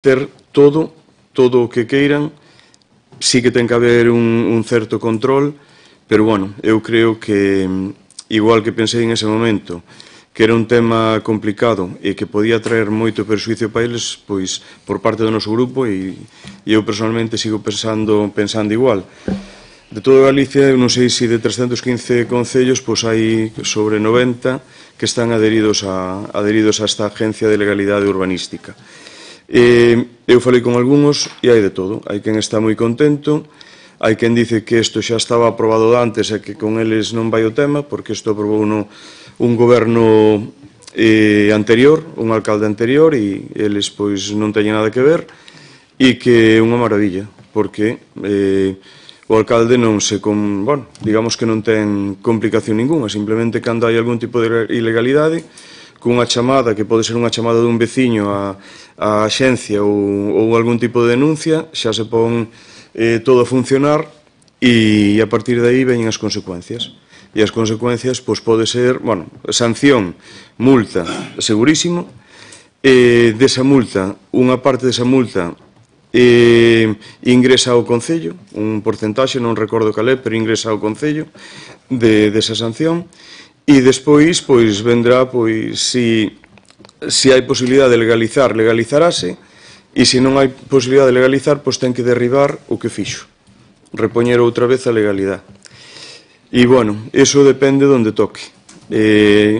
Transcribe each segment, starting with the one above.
ter todo o que queiran. Sí que ten que haber un certo control, pero, bueno, eu creo que, igual que pensei en ese momento, que era un tema complicado e que podía traer moito perxuízo para eles, pois, por parte do noso grupo, e eu personalmente sigo pensando igual. De toda Galicia, eu non sei se de 315 concellos, pois hai sobre 90 que están adheridos a esta Agencia de Legalidade Urbanística. Eu falei con algúns e hai de todo. Hai quen está moi contento, hai quen dice que isto xa estaba aprobado antes e que con eles non vai o tema, porque isto aprobou un goberno anterior, un alcalde anterior, e eles pois non teñen nada que ver, e que é unha maravilla, porque o alcalde non digamos que non ten complicación ninguna, simplemente cando hai algún tipo de ilegalidade, cunha chamada, que pode ser unha chamada dun veciño á axencia ou algún tipo de denuncia, xa se pon todo a funcionar e a partir de aí veñen as consecuencias. E as consecuencias pode ser, sanción, multa, segurísimo, desa multa, unha parte desa multa ingresa ao Concello, un porcentaxe, non recordo cal é, pero ingresa ao Concello desa sanción. E despois, vendrá, se hai posibilidade de legalizar, legalizarase, e se non hai posibilidade de legalizar, ten que derribar o que fixo, repoñer outra vez a legalidade. E, iso depende de onde toque.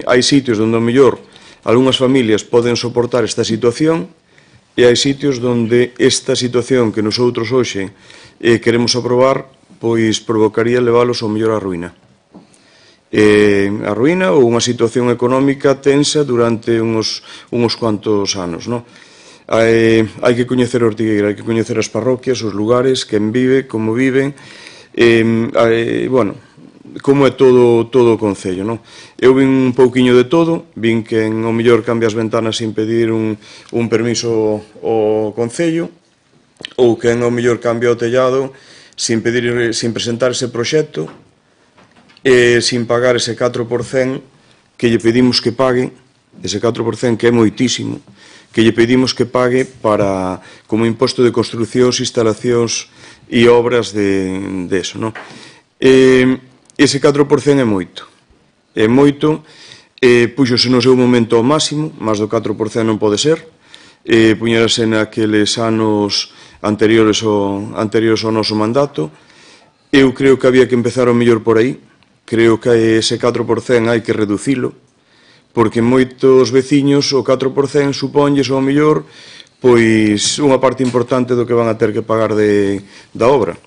Hai sitios onde, ao mellor, algunhas familias poden soportar esta situación, e hai sitios onde esta situación que nosotros hoxe queremos aprobar, provocaría leválos ao mellor á ruína. A ruína ou unha situación económica tensa durante uns cuantos anos, non? Hai que coñecer Ortigueira, hai que coñecer as parroquias, os lugares, quen vive, como viven, como é todo o Concello, non? Eu vin un pouquiño de todo, vin que ao mellor cambia as ventanas sin pedir un permiso ao Concello, ou que ao mellor cambia o tellado sin presentar ese proxecto, sin pagar ese 4% que lle pedimos que pague, ese 4% que é moitísimo, que lle pedimos que pague como imposto de construcións, instalacións e obras de eso, non? Ese 4% é moito, puxose no seu momento ao máximo, máis do 4% non pode ser, puñerase naqueles anos anteriores ao noso mandato. Eu creo que había que empezar ao mellor por aí. Creo que ese 4% hai que reducilo, porque moitos veciños o 4% supónlles ao mellor unha parte importante do que van a ter que pagar da obra.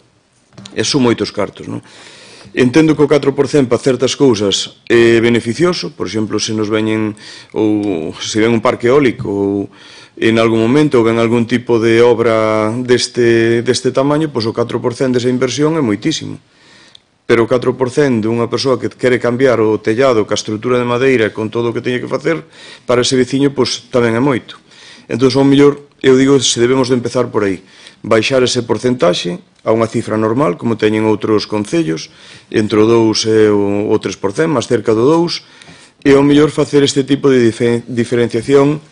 E son moitos cartos, non? Entendo que o 4% para certas cousas é beneficioso, por exemplo, se nos veñen, ou se ven un parque eólico, ou en algún momento, ou ven algún tipo de obra deste tamaño, o 4% desa inversión é moitísimo. Pero o 4% dunha persoa que quere cambiar o tellado, ca estrutura de madeira, con todo o que teña que facer, para ese veciño, tamén é moito. Entón, ao mellor, eu digo, se debemos de empezar por aí, baixar ese porcentaxe a unha cifra normal, como teñen outros concellos, entre o 2 e o 3%, máis cerca do 2%, e ao mellor facer este tipo de diferenciación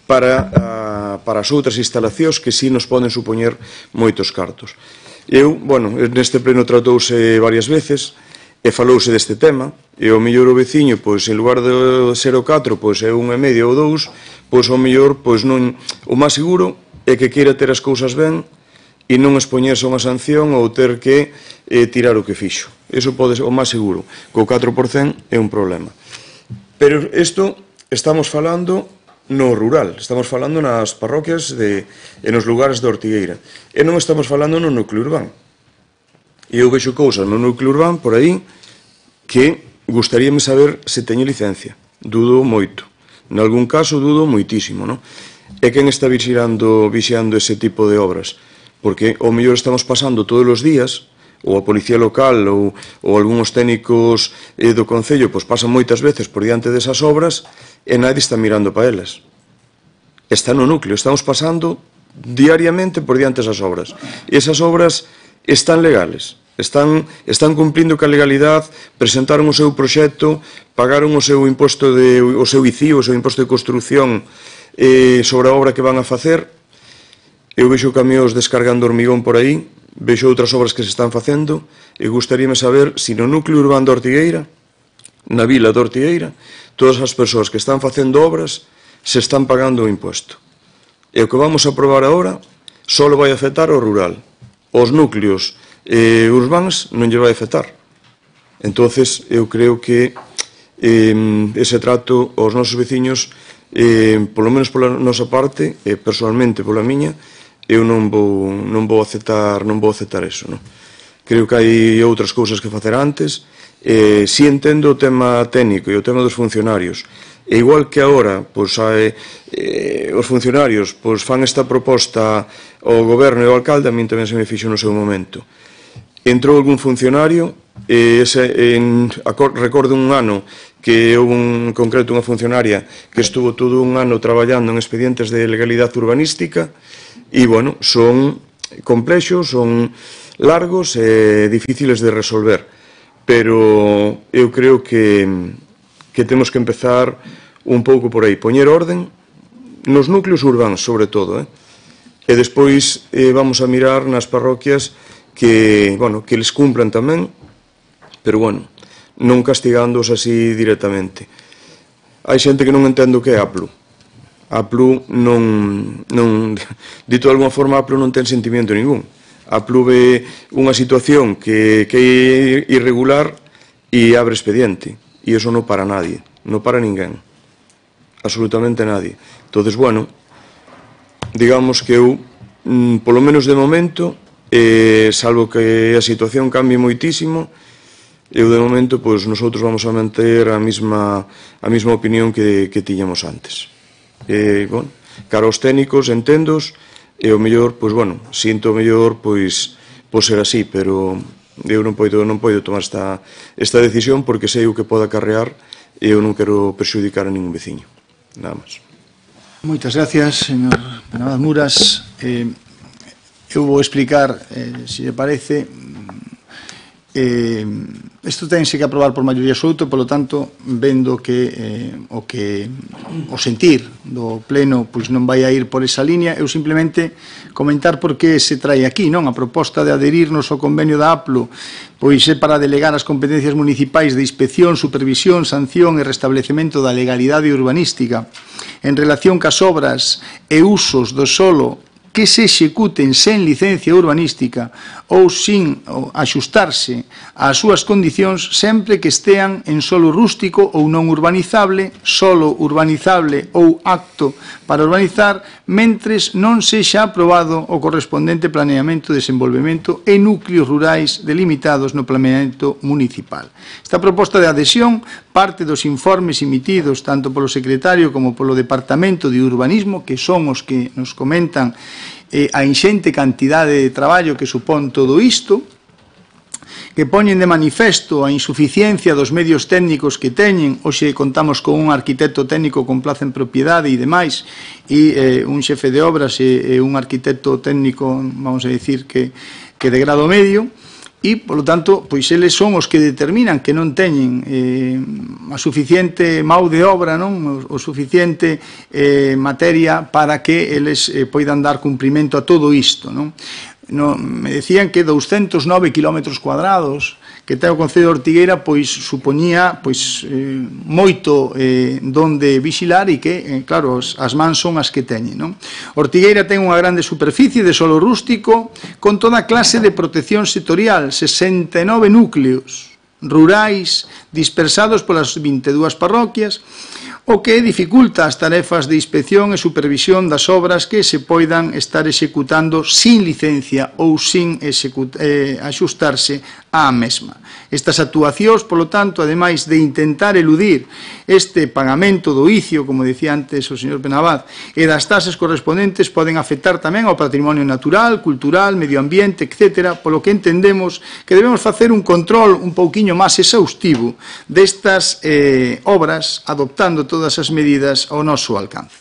para as outras instalacións que sí nos poden supoñer moitos cartos. Neste pleno tratouse varias veces e falouse deste tema, e ao mellor o veciño, en lugar de ser o 4, é 1,5 ou 2, ao mellor, o máis seguro é que queira ter as cousas ben e non expoñerse a unha sanción ou ter que tirar o que fixo. Iso pode ser o máis seguro, que o 4% é un problema. Pero isto estamos falando no rural, estamos falando nas parroquias e nos lugares de Ortigueira, e non estamos falando no núcleo urbano. E eu vexo cousas no núcleo urbano por aí que gustaríame saber se teño licencia. Dudo moito, nalgún caso dudo moitísimo, non? E quen está vixiando ese tipo de obras? Porque ao mellor estamos pasando todos os días, ou a policía local ou algúns técnicos do Concello pasan moitas veces por diante desas obras e nadie está mirando para elas. Está no núcleo, estamos pasando diariamente por diante desas obras. E esas obras están legales, están cumplindo ca legalidade, presentaron o seu proxecto, pagaron o seu imposto o seu ICI, o seu imposto de construción sobre a obra que van a facer, Eu vexo camións descargando hormigón por aí, vexo outras obras que se están facendo, e gustaríame saber se no núcleo urbano de Ortigueira, na vila de Ortigueira, todas as persoas que están facendo obras se están pagando o imposto. E o que vamos a aprobar agora só vai afectar ao rural. Os núcleos urbanos non lle vai afectar. Entonces, eu creo que ese trato aos nosos veciños, polo menos pola nosa parte, personalmente pola miña, eu non vou aceptar eso, non? Creo que hai outras cousas que facer antes. Si entendo o tema técnico e o tema dos funcionarios, e igual que agora os funcionarios fan esta proposta ao goberno e ao alcalde, a min tamén se me fixo no seu momento. Entrou algún funcionario, recordo un ano que houve en concreto unha funcionaria que estuvo todo un ano traballando en expedientes de legalidade urbanística, e, bueno, son complexos, son largos e difíciles de resolver, pero eu creo que temos que empezar un pouco por aí, poñer orden nos núcleos urbanos, sobre todo, e despois vamos a mirar nas parroquias que les cumplan tamén, pero, bueno, non castigándoos así directamente. Hai xente que non entende o que é APLU. APLU non, dito de alguma forma, APLU non ten sentimiento ningún. APLU ve unha situación que é irregular e abre expediente. E iso non para nadie, non para ninguén. Absolutamente nadie. Entonces, bueno, digamos que eu, polo menos de momento, salvo que a situación cambie moitísimo, eu de momento, pois, nosotros vamos a manter a mesma opinión que tiñamos antes. Bueno, cara aos técnicos, entendos, e o mellor, pois, bueno, sinto o mellor, pois, ser así, pero eu non podo tomar esta decisión porque sei o que pode acarrear e eu non quero perxudicar a ningún veciño. Nada máis. Moitas gracias, señor Penabad Muras. Eu vou explicar, se lle parece, isto tense que aprobar por maioría absoluta, polo tanto, vendo que o sentir do pleno pois non vai a ir por esa línea, eu simplemente comentar por que se trae aquí, non? A proposta de adherirnos ao convenio da APLU pois é para delegar as competencias municipais de inspección, supervisión, sanción e restablecemento da legalidade urbanística en relación cas obras e usos do solo que se executen sen licencia urbanística ou sin axustarse ás súas condicións sempre que estean en solo rústico ou non urbanizable, solo urbanizable ou apto para urbanizar, mentres non sexa aprobado o correspondente planeamento de desenvolvemento e núcleos rurais delimitados no planeamento municipal. Esta proposta de adhesión parte dos informes emitidos tanto polo secretario como polo Departamento de Urbanismo, que son os que nos comentan a inxente cantidade de traballo que supón todo isto, que poñen de manifesto a insuficiencia dos medios técnicos que teñen. Hoxe contamos con un arquitecto técnico con plaza en propiedade e demais, e un xefe de obras e un arquitecto técnico, vamos a decir, que de grado medio, e, polo tanto, pois eles son os que determinan que non teñen a suficiente mão de obra, non? O suficiente materia para que eles poidan dar cumprimento a todo isto, non? Me decían que 209 kilómetros cuadrados que ten o Concello de Ortigueira pois supoñía moito donde vixilar e que, claro, as mans son as que teñen, non? Ortigueira ten unha grande superficie de solo rústico con toda clase de protección sectorial, 69 núcleos rurais dispersados polas 22 parroquias, o que dificulta as tarefas de inspección e supervisión das obras que se poidan estar executando sin licencia ou sin axustarse á mesma. Estas actuacións, polo tanto, ademais de intentar eludir este pagamento do ICIO, como decía antes o señor Penabad, e das tasas correspondentes, poden afectar tamén ao patrimonio natural, cultural, medio ambiente, etc., polo que entendemos que debemos facer un control un pouquiño máis exhaustivo destas obras, adoptando todas as medidas ao noso alcance.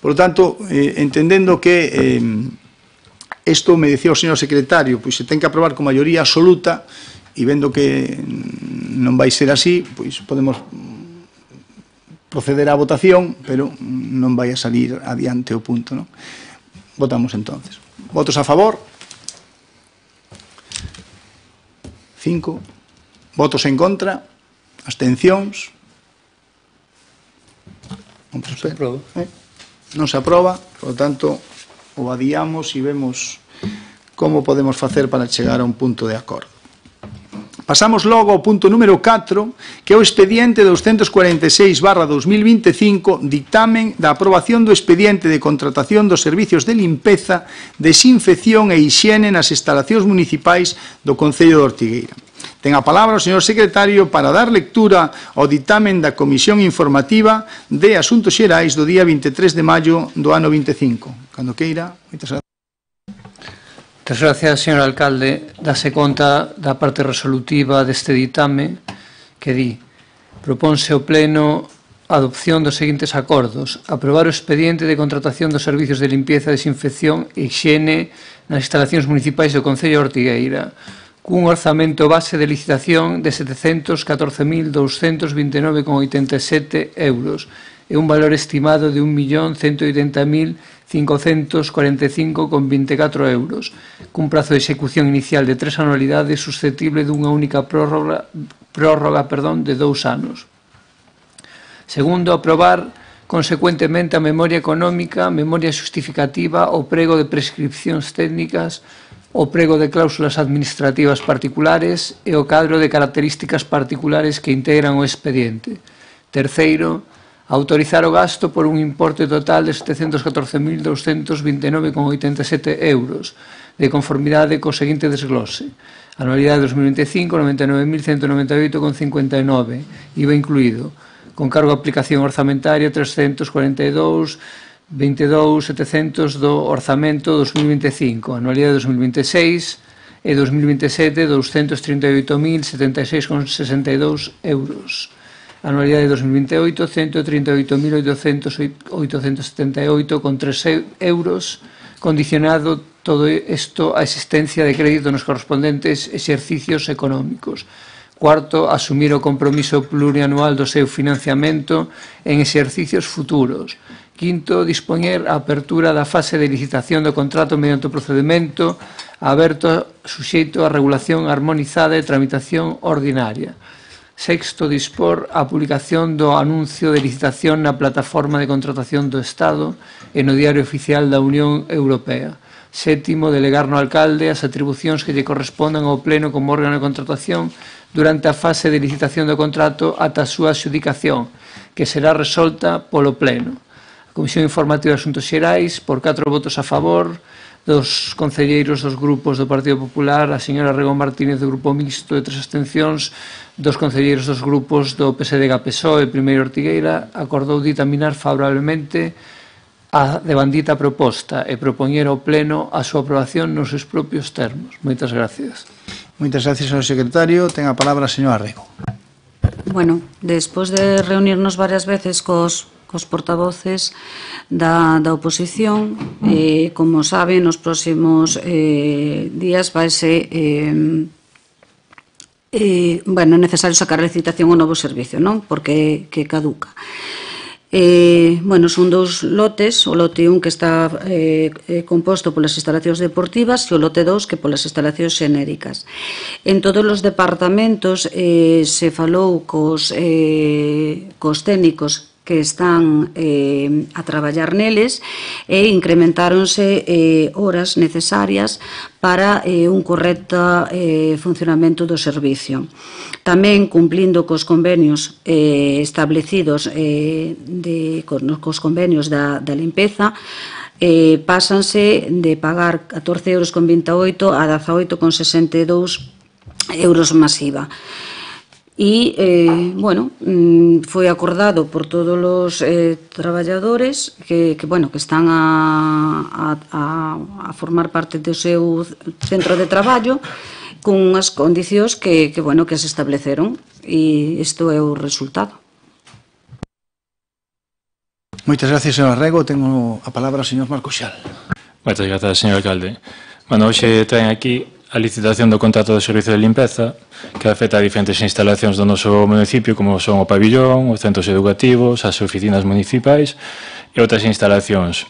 Por lo tanto, entendendo que isto, me decía o señor secretario, pois se ten que aprobar con maioría absoluta, e vendo que non vai ser así, pois podemos proceder á votación, pero non vai a salir adiante o punto, non? Votamos entonces. Votos a favor. 5. Votos en contra. Abstencións. Non se aproba, por lo tanto, o adiamos e vemos como podemos facer para chegar a un punto de acordo. Pasamos logo ao punto número 4, que é o expediente 246/2025, dictamen da aprobación do expediente de contratación dos servicios de limpeza, desinfección e hixiene nas instalacións municipais do Concello de Ortigueira. Ten a palabra o señor secretario para dar lectura ao dictamen da Comisión Informativa de Asuntos Xerais do día 23 de maio do ano 25. Cando queira, moitas gracias. Moitas gracias, señor alcalde. Dase conta da parte resolutiva deste ditame que di: proponse ao Pleno a adopción dos seguintes acordos: aprobar o expediente de contratación dos servicios de limpieza, desinfección e hixiene nas instalacións municipais do Concello de Ortigueira, cun orzamento base de licitación de 714.229,87 euros e un valor estimado de 1.180.545,24 euros, cun prazo de execución inicial de 3 anualidades susceptible dunha única prórroga de 2 anos. Segundo, aprobar consecuentemente a memoria económica, memoria xustificativa, o prego de prescripcións técnicas, o prego de cláusulas administrativas particulares e o cadro de características particulares que integran o expediente. Terceiro, autorizar o gasto por un importe total de 714.229,87 euros, de conformidade co seguinte desglose: anualidade 2025, 99.198,59, IVA incluído, con cargo de aplicación orzamentaria 342.22.700 do orzamento 2025, anualidade 2026 e 2027 238.076,62 euros, anualidade 2028 138.878,3 euros, condicionado todo isto a existencia de crédito nos correspondentes exercicios económicos. Cuarto, asumir o compromiso plurianual do seu financiamento en exercicios futuros. Quinto, dispoñer a apertura da fase de licitación do contrato mediante o procedimento aberto suxeito a regulación armonizada e tramitación ordinaria. Sexto, dispor a publicación do anuncio de licitación na plataforma de contratación do Estado e no Diario Oficial da Unión Europea. Sétimo, delegar no alcalde as atribucións que lle correspondan ao Pleno como órgano de contratación durante a fase de licitación do contrato ata a súa adxudicación, que será resolta polo Pleno. A Comisión Informativa de Asuntos Xerais, por 4 votos a favor, dos concelleiros dos grupos do Partido Popular, a señora Rego Martínez do Grupo Mixto e 3 abstencións, dos concelleiros dos grupos do PSDG-PSOE e Primeiro Ortigueira, acordou ditaminar favorablemente a devandita proposta e propoñer ao Pleno a súa aprobación nos seus propios termos. Moitas gracias. Moitas gracias, señor secretario. Ten a palabra a señora Rego. Bueno, despois de reunirnos varias veces cos portavoces da oposición, como sabe, nos próximos días vaise necesario sacar a licitación un novo servicio, non? Porque caduca. Bueno, son 2 lotes, o lote 1 que está composto polas instalacións deportivas e o lote 2 que polas instalacións xenéricas. En todos os departamentos se falou cos técnicos que están a traballar neles e incrementáronse horas necesarias para un correcto funcionamento do servicio. Tamén cumplindo cos convenios establecidos cos convenios da limpeza, pásanse de pagar 14,28 € a 18,62 € masiva. E, foi acordado por todos os traballadores que están a formar parte do seu centro de traballo con unhas condicións que se estableceron, e isto é o resultado. Moitas gracias, señor Rego. Tengo a palabra ao señor Marco Xal. Moitas gracias, señor alcalde. Bueno, hoxe traen aquí a licitación do contrato de servicio de limpeza que afecta a diferentes instalacións do noso municipio, como son o pabillón, os centros educativos, as oficinas municipais e outras instalacións.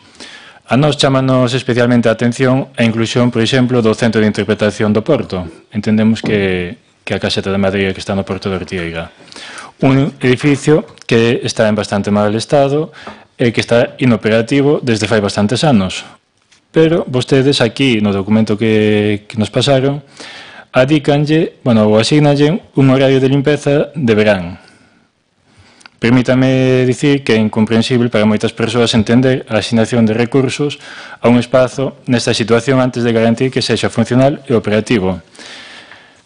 A nós chámanos especialmente a atención a inclusión, por exemplo, do Centro de Interpretación do Porto. Entendemos que a Caseta de Madeira que está no Porto de Ortigueira. Un edificio que está en bastante mal estado e que está inoperativo desde fai bastantes anos. Pero vostedes aquí, no documento que nos pasaron, adícanlle, ou asignanlle un horario de limpeza de verán. Permítame dicir que é incomprensible para moitas persoas entender a asignación de recursos a un espazo nesta situación antes de garantir que sexa funcional e operativo.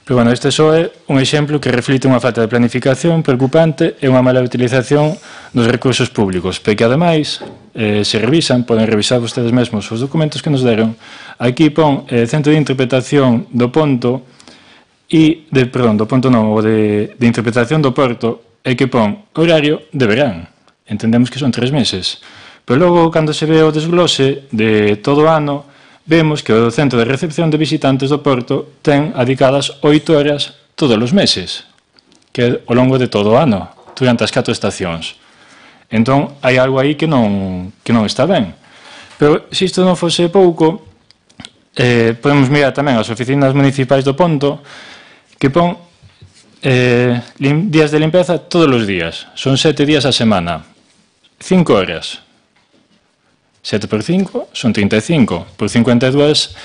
Pero, este só é un exemplo que reflite unha falta de planificación preocupante e unha mala utilización dos recursos públicos, porque, ademais, se revisan, poden revisar vostedes mesmos os documentos que nos deron, aquí pon Centro de Interpretación do Ponto de Interpretación do Porto, e que pon horario de verán. Entendemos que son 3 meses. Pero logo, cando se ve o desglose de todo o ano, vemos que o Centro de Recepción de Visitantes do Porto ten adicadas 8 horas todos os meses, que é ao longo de todo o ano, durante as 4 estacións. Entón, hai algo aí que non está ben. Pero, se isto non fose pouco, podemos mirar tamén as oficinas municipais do Ponto, que pon días de limpeza todos os días. Son 7 días a semana. 5 horas. 7 por 5 son 35. Por 52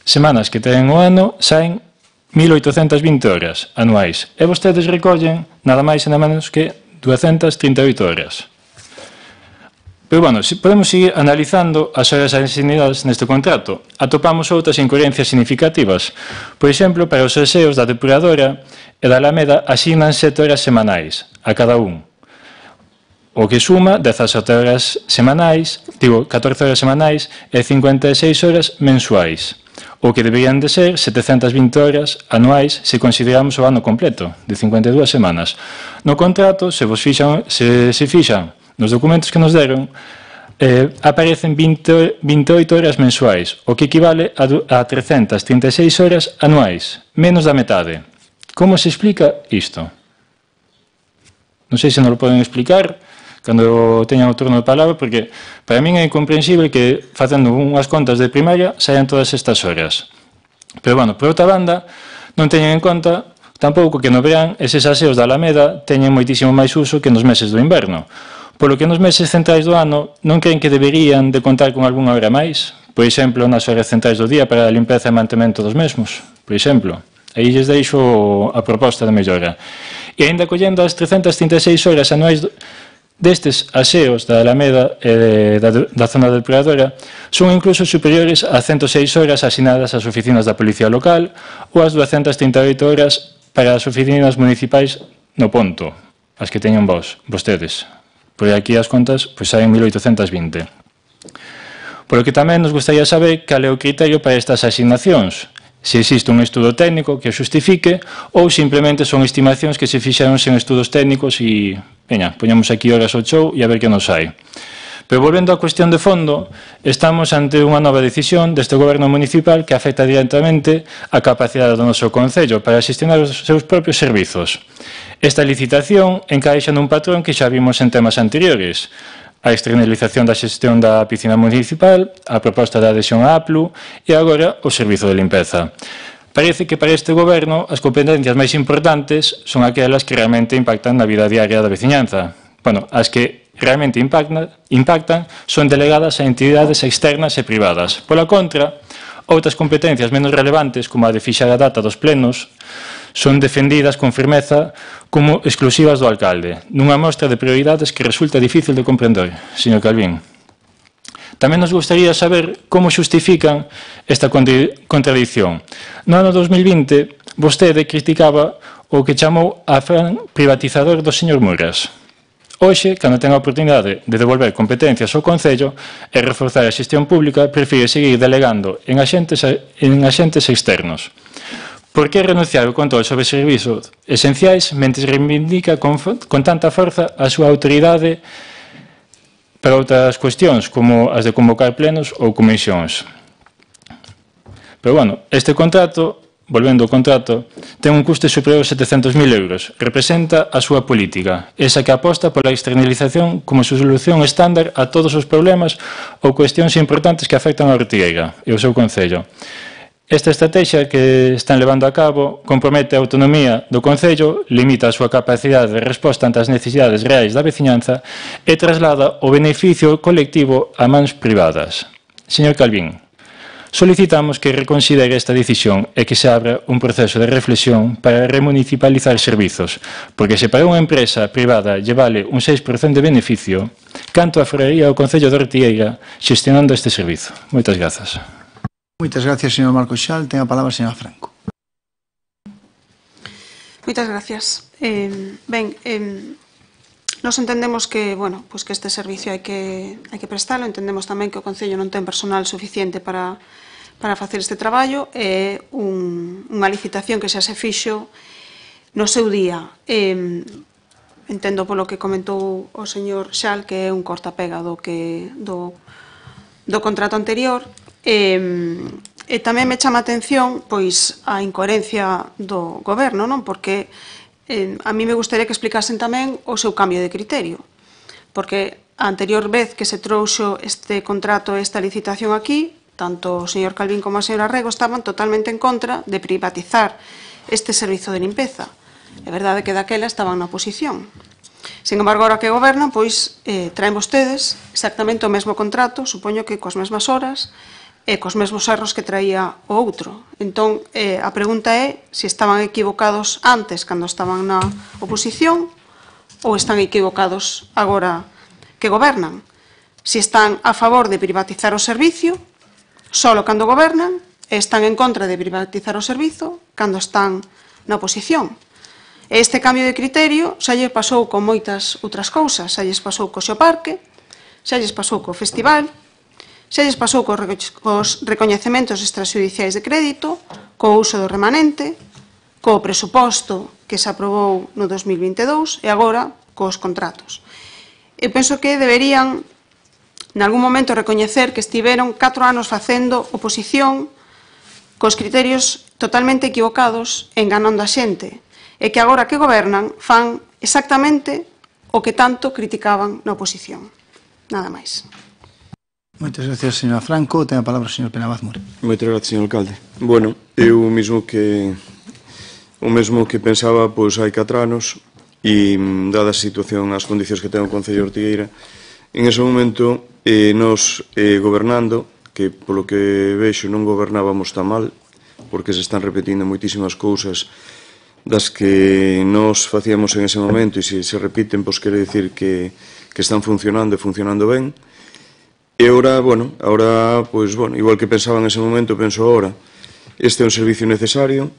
semanas que ten o ano, saen 1.820 horas anuais. E vostedes recollen nada máis e nada menos que 238 horas. Pero, podemos seguir analizando as horas asignadas neste contrato. Atopamos outras incoherencias significativas. Por exemplo, para os aseos da depuradora e da Alameda asignan 7 horas semanais a cada un, o que suma 17 horas semanais, 14 horas semanais e 56 horas mensuais, o que deberían de ser 720 horas anuais se consideramos o ano completo, de 52 semanas. No contrato, se fixan nos documentos que nos deron, aparecen 28 horas mensuais, o que equivale a 336 horas anuais, menos da metade. Como se explica isto? Non sei se non lo poden explicar cando teñan o turno de palabra, porque para min é incomprensible que, facendo unhas contas de primaria, saian todas estas horas. Pero, por outra banda, non teñen en conta tampouco que no verán eses aseos da Alameda teñen moitísimo máis uso que nos meses do inverno. Polo que nos meses centrais do ano non creen que deberían de contar con algunha hora máis, por exemplo, nas horas centrais do día para a limpeza e mantemento dos mesmos, por exemplo. Aí lles deixo a proposta de mellora. E ainda collendo as 336 horas anuais destes aseos da Alameda e da zona depuradora son incluso superiores a 106 horas asignadas ás oficinas da Policía Local ou as 238 horas para as oficinas municipais no Ponto, as que teñen vostedes. Por aquí as contas saen 1820. Por lo que tamén nos gustaría saber cal é o criterio para estas asignacións, se existe un estudo técnico que o xustifique ou simplemente son estimacións que se fixeron sen estudos técnicos e, poñamos aquí horas ao show e a ver que nos hai. Pero volvendo á cuestión de fondo, estamos ante unha nova decisión deste goberno municipal que afecta directamente a capacidade do noso concello para xestionar os seus propios servizos. Esta licitación encaixa nun patrón que xa vimos en temas anteriores, a externalización da xestión da piscina municipal, a proposta de adhesión á APLU e agora o servizo de limpeza. Parece que para este goberno as competencias máis importantes son aquelas que realmente impactan na vida diaria da veciñanza. As que realmente impactan son delegadas a entidades externas e privadas. Pola contra, outras competencias menos relevantes, como a de fixar a data dos plenos, son defendidas con firmeza como exclusivas do alcalde, nunha mostra de prioridades que resulta difícil de comprender, señor Calvín. Tamén nos gustaría saber como xustifican esta contradición. No ano 2020, vostede criticaba o que chamou afán privatizador do señor Murras. Hoxe, cando ten a oportunidade de devolver competencias ao Concello e reforzar a xestión pública, prefire seguir delegando en axentes externos. Por que renunciar ao control sobre servizos esenciais mentres reivindica con tanta forza a súa autoridade para outras cuestións, como as de convocar plenos ou comisións? Pero, este contrato volvendo ao contrato, ten un custe superior aos 700.000 euros. Representa a súa política, esa que aposta pola externalización como solución estándar a todos os problemas ou cuestións importantes que afectan a Ortigueira e o seu concello. Esta estrategia que están levando a cabo compromete a autonomía do concello, limita a súa capacidade de resposta ante as necesidades reais da veciñanza e traslada o beneficio colectivo a mans privadas. Señor Calvín, solicitamos que reconsidere esta decisión e que se abra un proceso de reflexión para remunicipalizar servizos, porque se para unha empresa privada lle vale un 6% de beneficio, canto aforraría o concello de Ortigueira xestionando este servizo. Moitas grazas. Moitas gracias, señor Marcos Xal. Ten a palabra a señora Franco. Moitas gracias. Nos entendemos que, bueno, pues que este servicio hai que prestalo. Entendemos tamén que o Concello non ten personal suficiente para facer este traballo. É unha licitación que xa se fixo no seu día. Entendo polo que comentou o señor Xal que é un cortapega do contrato anterior. E tamén me chama a atención pois a incoherencia do goberno, non? Porque a mí me gustaría que explicasen tamén o seu cambio de criterio, porque a anterior vez que se trouxo este contrato, esta licitación aquí, tanto o señor Calvín como a señora Rego estaban totalmente en contra de privatizar este servizo de limpeza. É verdade que daquela estaban na oposición. Sin embargo, agora que gobernan, pois traen vostedes exactamente o mesmo contrato, supoño que coas mesmas horas, e cos mesmos erros que traía o outro. Entón, a pregunta é se estaban equivocados antes, cando estaban na oposición, ou están equivocados agora que gobernan. Se están a favor de privatizar o servicio, solo cando gobernan, e están en contra de privatizar o servizo, cando están na oposición. E este cambio de criterio xa lles pasou con moitas outras cousas. Xa lles pasou co Xeoparque, xa lles pasou co festival, xa lles pasou cos recoñecementos extraxudiciais de crédito, co uso do remanente, co presuposto que se aprobou no 2022 e agora cos contratos. Eu penso que deberían, en algún momento, recoñecer que estiveron 4 anos facendo oposición cos criterios totalmente equivocados, enganando a xente, e que agora que gobernan fan exactamente o que tanto criticaban na oposición. Nada máis. Moitas gracias, señora Franco. Ten a palabra o señor Penabaz More. Moitas gracias, señor alcalde. Bueno, eu o mesmo que pensaba pois hai 4 anos e dada a situación, as condicións que ten o Concello de Ortigueira, en ese momento nos gobernando, que polo que vexo non gobernábamos tan mal, porque se están repetindo moitísimas cousas das que nos facíamos en ese momento e se repiten, pois quere dicir que están funcionando e funcionando ben. E agora, igual que pensaba en ese momento, penso agora, este é un servicio necesario,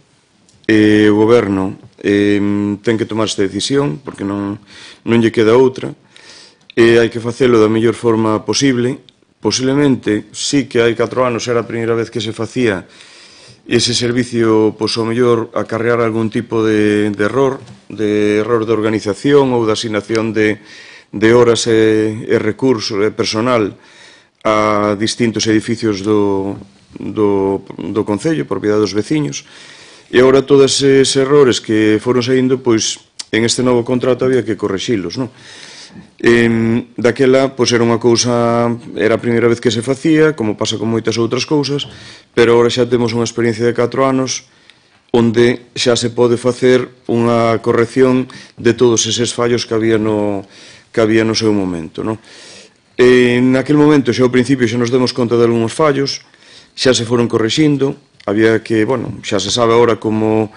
o goberno ten que tomar esta decisión, porque non lle queda outra, e hai que facelo da mellor forma posible. Posiblemente, sí que hai 4 anos era a primeira vez que se facía ese servicio, pois ao mellor acarrear algún tipo de error de organización ou de asignación de horas e recursos e personal a distintos edificios do Concello, propiedade dos veciños, e agora todos eses errores que foron saindo, pois, en este novo contrato había que correxilos, non? Daquela, pois, era unha cousa, era a primeira vez que se facía, como pasa con moitas outras cousas, pero agora xa temos unha experiencia de 4 anos onde xa se pode facer unha corrección de todos eses fallos que había no seu momento, non? Naquele momento, xa ao principio, xa nos demos conta de algúns fallos, xa se foron correxindo, había que, xa se sabe agora como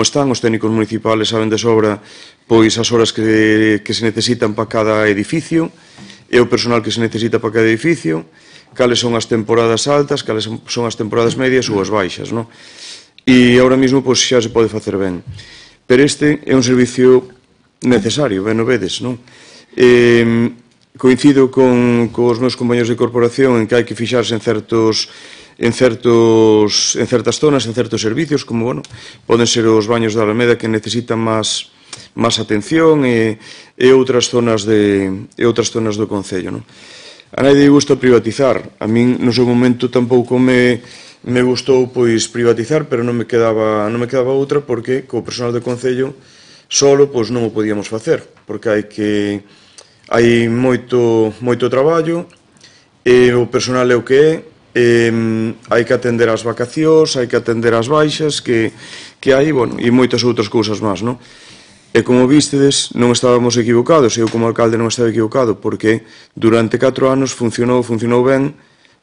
están, os técnicos municipales saben de sobra pois as horas que se necesitan para cada edificio e o personal que se necesita para cada edificio, cales son as temporadas altas, cales son as temporadas medias ou as baixas, non? E agora mesmo pois xa se pode facer ben. Pero este é un servicio necesario, ben o vedes, non? Coincido cos meus compañeros de corporación en que hai que fixarse en certas zonas, en certos servicios, como, poden ser os baños da Alameda que necesitan máis atención e outras zonas do Concello, non? a nadie gusta privatizar. A min, no seu momento, tampouco me gustou pois privatizar, pero non me quedaba outra, porque co personal do Concello solo pois non o podíamos facer, porque hai moito traballo, e o personal é o que é, hai que atender as vacacións, hai que atender as baixas que hai, bueno, e moitas outras cousas máis, non? E como vistedes, non estábamos equivocados, eu como alcalde non estaba equivocado, porque durante 4 anos funcionou ben,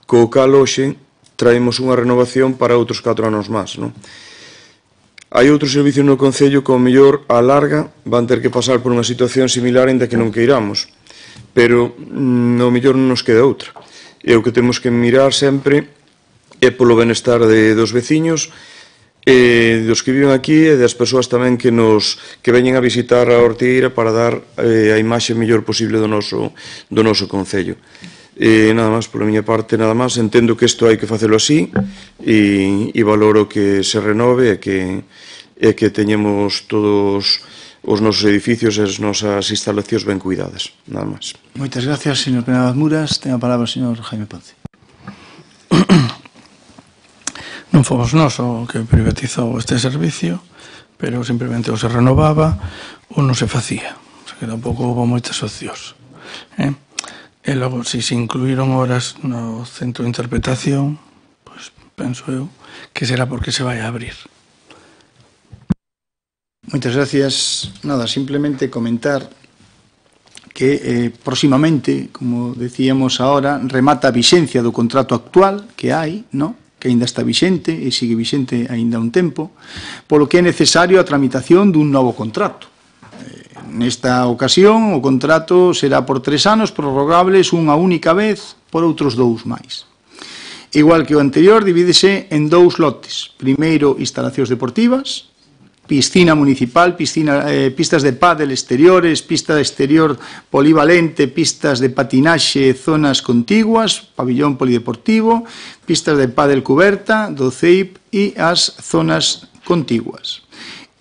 co cal hoxe traemos unha renovación para outros 4 anos máis, non? Hai outros servicios no Concello que, ao mellor, a larga, van ter que pasar por unha situación similar, ainda que non queiramos, pero, ao mellor, non nos queda outra. E o que temos que mirar sempre é polo benestar dos veciños, dos que viven aquí e das persoas tamén que veñen a visitar a Ortigueira para dar a imaxe mellor posible do noso Concello. Nada máis, pola miña parte, nada máis. Entendo que isto hai que facelo así e valoro que se renove e que teñemos todos os nosos edificios e as nosas instalacións ben cuidadas. Nada máis. Moitas gracias, señor Penabas Muras. Ten a palabra o señor Jaime Ponce. Non fomos nós o que privatizou este servicio, pero simplemente ou se renovaba ou non se facía. O sea que tampouco houve moitas opcións. E logo, se incluíron horas no centro de interpretación, pois penso eu que será porque se vai a abrir. Moitas gracias. Nada, simplemente comentar que próximamente, como decíamos ahora, remata a vixencia do contrato actual que hai, non? Que aínda está vixente e sigue vixente aínda un tempo, polo que é necesario a tramitación dun novo contrato. Nesta ocasión, o contrato será por 3 anos, prorrogables unha única vez por outros 2 máis. Igual que o anterior, divídese en 2 lotes. Primeiro, instalacións deportivas, piscina municipal, pistas de pádel exteriores, pista exterior polivalente, pistas de patinaxe, zonas contiguas, pabillón polideportivo, pistas de pádel cuberta, do CEIP e as zonas contiguas.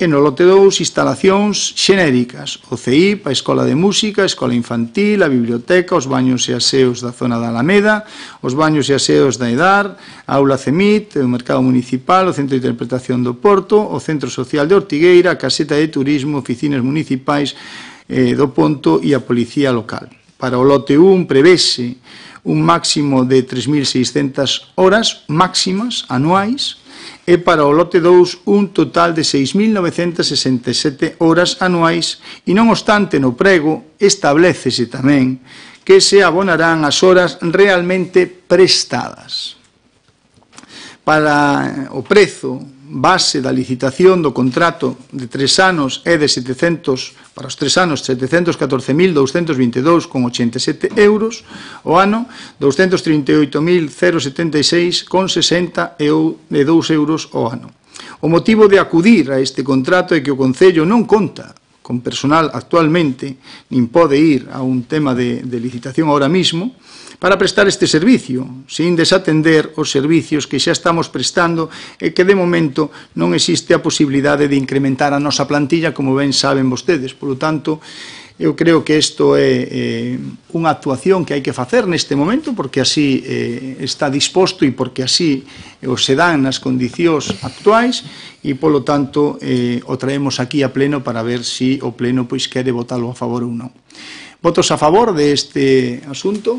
E no lote 2, instalacións xenéricas, o CEIP, a Escola de Música, a Escola Infantil, a Biblioteca, os baños e aseos da zona da Alameda, os baños e aseos da EDAR, a Aula CEMIT, o Mercado Municipal, o Centro de Interpretación do Porto, o Centro Social de Ortigueira, a Caseta de Turismo, oficinas municipais do Ponto e a Policía Local. Para o lote 1 prevese un máximo de 3.600 horas máximas anuais, e para o lote 2 un total de 6.967 horas anuais, e non obstante no prego establécese tamén que se abonarán as horas realmente prestadas. Para o prezo base da licitación do contrato de 3 anos é de 700, para os 3 anos, 714.222,87 euros o ano, 238.076,62 euros o ano. O motivo de acudir a este contrato é que o Concello non conta con personal actualmente, nin pode ir a un tema de licitación ahora mismo, para prestar este servicio, sin desatender os servicios que xa estamos prestando e que de momento non existe a posibilidade de incrementar a nosa plantilla, como ben saben vostedes. Por lo tanto, eu creo que isto é unha actuación que hai que facer neste momento, porque así está disposto e porque así se dan nas condicións actuais, e, polo tanto, o traemos aquí a pleno para ver se o pleno quere votalo a favor ou non. Votos a favor deste asunto?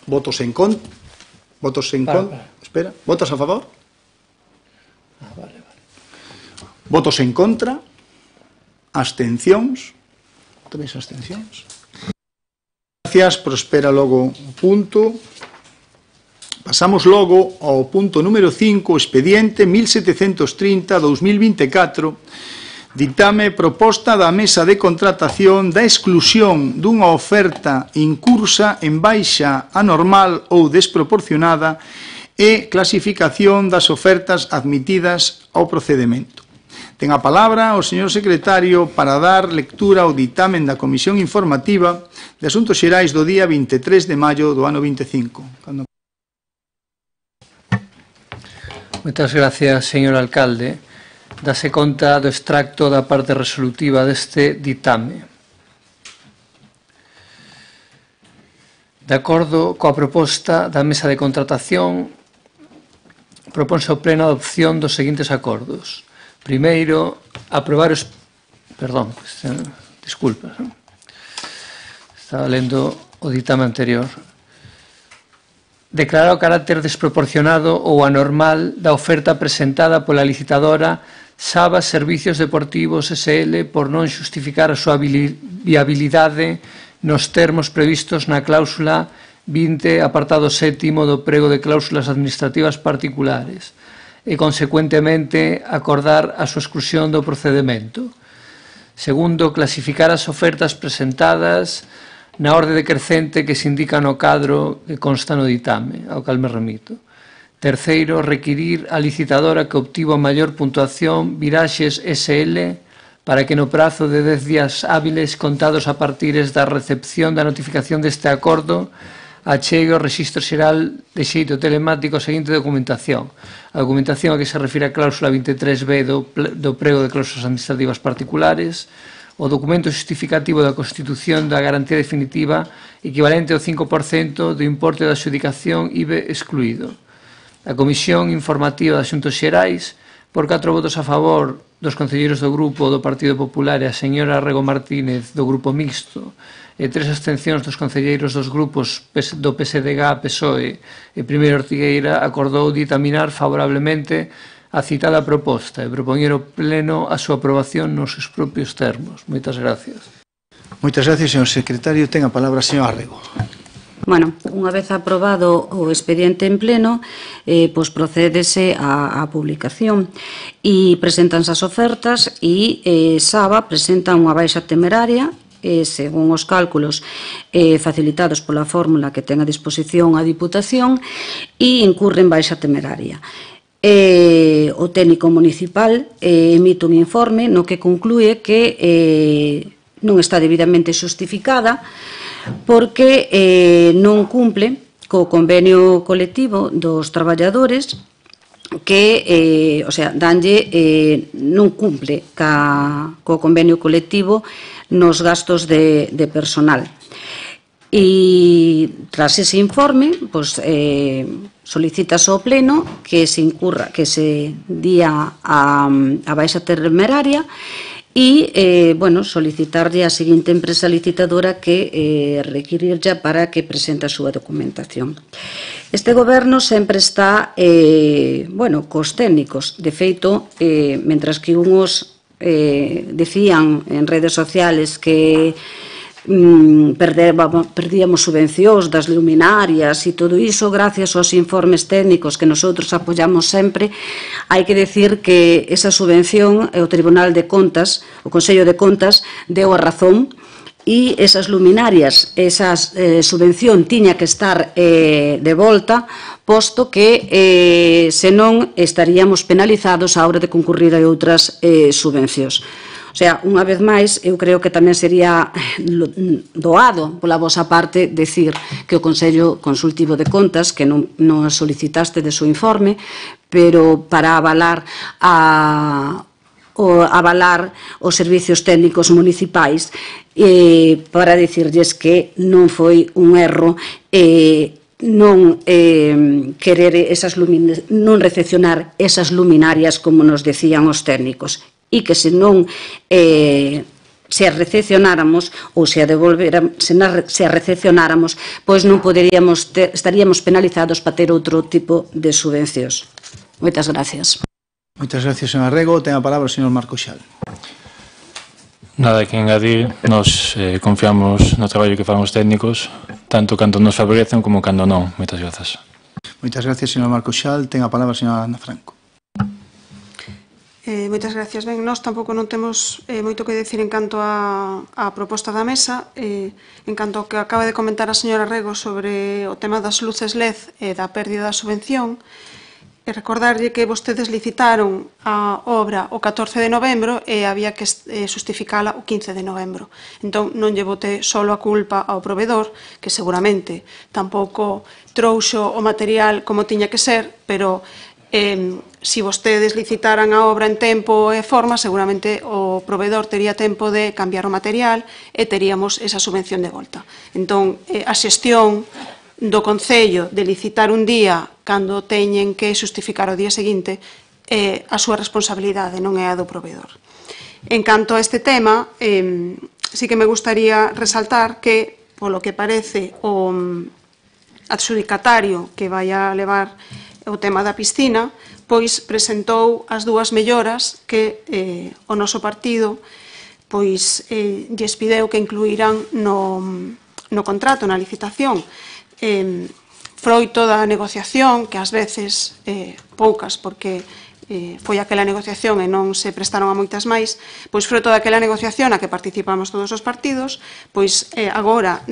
Votos en contra? Espera, votos a favor? Vale. Votos en contra? Abstencións? 3 abstencións. Gracias, prospera logo o punto. Pasamos logo ao punto número 5, expediente 1730-2024, ditame proposta da mesa de contratación da exclusión dunha oferta incursa en baixa anormal ou desproporcionada e clasificación das ofertas admitidas ao procedemento. Ten a palabra o señor secretario para dar lectura ao ditamen da Comisión Informativa de Asuntos Xerais do día 23 de maio do ano 25. Moitas gracias, señor alcalde. Dase conta do extracto da parte resolutiva deste ditame. De acordo coa proposta da mesa de contratación, proponse ao pleno a adopción dos seguintes acordos. Primeiro, aprobar os... Perdón, disculpa. Estaba lendo o ditame anterior. Declarar o carácter desproporcionado ou anormal da oferta presentada pola licitadora Saba Servicios Deportivos SL por non xustificar a súa viabilidade nos termos previstos na cláusula 20, apartado 7º do prego de cláusulas administrativas particulares e, consecuentemente, acordar a súa exclusión do procedemento. Segundo, clasificar as ofertas presentadas na orde decrecente que se indica no cadro que consta no ditame, ao cal me remito. Terceiro, requirir a licitadora que obtivo a maior puntuación Viraxes SL para que no prazo de 10 días hábiles contados a partir da recepción da notificación deste acordo achegue ao Rexistro Xeral de xeito telemático a seguinte documentación. A documentación a que se refire a cláusula 23b do prego de cláusulas administrativas particulares, o documento justificativo da constitución da garantía definitiva equivalente ao 5% do importe da adxudicación IBE excluído. A Comisión Informativa de Asuntos Xerais, por 4 votos a favor dos concelleiros do Grupo do Partido Popular e a señora Rego Martínez do Grupo Mixto e 3 abstencións dos concelleiros dos grupos do PSDG, PSOE e Primeiro Ortigueira, acordou ditaminar favorablemente a citada proposta e propoñer ao Pleno a súa aprobación nos seus propios termos. Moitas gracias. Moitas gracias, señor secretario. Ten a palabra a señora Rego. Bueno, unha vez aprobado o expediente en pleno, pois procédese á publicación e presentanse as ofertas e Saba presenta unha baixa temeraria según os cálculos facilitados pola fórmula que ten a disposición a Diputación e incurre en baixa temeraria. O técnico municipal emite un informe no que conclúe que non está debidamente xustificada porque non cumple co convenio colectivo dos traballadores que, non cumple co convenio colectivo nos gastos de personal. E tras ese informe, solicítase ao Pleno que se día a baixa temeraria e, solicitarlle a seguinte empresa licitadora que requirirlla para que presente a súa documentación. Este goberno sempre está, cos técnicos. De feito, mentras que uns decían en redes sociales que perdíamos subvencións das luminarias e todo iso, gracias aos informes técnicos que nosotros apoyamos sempre, hai que decir que esa subvención o Tribunal de Contas, o Consello de Contas, deu a razón e esas luminarias, esa subvención tiña que estar de volta, posto que senón estaríamos penalizados á hora de concurrir a outras subvencións. O sea, unha vez máis, eu creo que tamén sería doado pola vosa parte decir que o Consello Consultivo de Contas, que non solicitaste de seu informe, pero para avalar os servicios técnicos municipais, para dicirlles que non foi un erro non recepcionar esas luminarias como nos decían os técnicos, e que se non se a recepcionáramos ou se a recepcionáramos, pois non estaríamos penalizados para ter outro tipo de subvencións. Moitas gracias. Moitas gracias, señora Rego. Ten a palabra o señor Marco Xal. Nada que engadir, nos confiamos no traballo que fan os técnicos, tanto cando nos favorecen como cando non. Moitas grazas. Moitas gracias, señor Marco Xal. Ten a palabra a señora Ana Franco. Moitas gracias. Ben, nós tampouco non temos moito que decir en canto á proposta da mesa, en canto ao que acaba de comentar a señora Rego sobre o tema das luces LED e da pérdida da subvención, e recordarlle que vostedes licitaron a obra o 14 de novembro e había que justificala o 15 de novembro. Entón, non lle bote solo a culpa ao proveedor, que seguramente tampouco trouxo o material como tiña que ser, pero Se vostedes licitaran a obra en tempo e forma, seguramente o proveedor tería tempo de cambiar o material e teríamos esa subvención de volta. Entón, a xestión do Concello de licitar un día cando teñen que justificar o día seguinte é a súa responsabilidade, non é a do proveedor. En canto a este tema, sí que me gustaría resaltar que, polo que parece, o adxudicatario que vai a levar o tema da piscina, pois presentou as dúas melloras que o noso partido pois lles pideu que incluíran no contrato, na licitación. Froito da negociación, que ás veces poucas, porque foi aquela negociación e non se prestaron a moitas máis, pois froito daquela negociación a que participamos todos os partidos, pois agora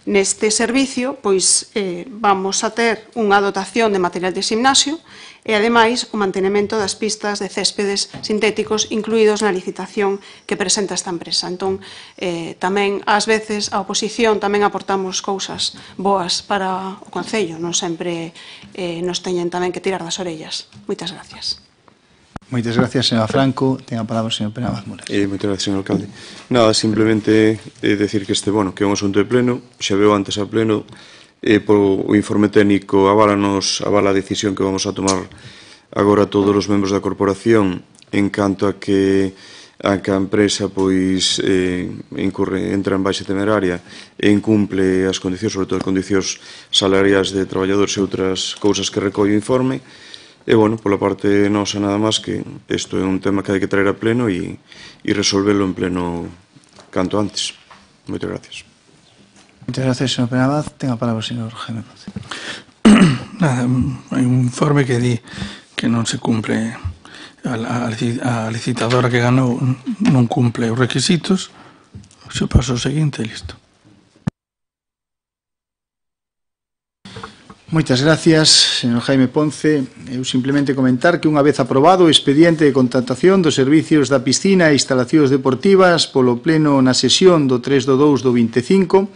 neste servicio pois vamos a ter unha dotación de material de gimnasio e, ademais, o mantenimento das pistas de céspedes sintéticos incluídos na licitación que presenta esta empresa. Entón, tamén, ás veces, a oposición tamén aportamos cousas boas para o Concello, non sempre nos teñen tamén que tirar das orellas. Moitas gracias. Moitas gracias, señora Franco. Ten a palabra o señor Penabaz Muras. Moitas gracias, señor alcalde. Nada, simplemente decir que este, bueno, que é un asunto de pleno, xa veo antes a pleno, o informe técnico avala a decisión que vamos a tomar agora todos os membros da corporación en canto a que a empresa pois entra en baixa temeraria e incumple as condicións, sobre todo as condicións salariais de traballadores e outras cousas que recolle o informe. E, bueno, pola parte nosa nada máis que isto é un tema que hai que traer a pleno e resolverlo en pleno canto antes. Moitas gracias. Moitas gracias, señor Penabaz. Ten a palabra o señor Jaime Ponce. Nada, hai un informe que di que non se cumpre, a licitadora que ganou non cumple os requisitos. Se pasa o seguinte e listo. Moitas gracias, señor Jaime Ponce. Eu simplemente comentar que unha vez aprobado o expediente de contratación dos servicios da piscina e instalacións deportivas polo pleno na sesión do 3/2/25,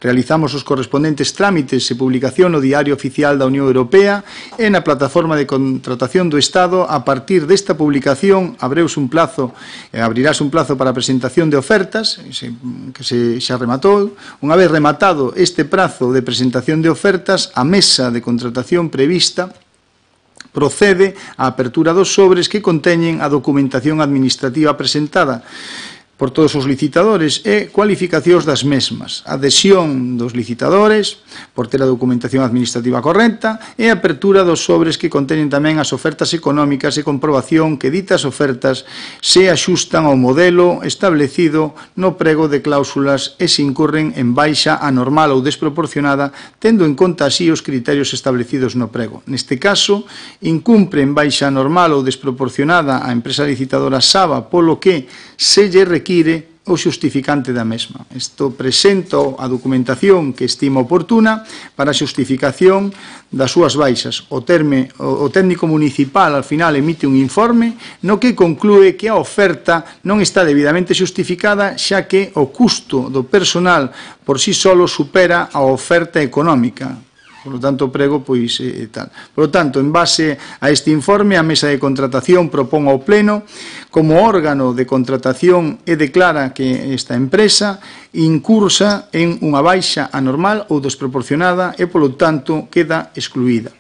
realizamos os correspondentes trámites e publicación no Diario Oficial da Unión Europea e na plataforma de contratación do Estado. A partir desta publicación abrirase un plazo para a presentación de ofertas que xa rematou. Unha vez rematado este prazo de presentación de ofertas, a mesa de contratación prevista procede á apertura dos sobres que conteñen a documentación administrativa presentada por todos os licitadores e cualificacións das mesmas, adhesión dos licitadores por ter a documentación administrativa correcta e a apertura dos sobres que conteñen tamén as ofertas económicas e comprobación que ditas ofertas se axustan ao modelo establecido no prego de cláusulas e se incurren en baixa anormal ou desproporcionada, tendo en conta así os criterios establecidos no prego. Neste caso, incumpre en baixa anormal ou desproporcionada a empresa licitadora Saba, polo que se lle require o xustificante da mesma. Isto presenta a documentación que estima oportuna para a xustificación das súas baixas. O técnico municipal, al final, emite un informe no que conclúe que a oferta non está debidamente xustificada, xa que o custo do personal por sí solo supera a oferta económica. Por lo tanto, prego, pois, tal. Por lo tanto, en base a este informe, a mesa de contratación propón ao Pleno como órgano de contratación e declara que esta empresa incursa en unha baixa anormal ou desproporcionada e, por lo tanto, queda excluída.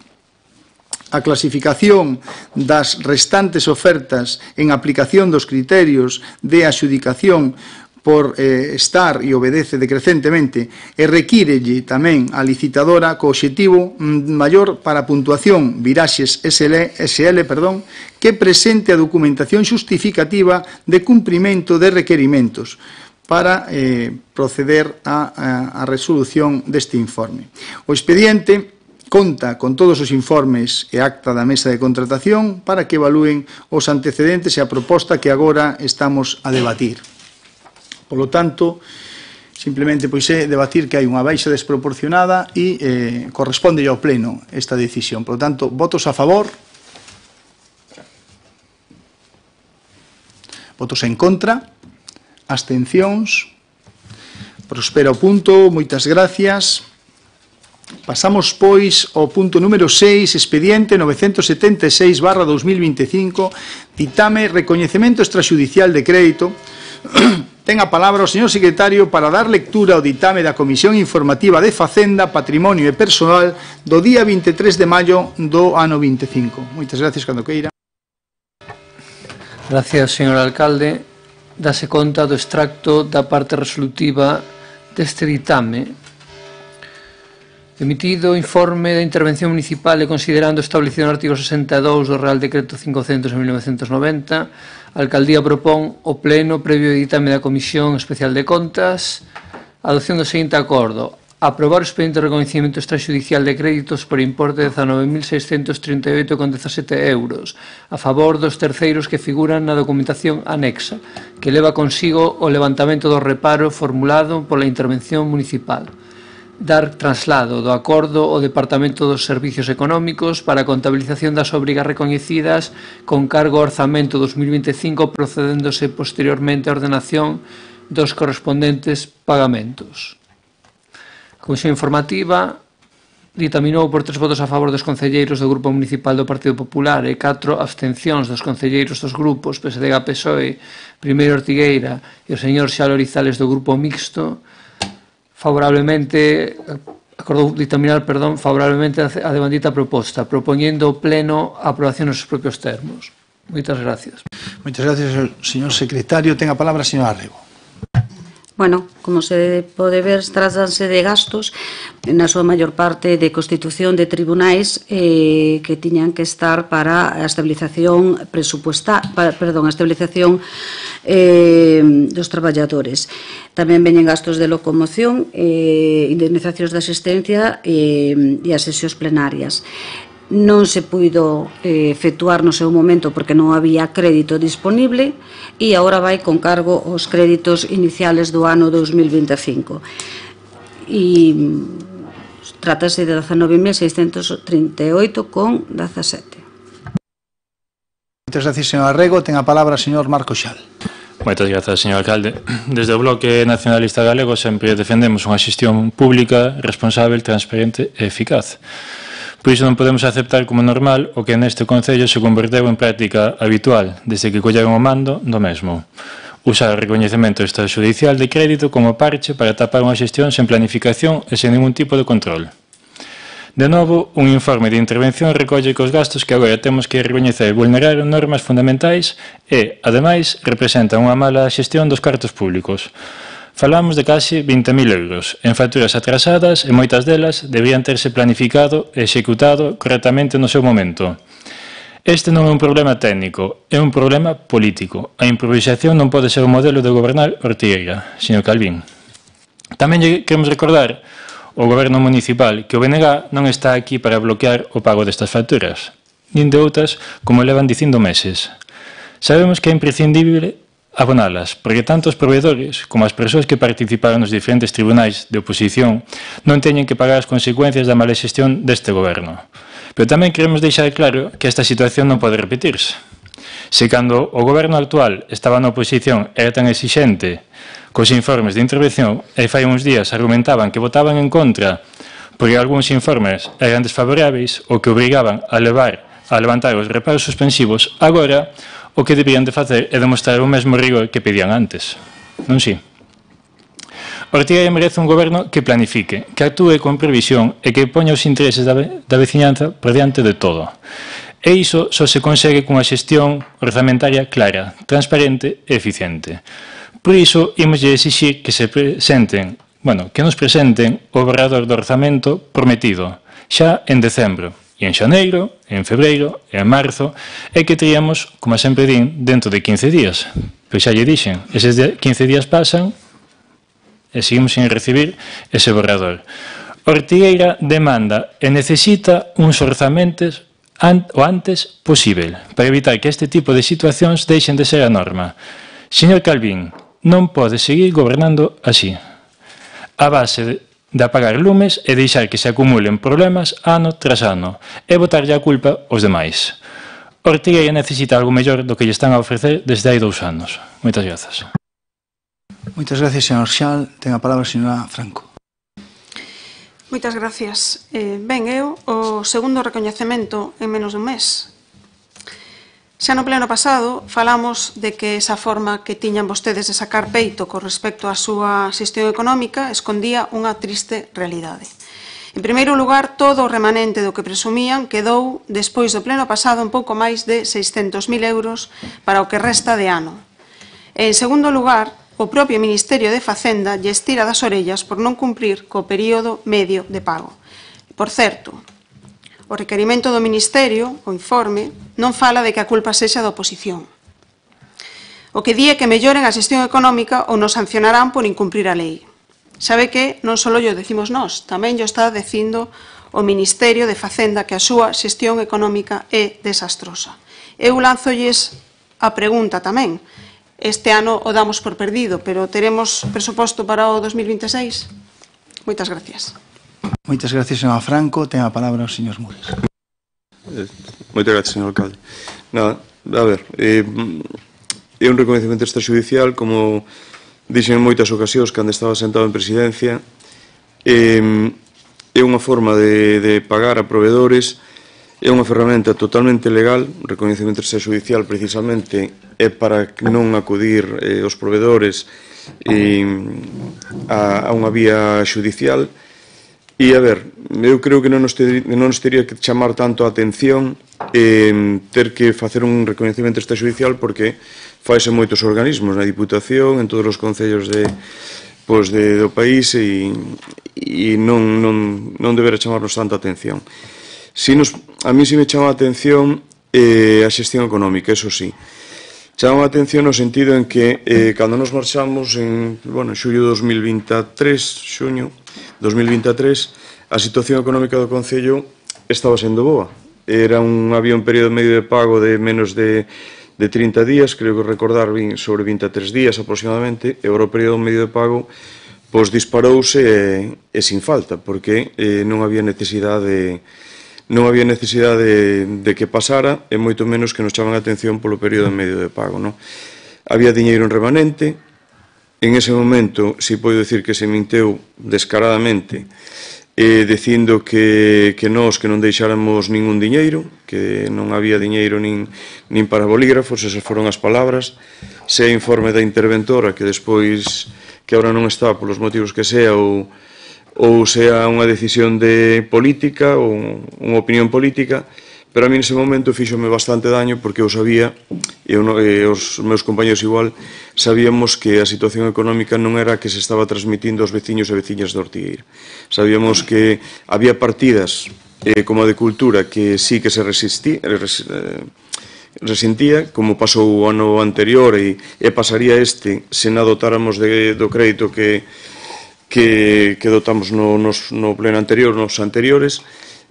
A clasificación das restantes ofertas en aplicación dos criterios de adxudicación por estar e obedece decrecentemente e requírelle tamén a licitadora co obxectivo maior para a puntuación viraxes SL, que presente a documentación xustificativa de cumprimento de requerimentos para proceder á resolución deste informe. O expediente conta con todos os informes e acta da mesa de contratación para que evalúen os antecedentes e a proposta que agora estamos a debatir. Por lo tanto, simplemente pois é debatir que hai unha baixa desproporcionada e corresponde ao Pleno esta decisión. Por lo tanto, votos a favor, votos en contra, abstencións. Prospera o punto, moitas gracias. Pasamos, pois, ao punto número 6, expediente 976/2025, ditame recoñecemento extrajudicial de crédito. Ten a palabra o señor secretario para dar lectura ao ditame da Comisión Informativa de Facenda, Patrimonio e Personal do día 23 de maio do ano 25. Moitas gracias, cando queira. Gracias, señor alcalde. Dase conta do extracto da parte resolutiva deste ditame. Emitido o informe da intervención municipal e considerando establecido no artigo 62 do Real Decreto 500 de 1990, a Alcaldía propón o Pleno, previo ditame da Comisión Especial de Contas, a adopción do seguinte acordo: aprobar o expediente de reconhecimento extrajudicial de créditos por importe de 19.638,17 euros a favor dos terceiros que figuran na documentación anexa, que leva consigo o levantamento do reparo formulado pola intervención municipal. Dar traslado do acordo ao Departamento dos Servicios Económicos para a contabilización das obrigas recoñecidas con cargo ao orzamento 2025, procedéndose posteriormente a ordenación dos correspondentes pagamentos. A Comisión Informativa ditaminou por 3 votos a favor dos concelleiros do Grupo Municipal do Partido Popular e 4 abstencións dos concelleiros dos grupos PSDG-PSOE, Primeiro Ortigueira e o señor Xalo Orizales do Grupo Mixto, favorablemente a devandita proposta, propoñendo ao Pleno a aprobación nos propios termos. Moitas gracias. Moitas gracias, señor secretario. Ten a palabra a señora Rego. Bueno, como se pode ver, trátanse de gastos, na súa maior parte de constitución de tribunais que tiñan que estar para a estabilización dos traballadores. Tamén veñen gastos de locomoción, indemnizacións de asistencia e as sesións plenarias. Non se puido efectuar no seu momento porque non había crédito disponible e agora vai con cargo os créditos iniciales do ano 2025. E trátase de 19.638,17. Moitas gracias, señor Rego. Ten a palabra o señor Marco Xal. Moitas grazas, señor alcalde. Desde o Bloque Nacionalista Galego sempre defendemos unha xestión pública, responsável, transparente e eficaz. Por iso non podemos aceptar como normal o que neste Concello se converteu en práctica habitual desde que colleron o mando do mesmo. Usar o recoñecemento extrajudicial de crédito como parche para tapar unha xestión sen planificación e sen ningún tipo de control. De novo, un informe de intervención recolle que os gastos que agora temos que recoñecer vulneraron normas fundamentais e, ademais, representan unha mala xestión dos cartos públicos. Falamos de case 20.000 euros en facturas atrasadas e moitas delas deberían terse planificado e executado correctamente no seu momento. Este non é un problema técnico, é un problema político. A improvisación non pode ser o modelo de gobernar Ortigueira, señor Calvín. Tamén queremos recordar ao goberno municipal que o BNG non está aquí para bloquear o pago destas facturas, nin de outras como levan dicindo meses. Sabemos que é imprescindible abonalas, porque tanto os proveedores como as persoas que participaron nos diferentes tribunais de oposición non teñen que pagar as consecuencias da mala xestión deste goberno. Pero tamén queremos deixar claro que esta situación non pode repetirse. Se cando o goberno actual estaba na oposición era tan exixente cos informes de intervención e fai uns días argumentaban que votaban en contra porque algúns informes eran desfavoráveis ou que obrigaban a levantar os reparos suspensivos, agora o que deberían de facer é demostrar o mesmo rigor que pedían antes. Non si? Ortigueira merece un goberno que planifique, que actúe con previsión e que poña os intereses da veciñanza por diante de todo. E iso só se consegue cunha xestión orzamentaria clara, transparente e eficiente. Por iso, imos exixir que nos presenten o borrador do orzamento prometido, xa en decembro, e en xaneiro, en febreiro e en marzo, e que teríamos, como sempre din, dentro de 15 días. Pois xa lle dixen, eses 15 días pasan e seguimos sin recibir ese borrador. Ortigueira demanda e necesita uns orzamentos o antes posible, para evitar que este tipo de situacións deixen de ser a norma. Señor Calvín, non pode seguir gobernando así. A base de apagar lumes e deixar que se acumulen problemas ano tras ano e botarlle a culpa aos demais. Ortigueira necesita algo mellor do que lle están a ofrecer desde hai 2 anos. Moitas grazas. Moitas gracias, señor Xal. Ten a palabra a señora Franco. Moitas gracias. Ben, eu, o segundo recoñecemento en menos dun mes. Xa no pleno pasado falamos de que esa forma que tiñan vostedes de sacar peito con respecto á súa xestión económica escondía unha triste realidade. En primeiro lugar, todo o remanente do que presumían quedou, despois do pleno pasado, un pouco máis de 600.000 euros para o que resta de ano. En segundo lugar, o propio Ministerio de Facenda lle estira das orellas por non cumprir co período medio de pago. Por certo, o requerimento do Ministerio, o informe, non fala de que a culpa sexa da oposición. O que di é que melloren a xestión económica ou nos sancionarán por incumprir a lei. Sabe que non só llo decimos nós, tamén llo está dicindo o Ministerio de Facenda que a súa xestión económica é desastrosa. Eu lanzolles a pregunta tamén. Este ano o damos por perdido, pero teremos presuposto para o 2026? Moitas gracias. Moitas gracias, señor Franco. Ten a palabra o señor Muris. Moitas gracias, señor alcalde. Nada, a ver, é un reconhecimento extrajudicial, como dixen en moitas ocasións cando estaba sentado en presidencia, é unha forma de pagar a proveedores. É unha ferramenta totalmente legal. O recoñecemento extrajudicial precisamente é para non acudir os proveedores a unha vía judicial. E, a ver, eu creo que non nos teria que chamar tanto a atención ter que facer un recoñecemento extrajudicial, porque faise moitos organismos, na Diputación, en todos os concellos do país, e non debera chamarnos tanta atención. A mí si me chama a atención a xestión económica, eso sí. Chama a atención no sentido en que cando nos marchamos en xullo 2023, a situación económica do Concello estaba sendo boa. Había un período medio de pago de menos de 30 días, creo que recordar sobre 23 días aproximadamente, e o período medio de pago disparouse e sin falta, porque non había necesidade de que pasara, e moito menos que nos chaman a atención polo período medio de pago. Había diñeiro en remanente. En ese momento, si podo dicir que se minteu descaradamente, dicindo que non deixáramos ningún diñeiro, que non había diñeiro nin para bolígrafos. Esas foron as palabras. Se informe da interventora, que despois, que agora non está polos motivos que sea, ou sea unha decisión de política ou unha opinión política, pero a mí nese momento fíxome bastante daño, porque eu sabía, e os meus compañeros igual, sabíamos que a situación económica non era a que se estaba transmitindo aos veciños e veciñas de Ortigueira. Sabíamos que había partidas como a de cultura que sí que se resentía, como pasou o ano anterior e pasaría se non dotáramos do crédito que dotamos no pleno anterior, nos anteriores,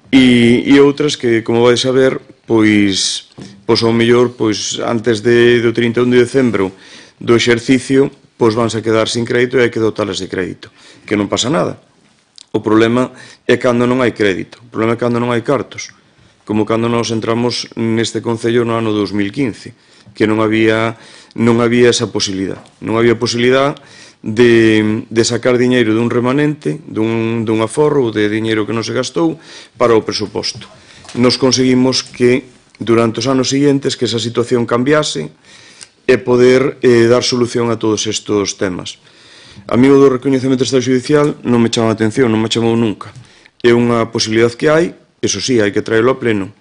e outras que, como vais a ver, pois ao mellor, antes do 31 de decembro do exercicio, vanse a quedar sin crédito e hai que dotalas de crédito, que non pasa nada. O problema é cando non hai crédito, o problema é cando non hai cartos, como cando nos entramos neste Concello no ano 2015, que non había esa posibilidad. Non había posibilidad de sacar diñeiro dun remanente, dun aforro ou de diñeiro que non se gastou para o presuposto. Nos conseguimos que durante os anos seguintes que esa situación cambiase e poder dar solución a todos estes temas. A mí o do recoñecemento extrajudicial non me chama a atención, non me chamou nunca. É unha posibilidade que hai, eso sí, hai que traelo a pleno,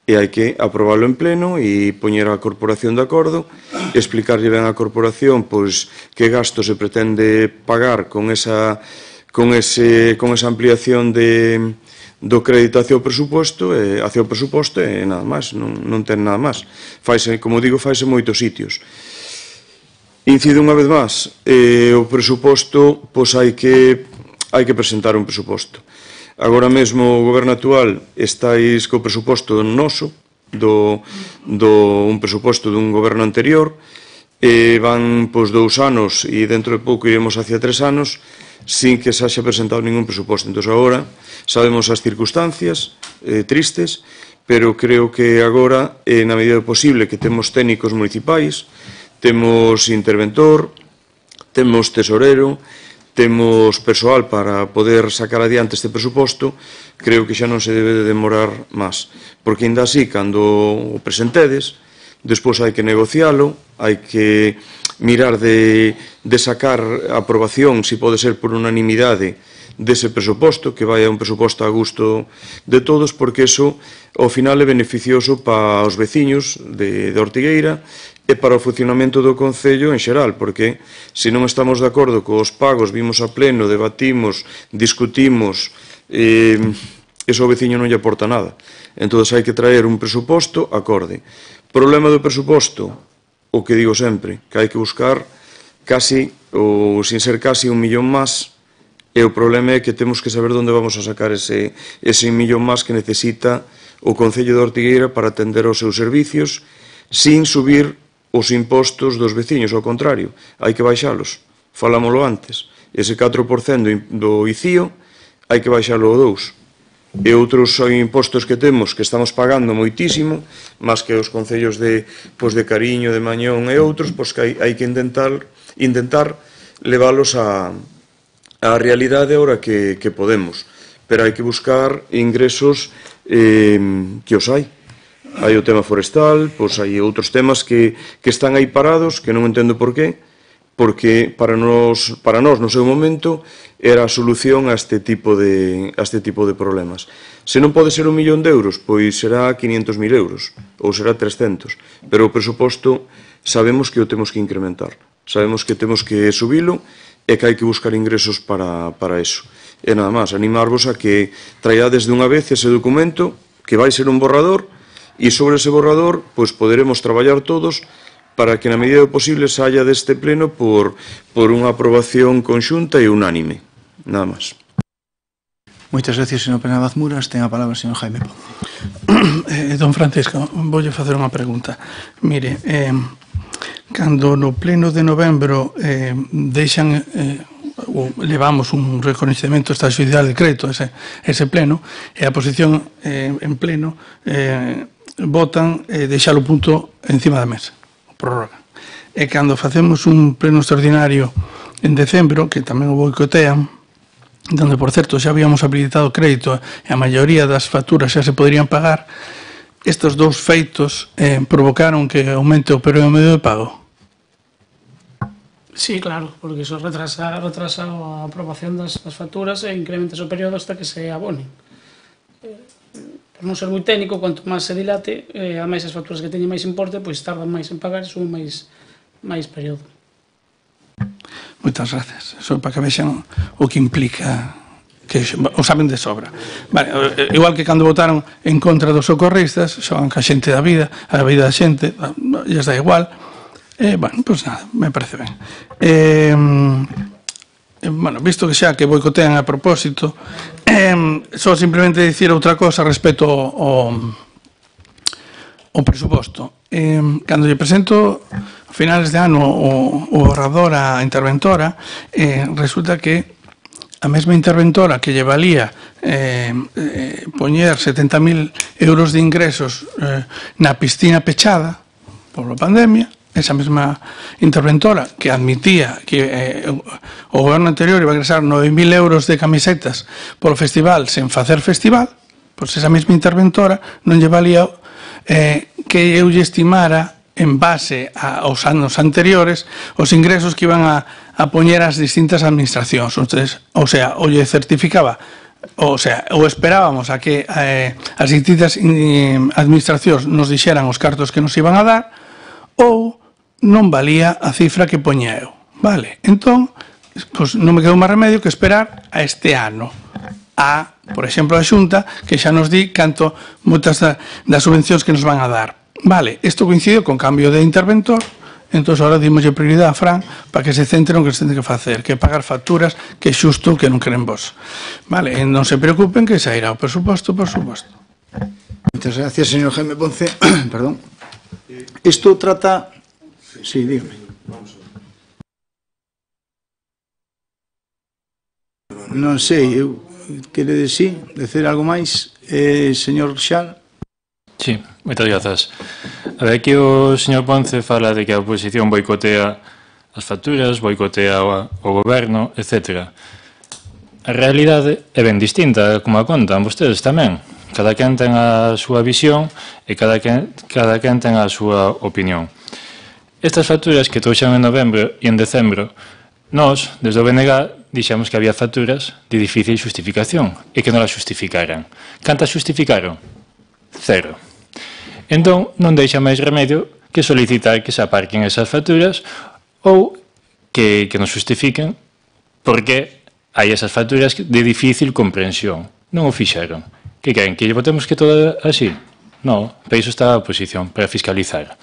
e hai que aprobalo en pleno e poñer a corporación de acordo, explicarlle ben á corporación que gasto se pretende pagar con esa ampliación do crédito hacia o presuposto e nada máis, non ten nada máis. Como digo, faise en moitos sitios. Incido unha vez máis, o presuposto, hai que presentar un presuposto. Agora mesmo o goberno actual estáis co presuposto noso, un presuposto dun goberno anterior, van 2 anos e dentro de pouco iremos hacia 3 anos sin que se haxa presentado ningún presuposto. Entón agora sabemos as circunstancias tristes, pero creo que agora, na medida do posible, que temos técnicos municipais, temos interventor, temos tesorero, temos persoal para poder sacar adiante este presuposto, creo que xa non se debe de demorar máis, porque ainda así, cando o presentedes, despois hai que negocialo, hai que mirar de sacar a aprobación, se pode ser por unanimidade, dese presuposto, que vai a un presuposto a gusto de todos, porque eso, ao final, é beneficioso para os veciños de Ortigueira e para o funcionamento do Concello en xeral, porque se non estamos de acordo cos pagos, vimos a pleno, debatimos, discutimos, eso ao veciño non lle aporta nada. Entón, hai que traer un presuposto acorde. Problema do presuposto, o que digo sempre, que hai que buscar casi, ou sin ser casi, 1 millón máis, e o problema é que temos que saber onde vamos a sacar ese millón máis que necesita o Concello de Ortigueira para atender aos seus servicios sin subir os impostos dos veciños, ao contrario, hai que baixalos. Falámoslo antes, ese 4% do ICIO hai que baixalo ao 2%. E outros impostos que temos que estamos pagando moitísimo, máis que os concellos de Cariño, de Mañón e outros, pois que hai que intentar leválos a realidade agora que podemos, pero hai que buscar ingresos que os hai. Hai o tema forestal, pois hai outros temas que están aí parados, que non entendo por qué, porque para nós no seu momento era a solución a este tipo de problemas. Se non pode ser 1 millón de euros, pois será 500.000 euros, ou será 300, pero o presuposto sabemos que o temos que incrementar, sabemos que temos que subilo, e que hai que buscar ingresos para eso. E nada máis, animarvos a que traidades de unha vez ese documento, que vai ser un borrador, e sobre ese borrador pois poderemos traballar todos para que na medida do posible saia deste pleno por unha aprobación conxunta e unánime. Nada máis. Moitas gracias, señor Penabaz Muras. Ten a palabra o señor Jaime Ponce. Don Francisco, voulle facer unha pregunta. Mire, cando no pleno de novembro deixan levamos un recoñecemento extrajudicial de crédito ese pleno, e a posición en pleno votan deixar o punto encima da mesa, prórroga. E cando facemos un pleno extraordinario en decembro, que tamén o boicotean, donde, por certo, xa habíamos habilitado crédito e a maioría das facturas xa se poderían pagar, estes dous feitos provocaron que aumente o período medio de pago. Sí, claro, porque iso retrasa a aprobación das facturas e incrementa o período hasta que se abonen. Por non ser moi técnico, cuanto máis se dilate, a máis as facturas que teñen máis importe, pois tardan máis en pagar e suben máis período. Moitas gracias. Eso para que vexan o que implica, que o saben de sobra. Vale, igual que cando votaron en contra dos socorristas, xogan ca xente da vida, a vida da xente, lles dá igual. Bueno, pois nada, me parece ben. Bueno, visto que xa que boicotean a propósito, só simplemente dicir outra cosa respecto ao presuposto. Cando lle presento a finales de ano o borrador a interventora, resulta que a mesma interventora que lle valía poñer 70.000 euros de ingresos na piscina pechada por a pandemia, esa mesma interventora que admitía que o goberno anterior iba a ingresar 9.000 euros de camisetas polo festival sen facer festival, pois esa mesma interventora non lle valía que eu lle estimara en base aos anos anteriores os ingresos que iban a poñer as distintas administracións. O sea, o lle certificaba, o sea, ou esperábamos a que as distintas administracións nos dixeran os cartos que nos iban a dar, ou non valía a cifra que poña eu. Vale, entón, pois non me quedou máis remedio que esperar a este ano. Por exemplo, a Xunta, que xa nos di canto moitas das subvencións que nos van a dar. Vale, isto coincide con cambio de interventor, entón agora dimoslle prioridade a Fran para que se centre no que se ten que facer, que pagar facturas, que é xusto que non queren vos. Vale, non se preocupen que sairá o presuposto, por suposto. Moitas gracias, señor Jaime Ponce. Perdón. Isto trata... Sí, dígame. Non sei, eu quere decir algo máis, señor Xal? Sí, moitas grazas. A ver, aquí o señor Ponce fala de que a oposición boicotea as facturas, boicotea o goberno, etc. A realidade é ben distinta, como a contan vostedes tamén. Cada quen ten a súa visión e cada quen ten a súa opinión. Estas facturas que trouxeron en novembro e en decembro, nós, desde o BNG, dixemos que había facturas de difícil xustificación e que non as xustificaran. Cantas xustificaron? 0. Entón, non deixa máis remedio que solicitar que se aparquen esas facturas ou que nos justifiquen porque hai esas facturas de difícil comprensión. Non o fixeron. Que queren? Que lle votemos que todo así? Non, para iso está a oposición, para fiscalizar.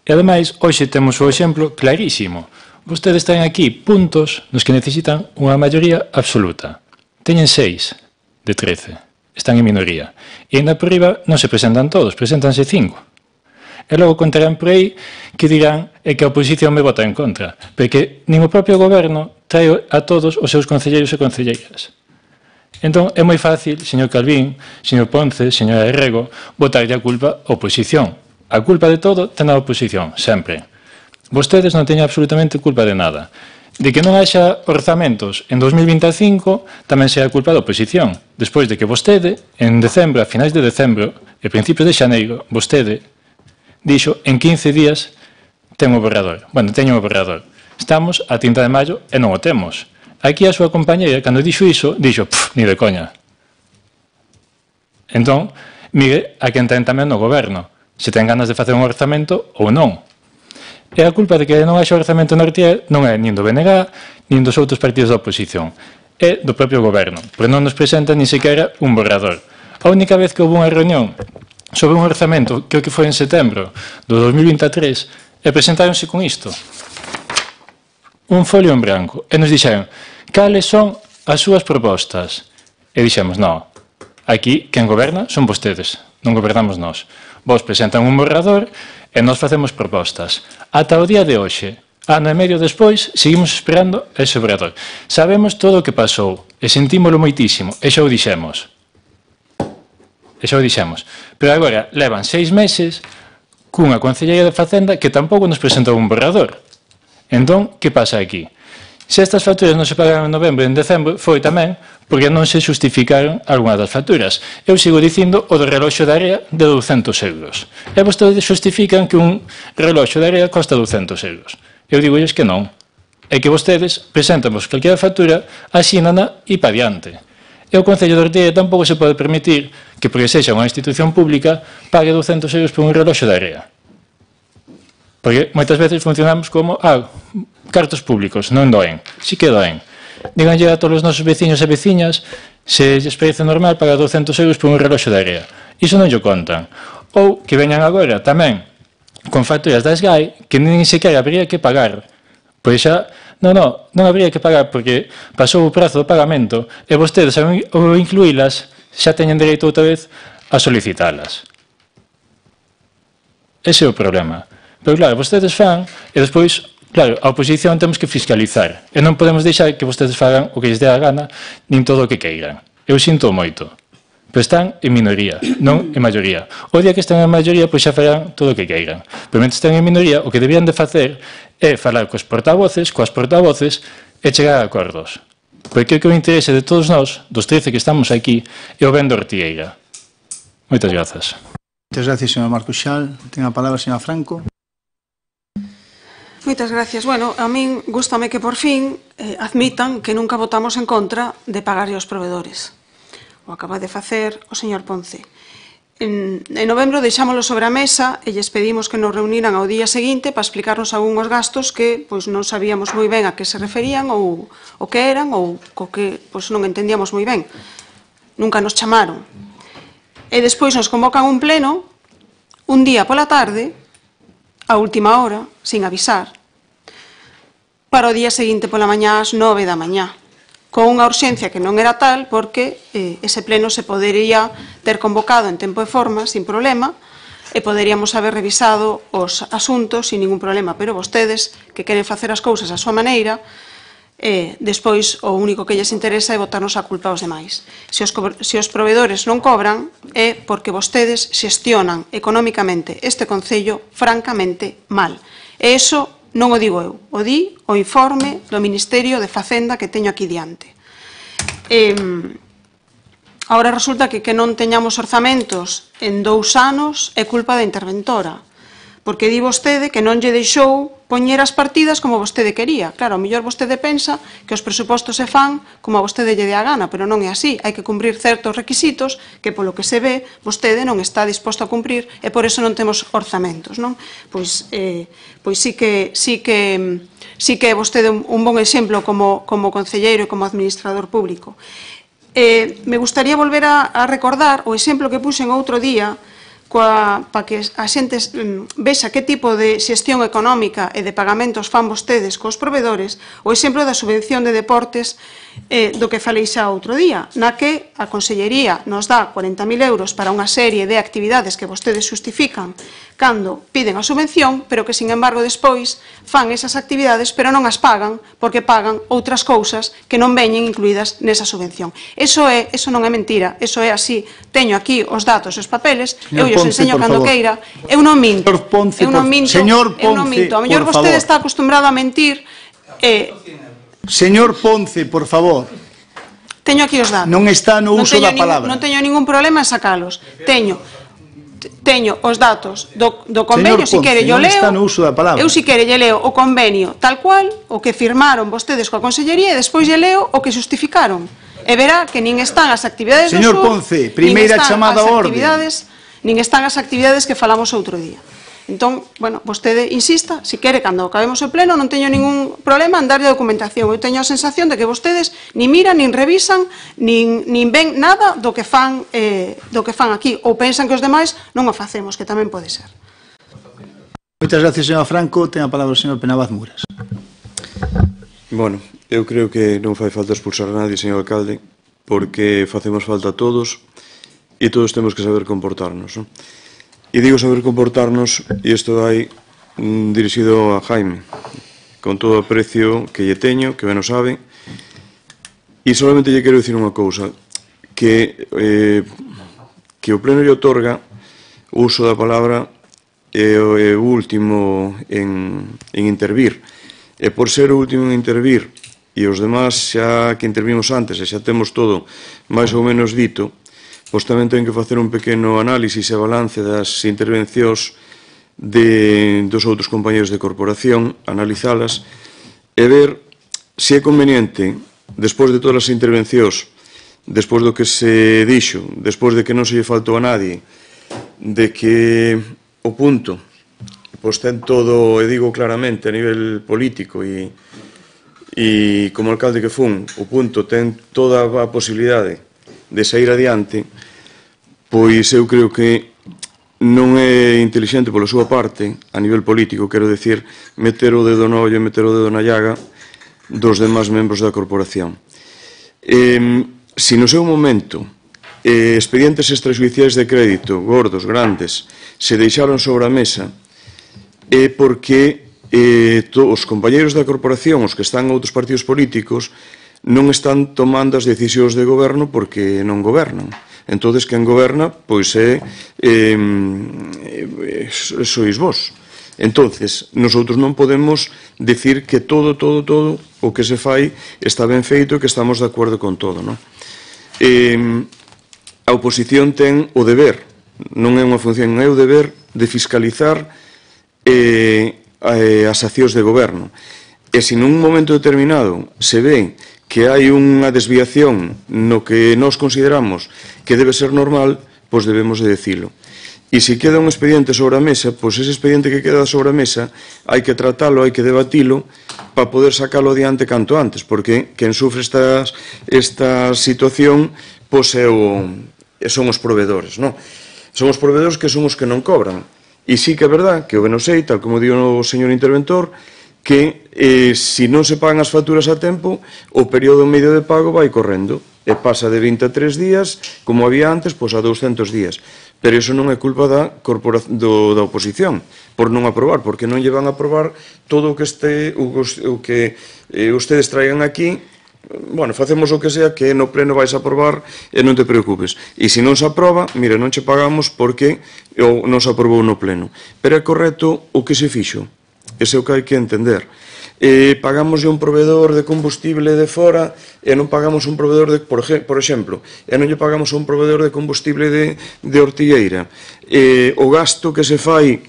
E ademais, hoxe temos o exemplo clarísimo. Vostedes ten aquí puntos nos que necesitan unha maioría absoluta. Teñen 6 de 13. Están en minoría. E ainda por riba non se presentan todos, presentanse 5. E logo contarán por aí que dirán que a oposición me vota en contra, porque nin o propio goberno trae a todos os seus concelleiros e concelleiras. Entón, é moi fácil, señor Calvín, señor Ponce, señora Herrego, botarlle a culpa á oposición. A culpa de todo ten a oposición, sempre. Vostedes non teñen absolutamente culpa de nada. De que non haxa orzamentos en 2025 tamén será culpa da oposición. Despois de que vostede, en decembro, a finais de decembro e principios de xaneiro, vostede dixo en 15 días ten o borrador. Bueno, teño o borrador. Estamos a 30 de maio e non o temos. Aquí a súa compañeira, cando dixo iso, dixo, ni de coña. Entón, mire a quen ten tamén no goberno, se ten ganas de facer un orzamento ou non. E a culpa de que non haxa orzamento no RTE non é nin do BNG, nin dos outros partidos da oposición. É do propio goberno, porque non nos presenta ni sequera un borrador. A única vez que houve unha reunión sobre un orzamento, creo que foi en setembro do 2023, e presentáronse con isto. Un folio en branco. E nos dixeron, cales son as súas propostas? E dixemos, non, aquí quen goberna son vostedes, non gobernamos nós. Vos presentan un borrador e nós facemos propostas. Ata o día de hoxe, ano e medio despois, seguimos esperando ese borrador. Sabemos todo o que pasou e sentímolo moitísimo, e xa o dixemos. Pero agora levan 6 meses cunha concelleira de Facenda que tampouco nos presentou un borrador. Entón, que pasa aquí? Se estas facturas non se pagaron en novembro e en decembro, foi tamén porque non se justificaron algunhas das facturas. Eu sigo dicindo o do reloxo de area de 200 euros. E vostedes justifican que un reloxo de area costa 200 euros. Eu digo que non. É que vostedes presentamos calquera factura, asínana e pa diante. E o Concello de Ortigueira tampouco se pode permitir que, porque sexa unha institución pública, pague 200 euros por un reloxo de area. Porque moitas veces funcionamos como cartos públicos, non doen, si que doen. Díganlle a todos os nosos veciños e veciñas se lles parece normal pagar 200 euros por un reloxo de area. Iso non llo contan. Ou que veñan agora tamén con facturas da SGAE que nin sequera habría que pagar. Pois xa, non habría que pagar porque pasou o prazo do pagamento e vostedes ao incluílas xa teñen dereito outra vez a solicitalas. Ese é o problema. Pero claro, vostedes fan e despois, claro, a oposición temos que fiscalizar e non podemos deixar que vostedes fagan o que lles dé a gana nin todo o que queiran. Eu sinto moito, pero están en minoría, non en maioría. O día que están en maioría, pois xa farán todo o que queiran. Pero mentre están en minoría, o que debían de facer é falar coas portavoces e chegar a acordos. Porque é que o interese de todos nós, dos 13 que estamos aquí, é o ben de Ortigueira. Moitas grazas. Moitas gracias, señor Marco Xal. Ten a palabra a señora Franco. Moitas gracias. Bueno, a min gústame que por fin admitan que nunca votamos en contra de pagar aos provedores. O acaba de facer o señor Ponce. En novembro deixámoslo sobre a mesa e lles pedimos que nos reuniran ao día seguinte para explicarnos algúns gastos que non sabíamos moi ben a que se referían ou o que eran ou co que non entendíamos moi ben. Nunca nos chamaron. E despois nos convocan un pleno un día pola tarde a última hora, sin avisar, para o día seguinte pola mañá ás 9 da mañá, con unha urxencia que non era tal porque ese pleno se podería ter convocado en tempo e forma, sin problema, e poderíamos haber revisado os asuntos sin ningún problema, pero vostedes, que queren facer as cousas a súa maneira, despois o único que lles interesa é botarnos a culpa aos demais. Se os provedores non cobran é porque vostedes xestionan económicamente este Concello francamente mal. E iso non o digo eu, o di o informe do Ministerio de Facenda que teño aquí diante. Agora resulta que non teñamos orzamentos en 2 anos é culpa da interventora, porque di vostede que non lle deixou poñer as partidas como vostede quería. Claro, ao mellor vostede pensa que os presupostos se fan como a vostede lle dé a gana, pero non é así. Hai que cumprir certos requisitos que, polo que se ve, vostede non está disposto a cumprir e por eso non temos orzamentos, non? Pois sí que é vostede un bon exemplo como concelleiro e como administrador público. Me gustaría volver a recordar o exemplo que puxen outro día para que a xente vexa que tipo de xestión económica e de pagamentos fan vostedes cos provedores, o exemplo da subvención de deportes do que falei xa outro día, na que a Consellería nos dá 40.000 euros para unha serie de actividades que vostedes justifican cando piden a subvención, pero que, sin embargo, despois fan esas actividades, pero non as pagan, porque pagan outras cousas que non veñen incluídas nesa subvención. Eso non é mentira, eso é así. Teño aquí os datos e os papeles, eu os enseño cando queira. Eu non minto. Señor Ponce, a mellor vostede está acostumbrado a mentir. Señor Ponce, por favor. Teño aquí os datos. Non está no uso da palabra. Non teño ningún problema en sacalos. Teño os datos do convenio, se quere yo leo. Eu se quere lle leo o convenio tal cual, o que firmaron vostedes coa Consellería, e despois lle leo o que justificaron. E verá que nin están as actividades do Señor Ponce, primeira chamada a orde. Nin están as actividades que falamos outro día. Entón, bueno, vostede insista, se quere, cando acabemos o pleno, non teño ningún problema en darlle a documentación. Eu teño a sensación de que vostedes nin miran, nin revisan, nin ven nada do que fan aquí, ou pensan que os demais non o facemos, que tamén pode ser. Moitas gracias, señor Franco. Ten a palabra o señor Penabaz Muras. Bueno, eu creo que non fai falta expulsar a nadie, señor alcalde, porque facemos falta a todos e todos temos que saber comportarnos, non? E digo saber comportarnos, e isto vai dirixido a Jaime, con todo o aprecio que lle teño, que ben o sabe, e solamente lle quero dicir unha cousa, que o pleno lle otorga o uso da palabra é o último en intervir, e por ser o último en intervir, e os demás xa que intervimos antes, e xa temos todo máis ou menos dito, pois tamén ten que facer un pequeno análisis e balance das intervencións dos outros compañeros de corporación, analizalas e ver se é conveniente, despois de todas as intervencións, despois do que se dixo, despois de que non se lle faltou a nadie, de que o punto pois ten todo, e digo claramente, a nivel político e como alcalde que fun, o punto ten toda a posibilidade de sair adiante, pois eu creo que non é intelixente pola súa parte, a nivel político, quero decir, meter o dedo no ollo e meter o dedo na llaga dos demás membros da corporación. Se no seu momento expedientes extrajudiciais de crédito, gordos, grandes, se deixaron sobre a mesa, é porque os compañeros da corporación, os que están en outros partidos políticos, non están tomando as decisións de goberno porque non gobernan. Entonces, quen goberna, pois sois vos. Entonces, nosotros non podemos decir que todo o que se fai está ben feito e que estamos de acordo con todo, non? A oposición ten o deber, non é unha función, é o deber de fiscalizar as accións de goberno. E se nun momento determinado se ve que hai unha desviación no que nós consideramos que debe ser normal, pois debemos de decilo. E se queda un expediente sobre a mesa, pois ese expediente que queda sobre a mesa hai que tratalo, hai que debatilo para poder sacalo adiante canto antes, porque quen sufre esta situación pois son os provedores, non? Son os provedores que son os que non cobran. E sí que é verdad que o ben o sei, tal como digo o señor interventor, que se non se pagan as facturas a tempo, o período medio de pago vai correndo e pasa de 23 días, como había antes, pois a 200 días. Pero iso non é culpa da oposición por non aprobar, porque non lle van a aprobar todo o que ustedes traigan aquí. Bueno, facemos o que sea, que no pleno vais a aprobar e non te preocupes. E se non se aproba, mira, non che pagamos porque non se aprobou no pleno. Pero é correcto o que se fixo. Ese é o que hai que entender. Pagamos un proveedor de combustible de fora e non pagamos un proveedor de, por exemplo, e non lle pagamos un proveedor de combustible de Ortigueira. O gasto que se fai,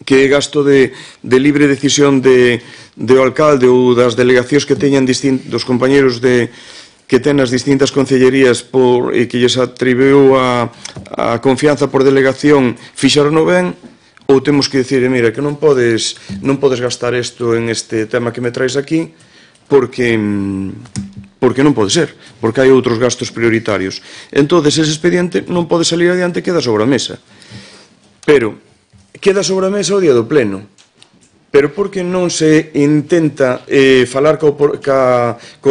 que é gasto de libre decisión do alcalde ou das delegacións que teñan dos compañeros que ten as distintas concellerías e que lles atribuiu a confianza por delegación, fixaron ben, ou temos que dicir, mira, que non podes gastar isto en este tema que me traes aquí porque non pode ser, porque hai outros gastos prioritarios. Entón, ese expediente non pode salir adiante, queda sobre a mesa. Pero, queda sobre a mesa o día do pleno. Pero por que non se intenta falar co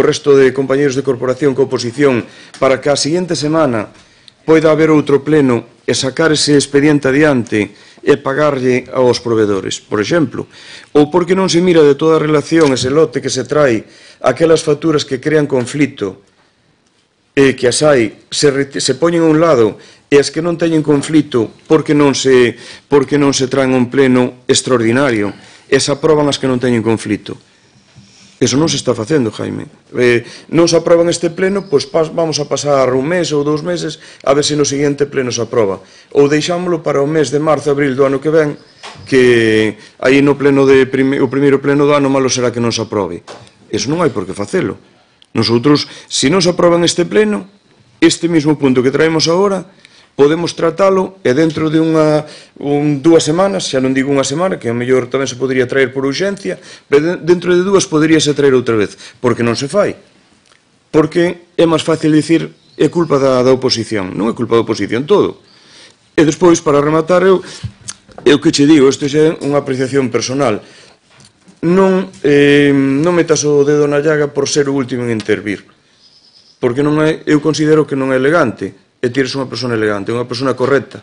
resto de compañeros de corporación, co oposición, para que a seguinte semana poida haber outro pleno e sacar ese expediente adiante e pagarlle aos proveedores, por exemplo? Ou porque non se mira de toda a relación ese lote que se trae aquelas facturas que crean conflito e que as hai, se poñen a un lado e as que non teñen conflito porque non se traen un pleno extraordinario e se aproban as que non teñen conflito? Eso non se está facendo, Jaime. Non se aproban este pleno, pois vamos a pasar un mes ou 2 meses a ver se no seguinte pleno se aproba. Ou deixámoslo para o mes de marzo, abril do ano que ven, que aí no pleno o primeiro pleno do ano malo será que non se aprobe. Eso non hai por que facelo. Nosotros, se non se aproban este pleno, este mesmo punto que traemos agora, podemos tratalo e dentro de 2 semanas, xa non digo unha semana, que a mellor tamén se podría traer por urxencia, pero dentro de 2 poderíase traer outra vez, porque non se fai. Porque é máis fácil dicir é culpa da oposición, non é culpa da oposición todo. E despois, para rematar, eu que che digo, isto xa é unha apreciación personal, non metas o dedo na llaga por ser o último en intervir, porque eu considero que non é elegante. E ti eres unha persona elegante, unha persona correcta,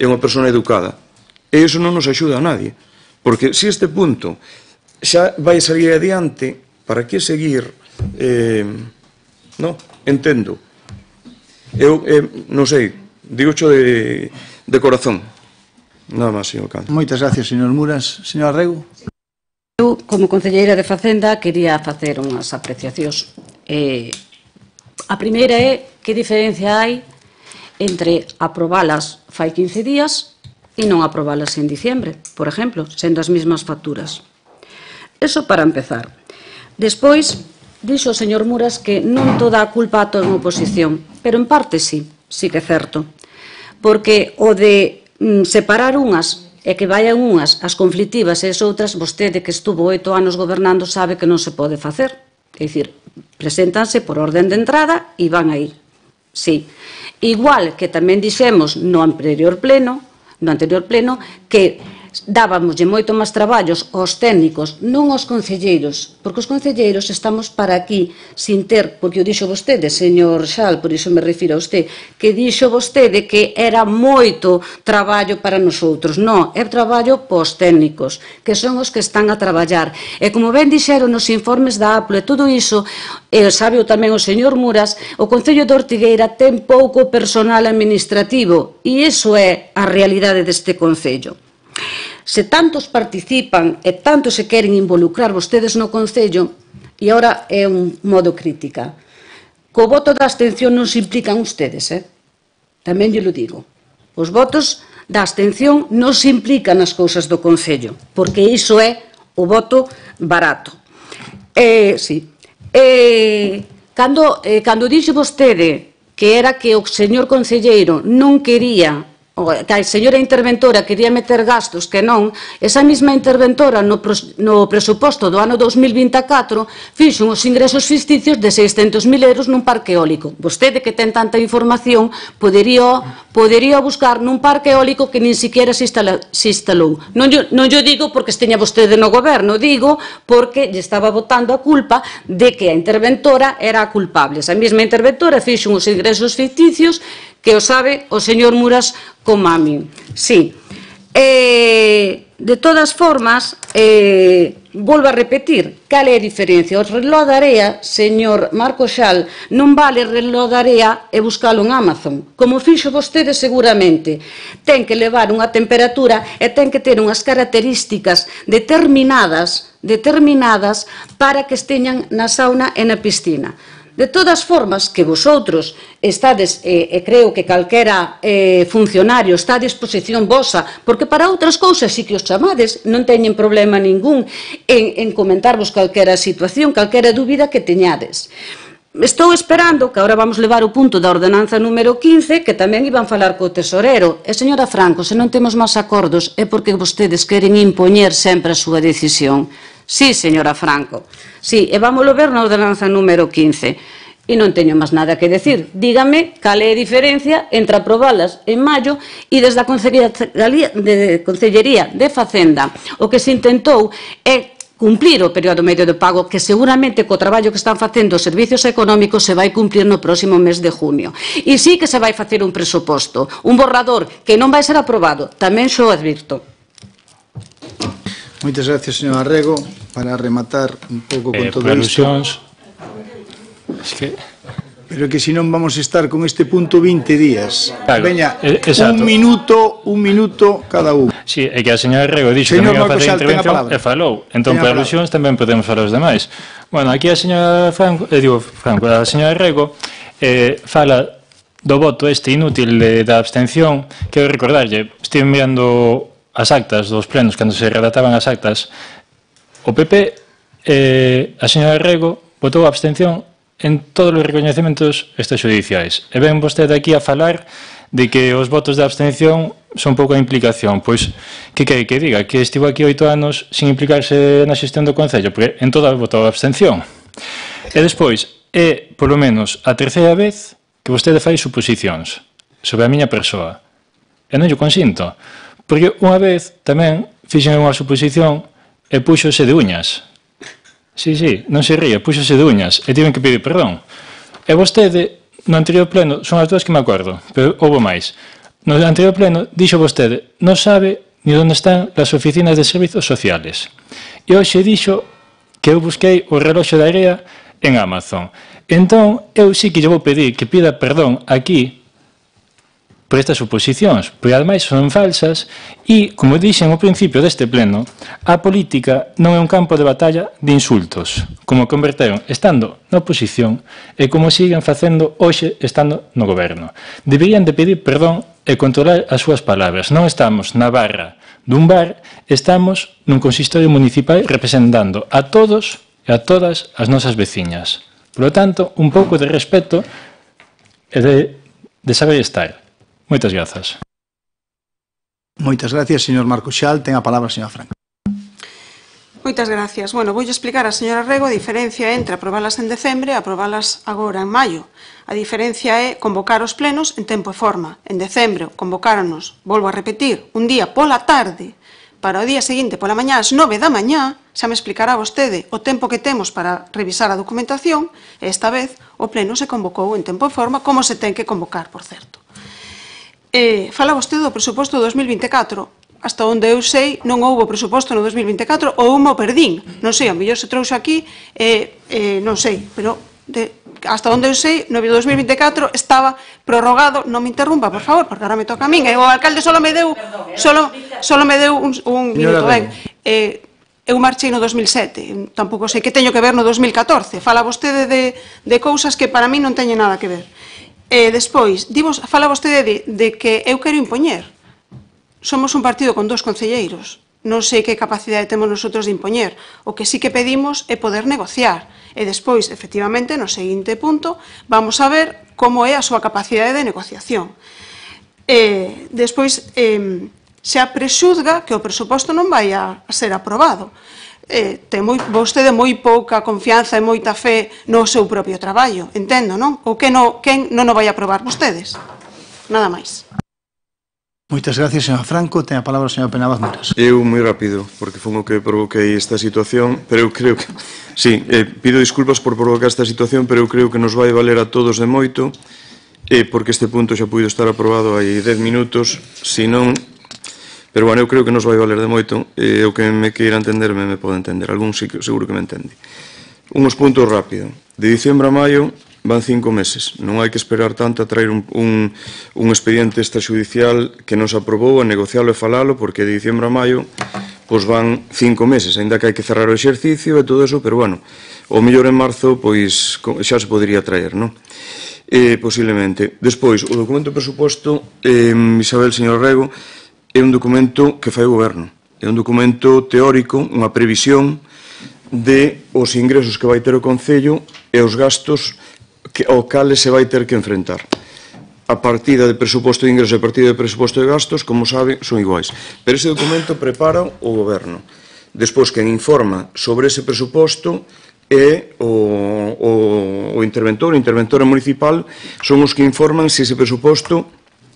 é unha persona educada. E iso non nos axuda a nadie. Porque se este punto xa vai salir adiante, para que seguir? Non, entendo. Eu non sei, digo xo de corazón. Nada máis, señor Cando. Moitas gracias, señor Muras. Señor Rego. Eu, como concelleira de Facenda, quería facer unhas apreciacións. A primeira é que diferencia hai entre aprobalas fai 15 días e non aprobalas en diciembre, por exemplo, sendo as mesmas facturas. Eso para empezar. Despois, dixo o señor Muras que non toda a culpa a toda a oposición, pero en parte sí que é certo. Porque o de separar unhas e que vayan unhas as conflitivas e as outras, vostede que estuvo 8 anos gobernando sabe que non se pode facer. É dicir, preséntanse por orden de entrada e van aí. Sí. Igual que tamén dixemos no anterior pleno que dábamoslle moito máis traballos aos técnicos, non aos concelleiros, porque os concelleiros estamos para aquí sin ter, porque o dixo vostede, señor Xal, por iso me refiro a usted, que dixo vostede que era moito traballo para nosotros. Non, é traballo pos técnicos, que son os que están a traballar. E como ben dixeron nos informes da APLO e todo iso, sabe tamén o señor Muras, o Concello de Ortigueira ten pouco personal administrativo e iso é a realidade deste Concello. Se tantos participan e tanto se queren involucrar vostedes no Concello, e agora é un modo crítica, co voto da abstención non se implican ustedes, tamén lle lo digo. Os votos da abstención non se implican nas cousas do Concello, porque iso é o voto barato. Cando dixo vostede que era que o señor concelleiro non quería, que a señora interventora quería meter gastos que non, esa mesma interventora no presuposto do ano 2024 fixo uns ingresos ficticios de 600.000 euros nun parque eólico. Vostede que ten tanta información podería buscar nun parque eólico que nin siquiera se instalou. Non yo digo porque esteña vostede no goberno, digo porque lle estaba botando a culpa de que a interventora era a culpable. Esa mesma interventora fixo uns ingresos ficticios que o sabe o señor Muras como a min. Sí. De todas formas, volvo a repetir, cal é a diferencia? O reloj de area, señor Marco Xal, non vale reloj de area e buscalo en Amazon. Como fixo vostede seguramente, ten que levar unha temperatura e ten que ter unhas características determinadas para que esteñan na sauna e na piscina. De todas formas, que vosotros estades, e creo que calquera funcionario está a disposición vosa, porque para outras cousas sí que os chamades, non teñen problema ningún en comentarvos calquera situación, calquera dúbida que teñades. Estou esperando, que agora vamos levar o punto da ordenanza número 15, que tamén iban falar co tesorero. E, señora Franco, se non temos máis acordos é porque vostedes queren impoñer sempre a súa decisión. Sí, señora Franco. Sí, e vámoslo ver na ordenanza número 15. E non teño máis nada que decir. Dígame cal é a diferencia entre aprobalas en maio e desde a Consellería de Facenda. O que se intentou é cumplir o período medio de pago, que seguramente co traballo que están facendo os servicios económicos se vai cumplir no próximo mes de junio. E sí que se vai facer un presuposto, un borrador que non vai ser aprobado, tamén xo advirto. Moitas gracias, señor Arrego. Para rematar un pouco con todo isto. Pero que se non vamos a estar con este punto 20 días. Claro, veña, exacto. un minuto cada un. Sí, é que a señora Arrego dixo que non ia facer intervención e falou. Entón, para alusións tamén podemos falar os demais. Bueno, aquí a señora a señora Arrego fala do voto este inútil da abstención. Quero recordarlle, estive mirando as actas dos plenos, cando se redactaban as actas, o PP, a señora Arrego, votou a abstención en todos os recoñecementos extrajudiciais. E ven vostede aquí a falar de que os votos de abstención son pouca implicación. Pois, que quere que diga? Que estivo aquí 8 anos sin implicarse na xestión do Concello, porque en toda votou a abstención. E despois, é, polo menos, a terceira vez que vostede fai suposicións sobre a miña persoa. E non lle consinto. Porque unha vez tamén fixen unha suposición e púxose de uñas. Sí, non se ría, púxose de uñas e tiven que pedir perdón. E vostede, no anterior pleno, son as dúas que me acordo, pero houve máis. No anterior pleno, dixo vostede, non sabe ni onde están as oficinas de servizos sociales. E hoxe dixo que eu busquei o reloxo de area en Amazon. Entón, eu sí que lle vou pedir que pida perdón aquí por estas suposicións, porque ademais son falsas e, como dixen ao principio deste pleno, a política non é un campo de batalla de insultos, como converteron estando na oposición e como siguen facendo hoxe estando no goberno. Deberían de pedir perdón e controlar as súas palabras. Non estamos na barra dun bar, estamos nun consistorio municipal representando a todos e a todas as nosas veciñas. Por lo tanto, un pouco de respeto e de saber estar. Moitas grazas. Moitas gracias, señor Marco Xal. Ten a palabra a señora Franco. Moitas gracias. Bueno, voulle explicar a señora Rego a diferencia entre aprobalas en decembre e aprobalas agora en maio. A diferencia é convocar os plenos en tempo e forma. En decembro convocáronos, volvo a repetir, un día pola tarde, para o día seguinte pola mañá ás 9 da mañá, xa me explicará vostede o tempo que temos para revisar a documentación, e esta vez o pleno se convocou en tempo e forma, como se ten que convocar, por certo. Fala vostede do presuposto do 2024. Hasta onde eu sei, non houve presuposto no 2024 ou un mo perdín. Non sei, a mellor se trouxe aquí, non sei, pero hasta onde eu sei, no 2024 estaba prorrogado. Non me interrumpa, por favor, porque ahora me toca a min. O alcalde solo me deu un minuto. Ben, eu marchei no 2007, tampouco sei que teño que ver no 2014. Fala vostede de cousas que para mí non teñen nada que ver. Despois, fala vostede de que eu quero impoñer. Somos un partido con 2 concelleiros. Non sei que capacidade temos nosotros de impoñer. O que sí que pedimos é poder negociar. E despois, efectivamente, no seguinte punto, vamos a ver como é a súa capacidade de negociación. Despois, se aprexuzga que o presuposto non vai a ser aprobado. Ten vostede moi pouca confianza e moita fe no seu propio traballo, entendo, non? Ou quen non o vai aprobar vostedes? Nada máis. Moitas gracias, señor Franco. Ten a palabra o señor Penabas Moras. Eu moi rápido, porque foi o que provoquei esta situación, pero eu creo que... Sí, pido disculpas por provocar esta situación, pero eu creo que nos vai valer a todos de moito, porque este punto xa puido estar aprobado hai 10 minutos, senón... Pero, bueno, eu creo que nos vai valer de moito, e o que me queira entenderme me pode entender, algún seguro que me entende. Unos puntos rápido. De diciembre a maio van 5 meses. Non hai que esperar tanto a traer un expediente extrajudicial que nos aprobou, a negocialo e falalo, porque de diciembre a maio pois van 5 meses, ainda que hai que cerrar o exercicio e todo eso, pero, bueno, o mellor en marzo pois xa se podería traer, non? Posiblemente. Despois, o documento de presuposto, Isabel, señor Rego, é un documento que fai o goberno. É un documento teórico, unha previsión de os ingresos que vai ter o Concello e os gastos ao cales se vai ter que enfrentar. A partida de presuposto de ingresos e a partida de presuposto de gastos, como sabe, son iguais. Pero ese documento prepara o goberno. Despois, quen informa sobre ese presuposto é o interventor, a interventora municipal, son os que informan se ese presuposto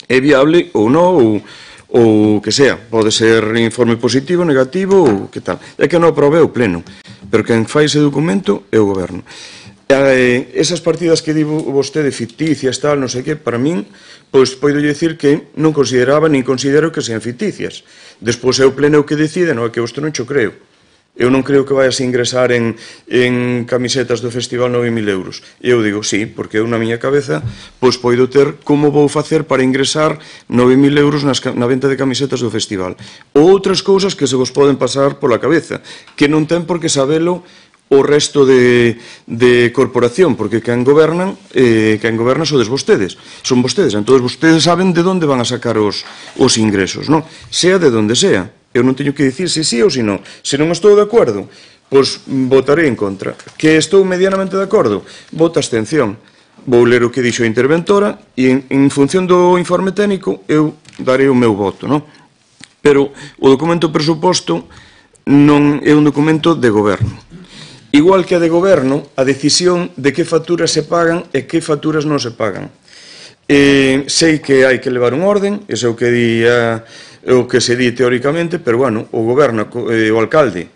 é viable ou non, ou que sea. Pode ser informe positivo, negativo, ou que tal. É que non aprobe o pleno, pero quen fai ese documento é o goberno. Esas partidas que digo vostede ficticias, tal, non sei que, para min, pois poido dicir que non consideraba, nin considero que sean ficticias. Despois é o pleno o que decide, non é que vostede non xo creo. Eu non creo que vayas a ingresar en camisetas do festival 9.000 euros. E eu digo, sí, porque eu na miña cabeza pois poido ter como vou facer para ingresar 9.000 euros na venta de camisetas do festival. Ou outras cousas que se vos poden pasar pola cabeza, que non ten por que sabelo o resto de corporación, porque quen gobernan sodes vostedes. Son vostedes, entón vostedes saben de onde van a sacar os ingresos, non? Sea de onde sea. Eu non teño que dicir se sí ou se non. Se non estou de acordo, pois votarei en contra. Que estou medianamente de acordo, voto abstención. Vou ler o que dixo a interventora e en función do informe técnico eu darei o meu voto, non? Pero o documento presuposto non é un documento de goberno. Igual que a de goberno, a decisión de que facturas se pagan e que facturas non se pagan. Sei que hai que levar un orden, ese é o que se di teóricamente, pero, bueno, o goberno, o alcalde,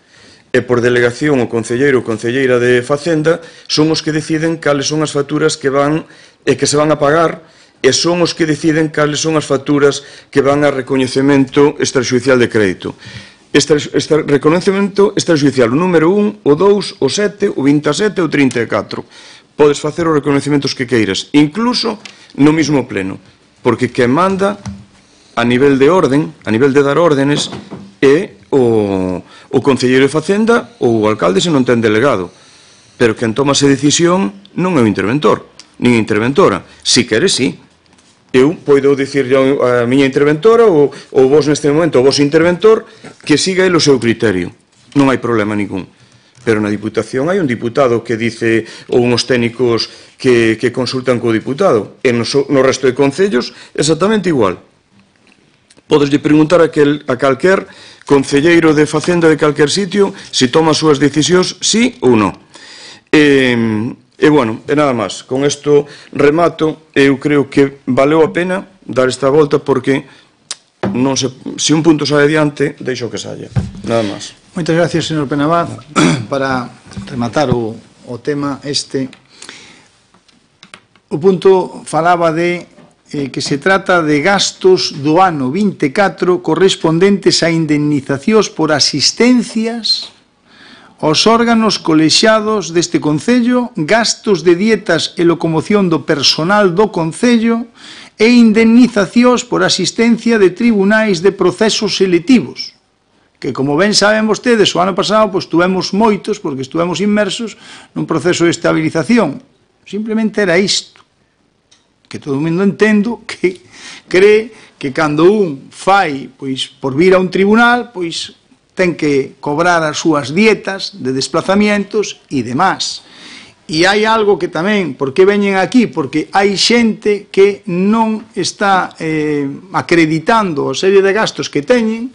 e por delegación o concelleiro ou concelleira de Facenda son os que deciden cales son as facturas que se van a pagar e son os que deciden cales son as facturas que van a recoñecemento extrajudicial de crédito. Reconocemento extrajudicial, o número 1, o 2, o 7, o 27 ou 34. Podes facer os reconhecementos que queiras, incluso no mismo pleno, porque quen manda a nivel de orden, a nivel de dar órdenes, é o concelleiro de Facenda ou o alcalde se non ten delegado. Pero quen toma esa decisión non é o interventor, nin a interventora. Si quere, sí. Eu podo dicirlle a miña interventora ou vos neste momento, o vos interventor, que siga el o seu criterio. Non hai problema ningún. Pero na Diputación hai un diputado que dice, ou uns técnicos que consultan co diputado. E no resto de concellos, exactamente igual. Podeslle preguntar a calquer concelleiro de Facenda de calquer sitio se toma as súas decisións, sí ou non. E, bueno, e nada máis. Con isto remato, eu creo que valeu a pena dar esta volta porque se un punto sai adiante, deixo que saia. Nada máis. Moitas gracias, señor Penabad. Para rematar o tema este, o punto falaba de que se trata de gastos do ano 24 correspondentes a indemnizacións por asistencias aos órganos colexiados deste Concello, gastos de dietas e locomoción do personal do Concello e indemnizacións por asistencia de tribunais de procesos selectivos, que, como ben saben vostedes, o ano pasado tuvemos moitos, porque estuvemos inmersos nun proceso de estabilización. Simplemente era isto, que todo o mundo entendo que cree que cando un fai por vir a un tribunal, ten que cobrar as súas dietas de desplazamientos e demás. E hai algo que tamén, por que veñen aquí? Porque hai xente que non está acreditando a serie de gastos que teñen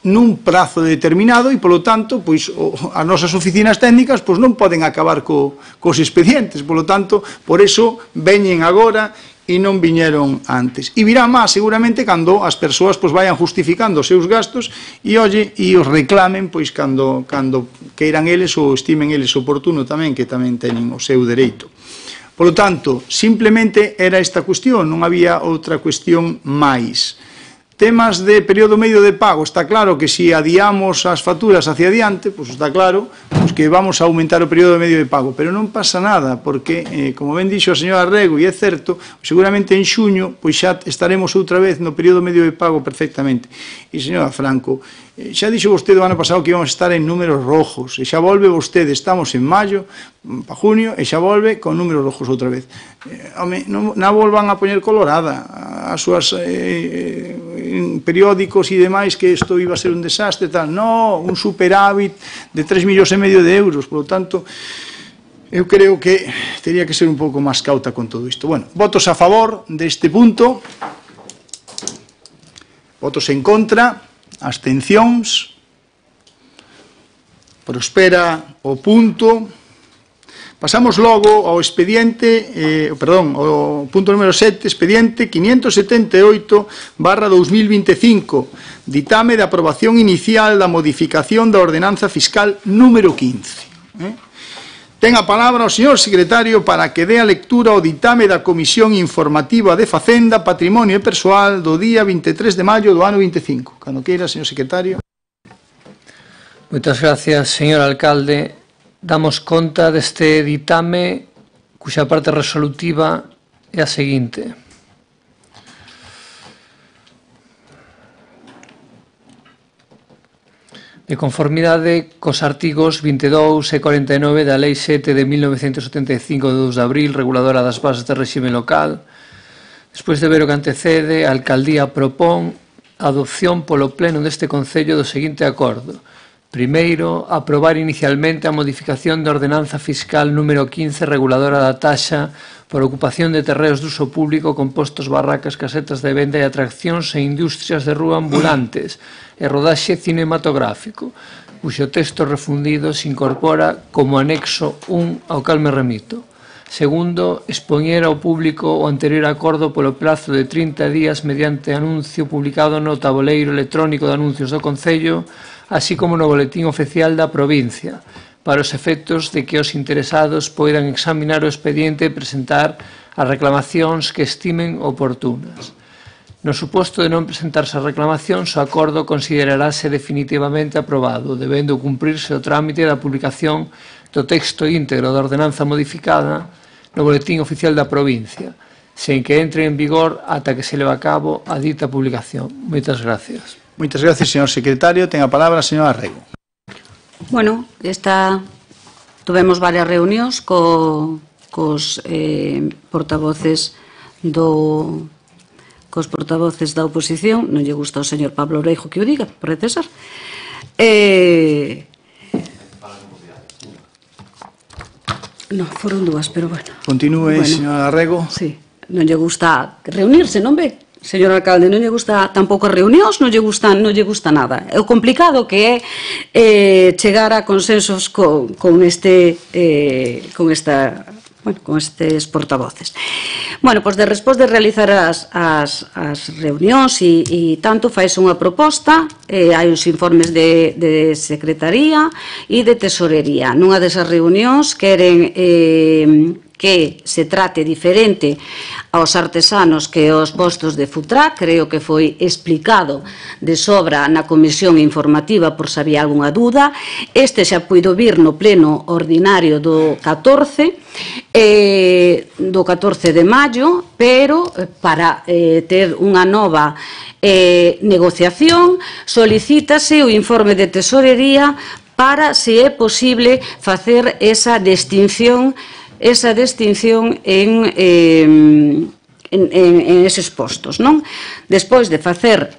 nun prazo determinado e, polo tanto, as nosas oficinas técnicas non poden acabar cos expedientes. Polo tanto, por eso veñen agora e non viñeron antes. E virá máis, seguramente, cando as persoas vayan justificando os seus gastos e os reclamen cando queiran eles ou estimen eles oportuno tamén, que tamén teñen o seu dereito. Polo tanto, simplemente era esta cuestión, non había outra cuestión máis. Temas de período medio de pago, está claro que se adiamos as facturas hacia adiante, pois está claro que vamos a aumentar o período medio de pago, pero non pasa nada, porque, como ben dixo a señora Rego, e é certo, seguramente en xuño pois xa estaremos outra vez no período medio de pago perfectamente. E, señora Franco, xa dixo vostede o ano pasado que íbamos a estar en números rojos, e xa volve vostede, estamos en maio, para junio, e xa volve con números rojos outra vez. Non volvan a poñer colorada as súas periódicos e demais que isto iba a ser un desastre, tal. No, un superávit de 3,5 millóns de euros, por lo tanto, eu creo que teria que ser un pouco máis cauta con todo isto. Bueno, votos a favor deste punto, votos en contra, abstencións, prospera o punto. Pasamos logo ao expediente, ao punto número 7, expediente 578/2025, ditame de aprobación inicial da modificación da ordenanza fiscal número 15. Ten a palabra o señor secretario para que dé a lectura ao ditame da Comisión Informativa de Facenda, Patrimonio e Persoal do día 23 de maio do ano 25. Cando queira, señor secretario. Moitas gracias, señor alcalde. Damos conta deste ditame cuxa parte resolutiva é a seguinte. De conformidade cos artigos 22 e 49 da Lei 7 de 1975 de 2 de abril, reguladora das bases de réxime local, despois de ver o que antecede, a alcaldía propón a adopción polo pleno deste Concello do seguinte acordo. Primeiro, aprobar inicialmente a modificación da ordenanza fiscal número 15 reguladora da taxa por ocupación de terreos de uso público con postos, barracas, casetas de venda e atraccións e industrias de rúa ambulantes e rodaxe cinematográfico, cuxo texto refundido se incorpora como anexo 1 ao cal me remito. Segundo, expoñer ao público o anterior acordo polo plazo de 30 días mediante anuncio publicado no tabuleiro electrónico de anuncios do Concello, así como no boletín oficial da provincia, para os efectos de que os interesados poidan examinar o expediente e presentar as reclamacións que estimen oportunas. No suposto de non presentarse as reclamacións, o acordo considerarase definitivamente aprobado, debendo cumprirse o trámite da publicación do texto íntegro da ordenanza modificada no boletín oficial da provincia, sen que entre en vigor ata que se leva a cabo a dita publicación. Moitas gracias. Moitas gracias, señor secretario. Ten a palabra a señora Rego. Bueno, tuvemos varias reunións cos portavoces da oposición. Non lle gusta o señor Pablo Oreijo que o diga, parece ser. Non, foron dúas, pero bueno. Continúe, señora Rego. Sí, non lle gusta reunirse, non ve? Señor alcalde, non lle gusta tampouco as reunións, non lle gusta nada. É o complicado que é chegar a consensos con estes portavoces. Bueno, pois despois de realizar as reunións e tanto faise unha proposta, hai uns informes de secretaría e de tesorería. Nunha desas reunións queren que se trate diferente aos artesanos que aos postos de FUTRAC, creo que foi explicado de sobra na comisión informativa por se había algunha dúda. Este xa puido vir no pleno ordinario do 14 de maio, pero para ter unha nova negociación solicítase o informe de tesorería para, se é posible, facer esa distinción en eses postos, non? Despois de facer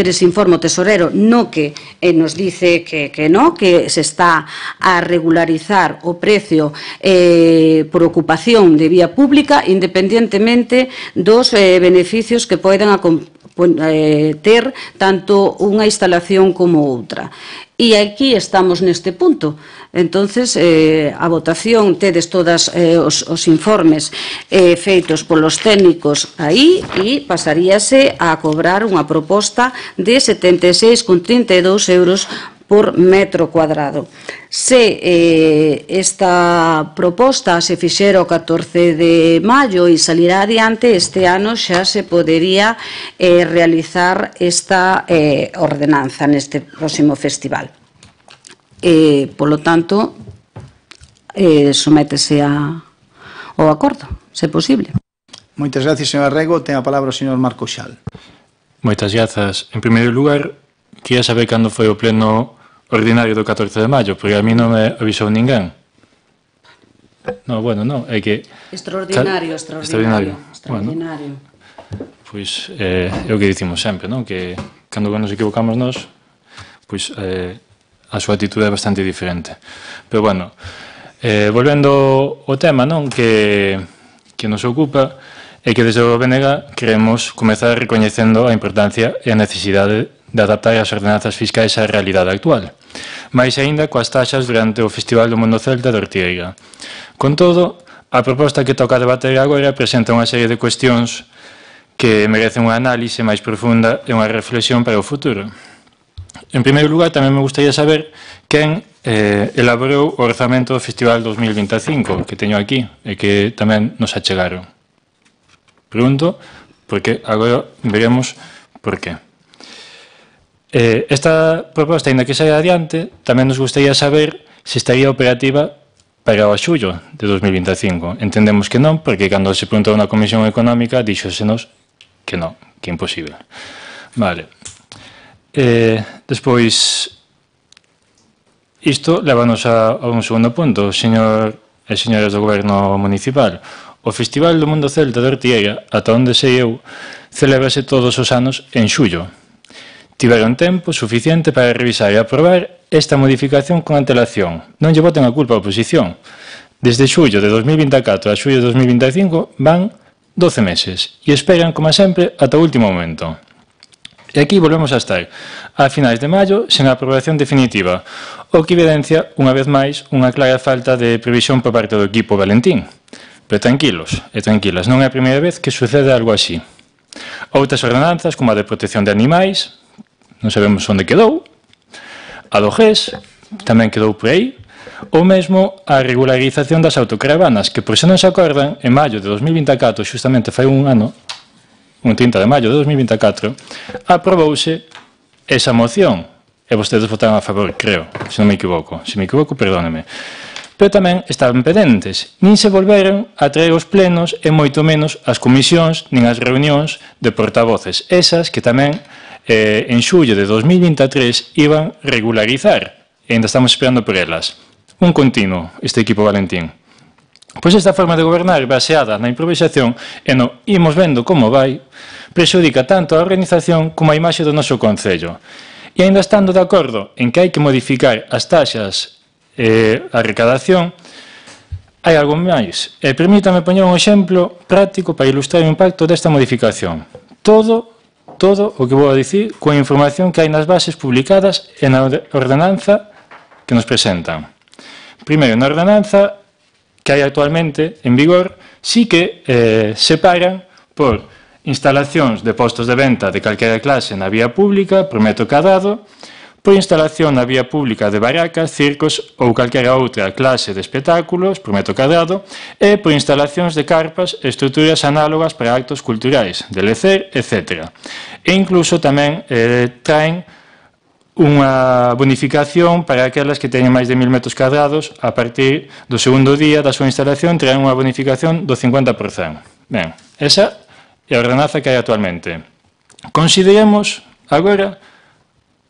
ese informe tesorero no que nos dice que non, que se está a regularizar o precio por ocupación de vía pública independientemente dos beneficios que poidan ter tanto unha instalación como outra. E aquí estamos neste punto. Entonces, a votación, tedes todos os informes feitos polos técnicos aí e pasaríase a cobrar unha proposta de 76,32 euros por metro cuadrado. Se esta proposta se fixera o 14 de maio e salirá adiante, este ano xa se podería realizar esta ordenanza neste próximo festival. Polo tanto, sométese ao acordo, se posible. Moitas gracias, señor Rego. Ten a palabra o señor Marco Xal. Moitas grazas. En primeiro lugar, quería saber cando foi o pleno ordinario do 14 de maio, porque a mí non me avisou ninguén. No, bueno, non, é que... Extraordinario. Bueno, pois é o que dicimos sempre, non? Que cando nos equivocamos nós, pois a súa actitude é bastante diferente. Pero bueno, volvendo ao tema, non? Que nos ocupa, é que desde o BNG queremos comezar recoñecendo a importancia e a necesidade de adaptar as ordenanzas fiscais á realidade actual, máis aínda coas taxas durante o Festival do Mundo Celta de Ortigueira. Con todo, a proposta que toca debater agora presenta unha serie de cuestións que merecen unha análise máis profunda e unha reflexión para o futuro. En primeiro lugar, tamén me gustaría saber quen elaborou o orzamento do Festival 2025, que teño aquí, e que tamén nos achegaron. Pregunto, porque agora veremos por qué. Esta proposta, ainda que saia adiante, tamén nos gustaría saber se estaría operativa para o xullo de 2025. Entendemos que non, porque cando se preguntou na Comisión Económica díxosenos que non, que é imposible. Vale. Despois, isto levanos a un segundo punto, señor e señores do Goberno Municipal. O Festival do Mundo Celta de Ortigueira, ata onde sei eu, celébrase todos os anos en xullo. Tiveron tempo suficiente para revisar e aprobar esta modificación con antelación. Non lle boten a culpa a oposición. Desde xullo de 2024 a xullo de 2025 van 12 meses e esperan, como sempre, ata o último momento. E aquí volvemos a estar, a finais de maio, sen aprobación definitiva, o que evidencia, unha vez máis, unha clara falta de previsión por parte do equipo Valentín. Pero tranquilos e tranquilas, non é a primeira vez que sucede algo así. Outras ordenanzas, como a de protección de animais, non sabemos onde quedou, a do GES, tamén quedou por aí, ou mesmo a regularización das autocaravanas, que, por se non se acordan, en maio de 2024, justamente fai un ano, un 30 de maio de 2024, aprobouse esa moción, e vostedes votaron a favor, creo, se non me equivoco. Se me equivoco, perdóneme. Pero tamén estaban pendentes. Nin se volveron a traer os plenos e moito menos as comisións nin as reunións de portavoces. Esas que tamén en xullo de 2023 iban regularizar. E ainda estamos esperando por elas. Un continuo, este equipo Valentín. Pois esta forma de gobernar baseada na improvisación e no imos vendo como vai, prexudica tanto a organización como a imaxe do noso concello. E ainda estando de acordo en que hai que modificar as taxas a recadación, hai algo máis. Permítame poñer un exemplo práctico para ilustrar o impacto desta modificación. Todo o que vou a dicir coa información que hai nas bases publicadas e na ordenanza que nos presentan. Primeiro, na ordenanza que hai actualmente en vigor, sí que separan por instalacións de postos de venta de calquera clase na vía pública por metro cadrado, por instalación na vía pública de barracas, circos ou calquera outra clase de espectáculos por metro cadrado e por instalacións de carpas e estruturas análogas para actos culturais, de lecer, etc. E incluso tamén traen unha bonificación para aquelas que teñen máis de 1000 metros cadrados a partir do segundo día da súa instalación traen unha bonificación do 50%. Ben, esa é a ordenanza que hai actualmente. Consideremos agora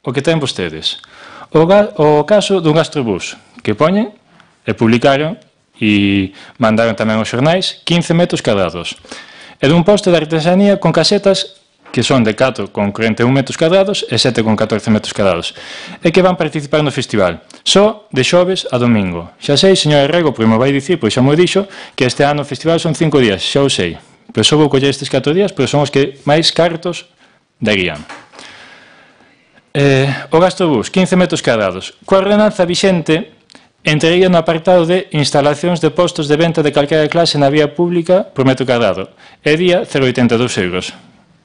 o que ten vostedes. O caso dun gastrobús que poñen e publicaron e mandaron tamén aos xornais 15 metros cadrados. E dun posto de artesanía con casetas que son de 4,41 metros cadrados e 7,14 metros cadrados, e que van participar no festival, só de xoves a domingo. Xa sei, señor Herrego, porque me vai dicir, pois xa mo dixo, que este ano o festival son 5 días, xa o sei, pero só vou coller estes 4 días, pero son os que máis cartos darían. O gastrobús, 15 metros cadrados. Coa ordenanza vixente, entraría no apartado de instalacións de postos de venta de calquera clase na vía pública por metro cadrado, e día 0,82 euros.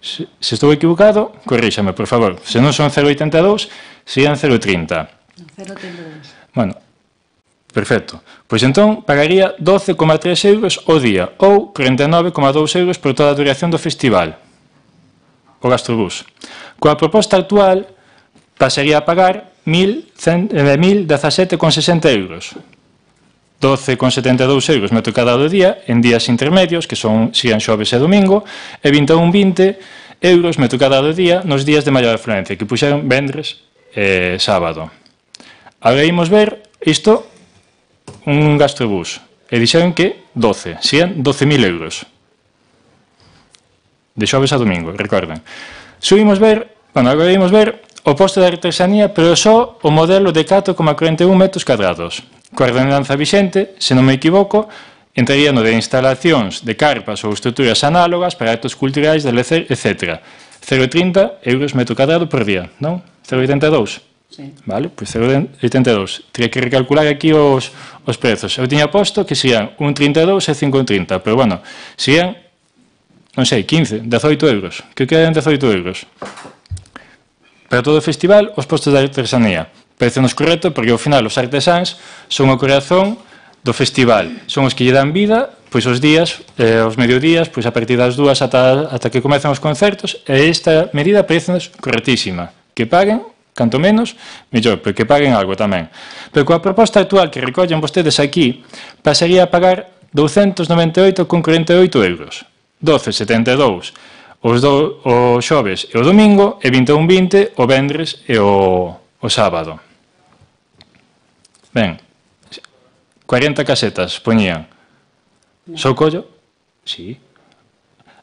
Se estou equivocado, corríxame, por favor. Se non son 0,82, serían 0,30. 0,32. Bueno, perfecto. Pois entón pagaría 12,3 euros ao día ou 49,2 euros por toda a duración do festival, o gastrobús. Coa proposta actual pasaría a pagar 1.017,60 euros. 12,72 euros metro cadrado ao día en días intermedios, que serían xoves e domingo, e 21,20 euros metro cadrado ao día nos días de maior afluencia, que puxeron vendres e sábado. Agora imos ver isto, un gastrobús, e dixeron que 12, serían 12.000 euros. De xoves a domingo, recorden. Agora imos ver o posto de artesanía, pero só o modelo de 4,41 metros cadrados. Coa ordenanza vixente, se non me equivoco, entraría no de instalacións de carpas ou estruturas análogas para actos culturais, de lecer, etc. 0,30 euros metro cadrado por día, non? 0,82? Sí. Vale, pois 0,82. Teria que recalcular aquí os prezos. Eu tiña posto que serían 1,32 e 5,30, pero bueno, serían, non sei, 15, 18 euros. Que quedan 18 euros? Para todo o festival, os postos de artesanía. Parece-nos correcto porque ao final os artesáns son o corazón do festival. Son os que lle dan vida pois os días, os mediodías, pois a partir das 2 ata que comezan os concertos, e esta medida parece-nos correctísima. Que paguen, canto menos, mellor, pero que paguen algo tamén. Pero coa proposta actual que recollen vostedes aquí, pasaría a pagar 298,48 euros. 12,72 os xoves e o domingo, e 21,20 o vendres e o sábado. Ben, 40 casetas poñían. Só collo? Sí.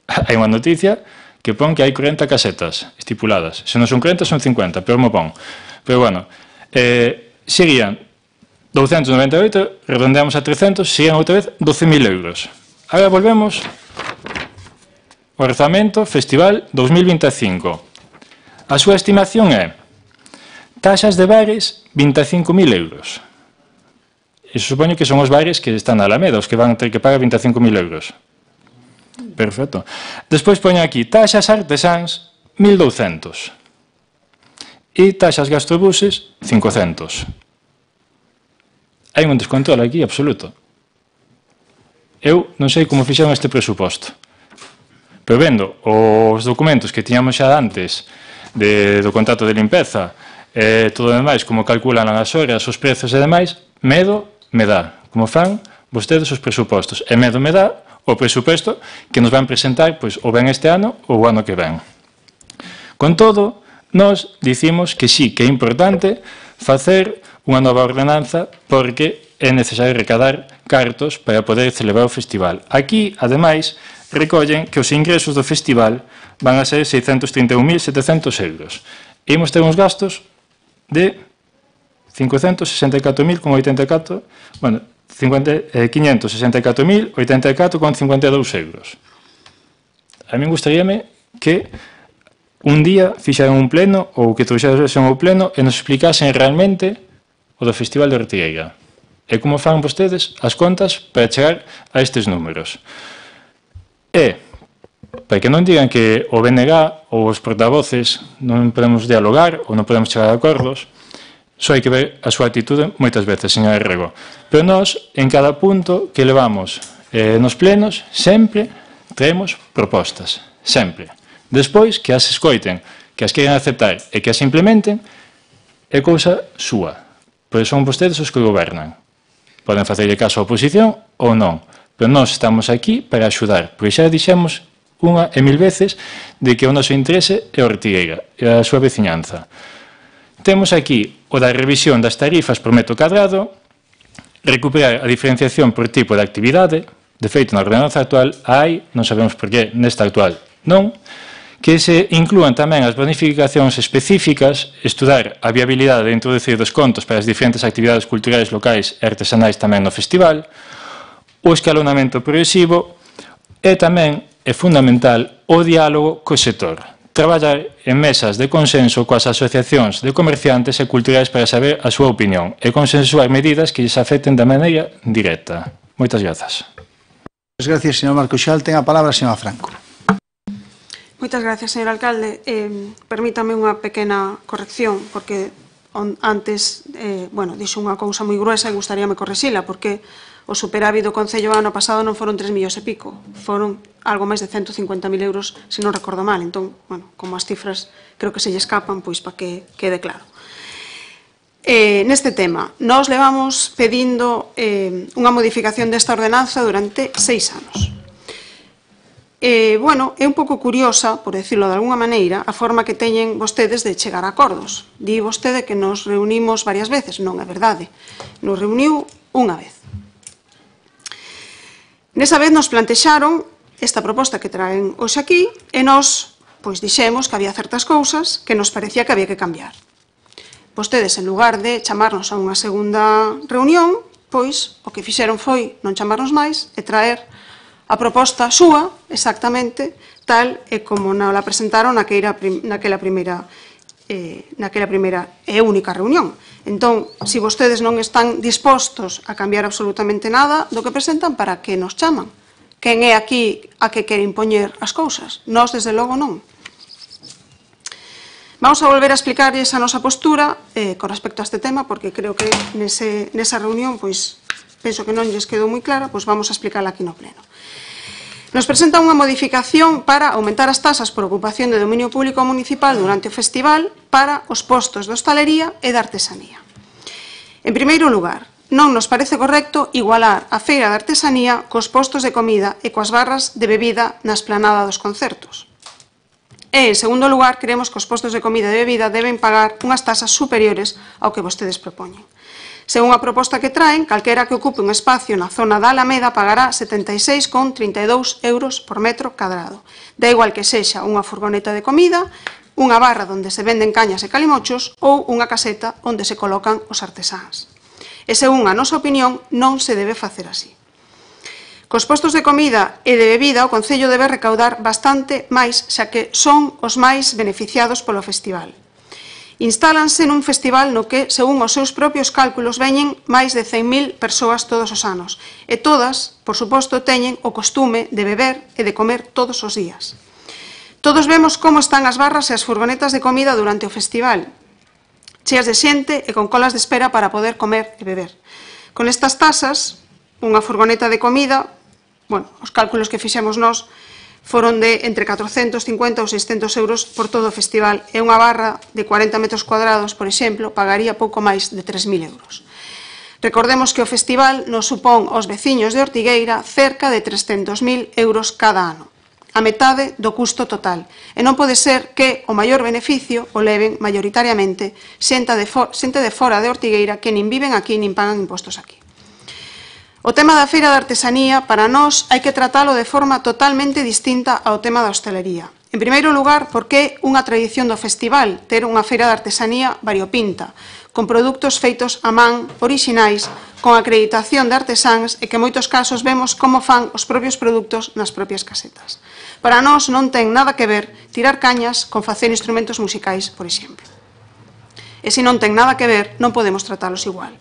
Hai unha noticia que pon que hai 40 casetas estipuladas. Se non son 40, son 50, pero mo pon. Pero bueno, serían 298, redondeamos a 300, serían outra vez 12.000 euros. Agora volvemos ao orzamento Festival 2025. A súa estimación é taxas de bares 25.000 euros. Iso supoño que son os bares que están na Alameda, os que van ter que pagar 25.000 euros. Perfecto. Despois poño aquí taxas artesáns 1.200 e taxas gastrobuses 500. Hai un descontrol aquí absoluto. Eu non sei como fixeron este presuposto, pero vendo os documentos que tiñamos xa antes do contrato de limpeza e todo o demais, como calculan as horas, os prezos e demais, medo me dá. Como fan vostedes os presupostos. E medo me dá o presuposto que nos van presentar pois, ou ben este ano ou o ano que ven. Con todo, nós dicimos que sí, que é importante facer unha nova ordenanza porque é necesario recadar cartos para poder celebrar o festival. Aquí, ademais, recollen que os ingresos do festival van a ser 631.700 euros. E imos ter uns gastos de 564.084, bueno, 564.084,52 euros. A mí gustaríame que un día fixeran un pleno ou que trouxesen ao pleno e nos explicasen realmente o do Festival de Ortigueira e como fan vostedes as contas para chegar a estes números. E, para que non digan que o BNG ou os portavoces non podemos dialogar ou non podemos chegar a acordos, só hai que ver a súa actitude moitas veces, señor Rego. Pero nós, en cada punto que levamos nos plenos, sempre traemos propostas, sempre. Despois, que as escoiten, que as queiran aceptar e que as implementen, é cousa súa. Pois son vostedes os que gobernan. Poden facerlle caso á oposición ou non. Pero nós estamos aquí para axudar, porque xa dixemos unha e mil veces de que o noso interese é Ortigueira e a súa veciñanza. Temos aquí o da revisión das tarifas por metro cadrado, recuperar a diferenciación por tipo de actividade, de feito na ordenanza actual hai, non sabemos por qué nesta actual non, que se inclúan tamén as bonificacións específicas, estudar a viabilidade de introducir descontos para as diferentes actividades culturais locais e artesanais tamén no festival, o escalonamento progresivo e tamén é fundamental o diálogo co sector. Traballar en mesas de consenso coas asociacións de comerciantes e culturais para saber a súa opinión e consensuar medidas que lles afecten de maneira directa. Moitas grazas. Moitas gracias, señor Marco Xal. Ten a palabra a señora Franco. Moitas gracias, señor alcalde. Permítame unha pequena corrección, porque antes, dixo unha cousa moi gruesa e gustaríame correxila, porque o superávit do Concello ano pasado non foron 3 millóns e pico, foron algo máis de 150.000 euros, se non recordo mal. Entón, como as cifras creo que se lle escapan, pois para que quede claro. Neste tema, nós levamos pedindo unha modificación desta ordenanza durante 6 anos. É un pouco curiosa, por decirlo de alguna maneira, a forma que teñen vostedes de chegar a acordos. Di vostede que nos reunimos varias veces, non é verdade. Nos reuniu unha vez. Nesa vez nos plantexaron esta proposta que traen hoxe aquí e nós dixemos que había certas cousas que nos parecía que había que cambiar. Vostedes, en lugar de chamarnos a unha segunda reunión, o que fixeron foi non chamarnos máis e traer a proposta súa, exactamente, tal e como la presentaron naquela primeira e única reunión. Entón, se vostedes non están dispostos a cambiar absolutamente nada do que presentan, para que nos chaman? Quen é aquí a que quere impoñer as cousas? Nós, desde logo, non. Vamos a volver a explicarles a nosa postura con respecto a este tema, porque creo que nesa reunión, penso que non lles quedou moi clara, vamos a explicarla aquí no pleno. Nos presenta unha modificación para aumentar as tasas por ocupación de dominio público municipal durante o festival para os postos de hostalería e de artesanía. En primeiro lugar, non nos parece correcto igualar a feira de artesanía cos postos de comida e coas barras de bebida na esplanada dos concertos. E, en segundo lugar, creemos que os postos de comida e bebida deben pagar unhas tasas superiores ao que vostedes propoñen. Según a proposta que traen, calquera que ocupe un espacio na zona da Alameda pagará 76,32 euros por metro cadrado. Da igual que sexa unha furgoneta de comida, unha barra onde se venden cañas e calimochos ou unha caseta onde se colocan os artesáns. E, según a nosa opinión, non se debe facer así. Cos postos de comida e de bebida, o Concello debe recaudar bastante máis, xa que son os máis beneficiados polo festival. Instálanse nun festival no que, según os seus propios cálculos, veñen máis de 100.000 persoas todos os anos. E todas, por suposto, teñen o costume de beber e de comer todos os días. Todos vemos como están as barras e as furgonetas de comida durante o festival, cheas de xente e con colas de espera para poder comer e beber. Con estas tasas, unha furgoneta de comida, os cálculos que fixemos nós, foron de entre 450 ou 600 euros por todo o festival e unha barra de 40 metros cuadrados, por exemplo, pagaría pouco máis de 3.000 euros. Recordemos que o festival nos supón aos veciños de Ortigueira cerca de 300.000 euros cada ano, a metade do custo total, e non pode ser que o maior beneficio o leven maioritariamente xente de fora de Ortigueira que nin viven aquí nin pagan impostos aquí. O tema da feira de artesanía, para nós, hai que tratalo de forma totalmente distinta ao tema da hostelería. En primeiro lugar, porque é unha tradición do festival ter unha feira de artesanía variopinta, con produtos feitos a man, orixinais, con acreditación de artesáns e que en moitos casos vemos como fan os propios produtos nas propias casetas. Para nós non ten nada que ver tirar cañas con facer instrumentos musicais, por exemplo. E se non ten nada que ver, non podemos tratalos igual.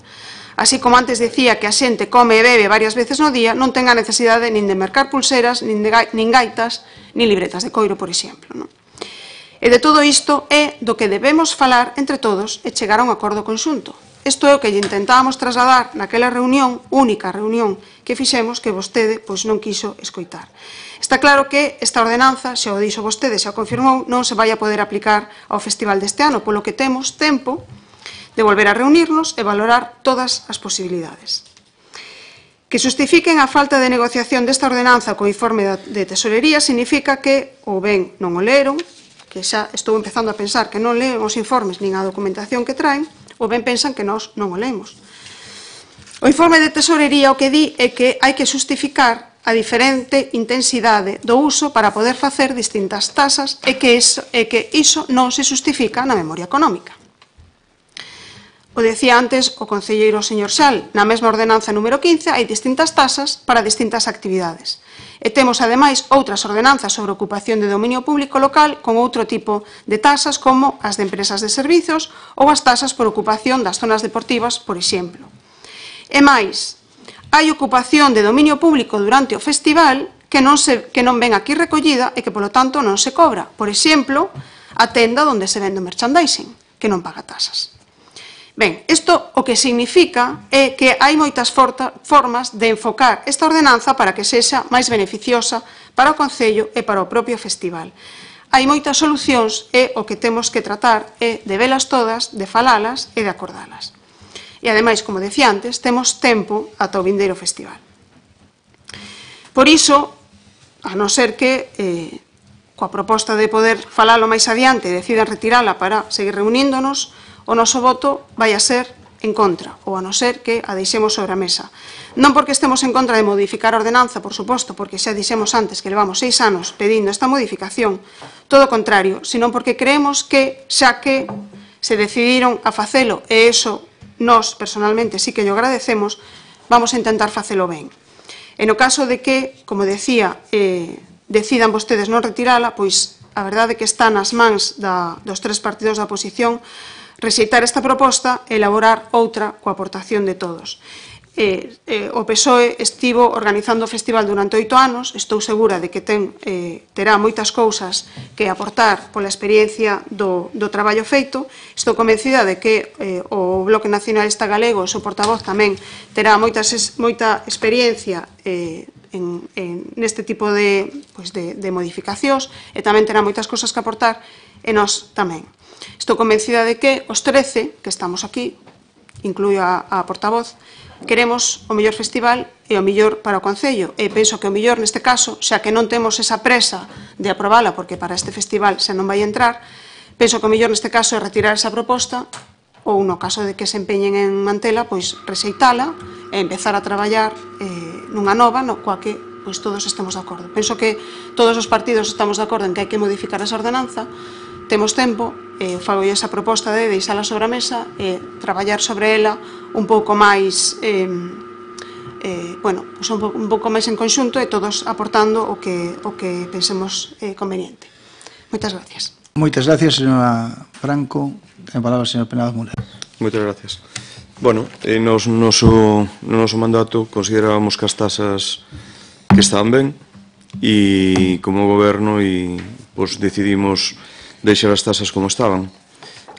Así como antes dicía que a xente come e bebe varias veces no día, non ten a necesidade nin de mercar pulseras, nin gaitas, nin libretas de coiro, por exemplo. E de todo isto é do que debemos falar entre todos e chegar a un acordo conxunto. Isto é o que lle intentábamos trasladar naquela reunión, única reunión que fixemos, que vostede non quiso escoitar. Está claro que esta ordenanza, xa o dixo vostede, xa o confirmou, non se vai a poder aplicar ao festival deste ano, polo que temos tempo de volver a reunirnos e valorar todas as posibilidades. Que justifiquen a falta de negociación desta ordenanza co informe de tesorería significa que ou ben non o leron, que xa estou empezando a pensar que non leen os informes nin a documentación que traen, ou ben pensan que nós non o lemos. O informe de tesorería o que di é que hai que justificar a diferente intensidade do uso para poder facer distintas tasas e que iso non se justifica na memoria económica. O decía antes o concelleiro señor Xal, na mesma ordenanza número 15 hai distintas tasas para distintas actividades. E temos, ademais, outras ordenanzas sobre ocupación de dominio público local con outro tipo de tasas como as de empresas de servizos ou as tasas por ocupación das zonas deportivas, por exemplo. E máis, hai ocupación de dominio público durante o festival que non ven aquí recollida e que, polo tanto, non se cobra. Por exemplo, a tenda onde se vende o merchandising, que non paga tasas. Ben, isto o que significa é que hai moitas formas de enfocar esta ordenanza para que sexa máis beneficiosa para o Concello e para o propio festival. Hai moitas solucións e o que temos que tratar é de velas todas, de falalas e de acordalas. E, ademais, como decía antes, temos tempo ata o vindeiro festival. Por iso, a non ser que, coa proposta de poder falalo máis adiante, decidan retirala para seguir reuníndonos, o noso voto vai a ser en contra, ou a non ser que a deixemos sobre a mesa. Non porque estemos en contra de modificar a ordenanza, por suposto, porque xa dixemos antes que levamos 6 anos pedindo esta modificación, todo o contrario, senón porque creemos que, xa que se decidiron a facelo, e iso nós, personalmente, sí que llo agradecemos, vamos a intentar facelo ben. E no caso de que, como decía, decidan vostedes non retirala, pois a verdade é que está nas mans dos 3 partidos da oposición rexeitar esta proposta e elaborar outra coa aportación de todos. O PSOE estivo organizando o festival durante 8 anos, estou segura de que terá moitas cousas que aportar pola experiencia do traballo feito, estou convencida de que o Bloque Nacionalista Galego, o seu portavoz tamén, terá moita experiencia neste tipo de modificacións e tamén terá moitas cousas que aportar e nós tamén. Estou convencida de que os 13 que estamos aquí, incluo a portavoz, queremos o mellor festival e o mellor para o Concello. E penso que o mellor neste caso, xa que non temos esa presa de aprobala, porque para este festival xa non vai entrar, penso que o mellor neste caso é retirar esa proposta ou, no caso de que se empeñen en mantela, pois rexeitala e empezar a traballar nunha nova, coa que todos estemos de acordo. Penso que todos os partidos estamos de acordo en que hai que modificar esa ordenanza, temos tempo, fago esa proposta de deixala sobre a mesa e traballar sobre ela un pouco máis un pouco máis en conxunto e todos aportando o que pensemos conveniente. Moitas gracias. Moitas gracias, señora Franco. Ten palabra, señor Penado Muller. Moitas gracias. Bueno, no noso mandato considerábamos que as tasas que estaban ben e como goberno decidimos deixar as tasas como estaban.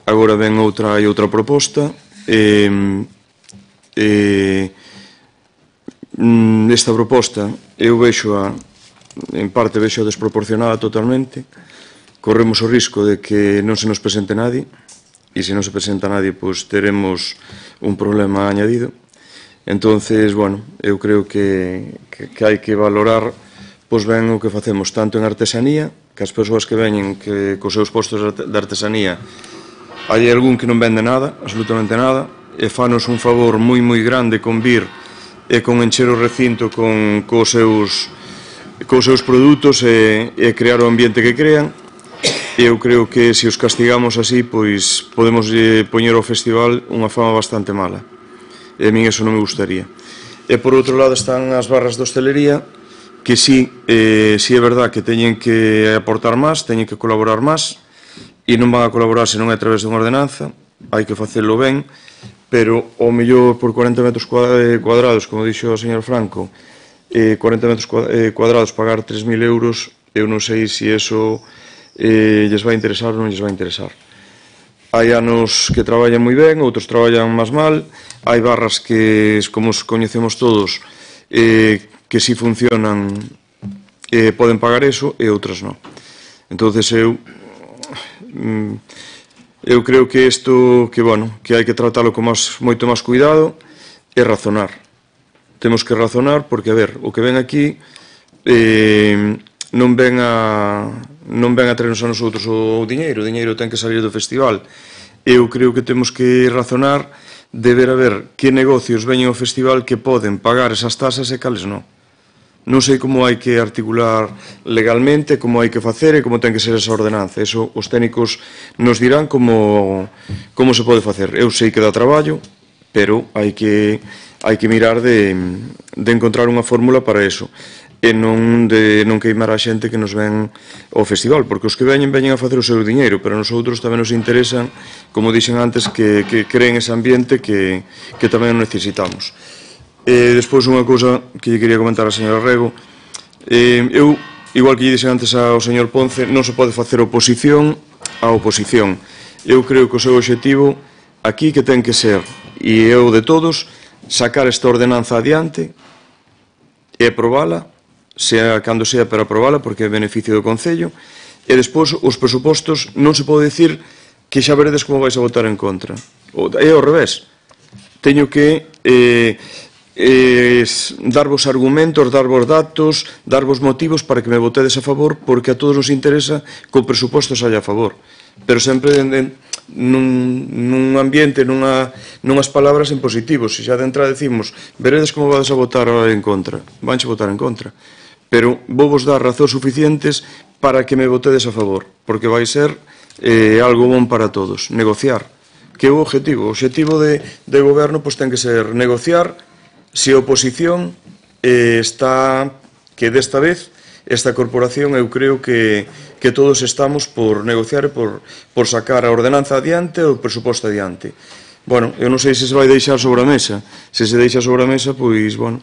Agora ven outra proposta. Esta proposta eu en parte vexo desproporcionada totalmente. Corremos o risco de que non se nos presente nadie e se non se presenta nadie, pois teremos un problema añadido. Entonces, bueno, eu creo que hai que valorar pois ben o que facemos tanto en artesanía, que as persoas que veñen cos seus postos de artesanía hai algún que non vende nada, absolutamente nada, e fanos un favor moi grande con vir e con encher o recinto cos seus produtos e crear o ambiente que crean. Eu creo que se os castigamos así, pois podemos poñer ao festival unha fama bastante mala. E a min eso non me gustaría. E por outro lado están as barras de hostelería, que sí é verdad que teñen que aportar máis, teñen que colaborar máis, e non van a colaborar se non é a través dunha ordenanza, hai que facelo ben, pero ao mellor por 40 metros cuadrados, como dixo o señor Franco, 40 metros cuadrados pagar 3.000 euros, eu non sei se iso lles vai interesar ou non lles vai interesar. Hai anos que traballan moi ben, outros traballan máis mal, hai barras que, como os coñecemos todos, que si funcionan poden pagar eso e outras non. Entonces eu creo que isto que hai que tratalo con moito máis cuidado e razonar. Temos que razonar porque, a ver, o que ven aquí non ven a traernos a nosotros o diñeiro ten que salir do festival. Eu creo que temos que razonar de ver a ver que negocios veñen ao festival que poden pagar esas tasas e cales non. Non sei como hai que articular legalmente, como hai que facer e como ten que ser esa ordenanza. Eso os técnicos nos dirán como se pode facer. Eu sei que dá traballo, pero hai que mirar de encontrar unha fórmula para eso e non queimar a xente que nos ven ao festival, porque os que veñen a facer o seu diñeiro, pero a nosotros tamén nos interesan, como dixen antes, que creen ese ambiente que tamén necesitamos. Despois unha cousa que lle quería comentar a señora Rego, eu, igual que lle dixen antes ao señor Ponce, non se pode facer oposición á oposición. Eu creo que o seu obxectivo aquí que ten que ser, e é o de todos, sacar esta ordenanza adiante e aprobala, sea cando sea para aprobala, porque é beneficio do Concello, e despois os presupostos non se pode dicir que xa veredes como vais a votar en contra. É ao revés. Teño que darvos argumentos, darvos datos, darvos motivos para que me votedes a favor, porque a todos nos interesa que o presuposto saia a favor. Pero sempre nun ambiente, nunhas palabras en positivo. Se xa de entrada decimos, veredes como vais a votar en contra, vanche votar en contra. Pero vou vos dar razóns suficientes para que me votedes a favor, porque vai ser algo bon para todos, negociar. Que é o objetivo? O objetivo de goberno ten que ser negociar. Se a oposición está, que desta vez, esta corporación, eu creo que todos estamos por negociar e por sacar a ordenanza adiante ou o presuposto adiante. Bueno, eu non sei se se vai deixar sobre a mesa. Se se deixa sobre a mesa, pois, bueno,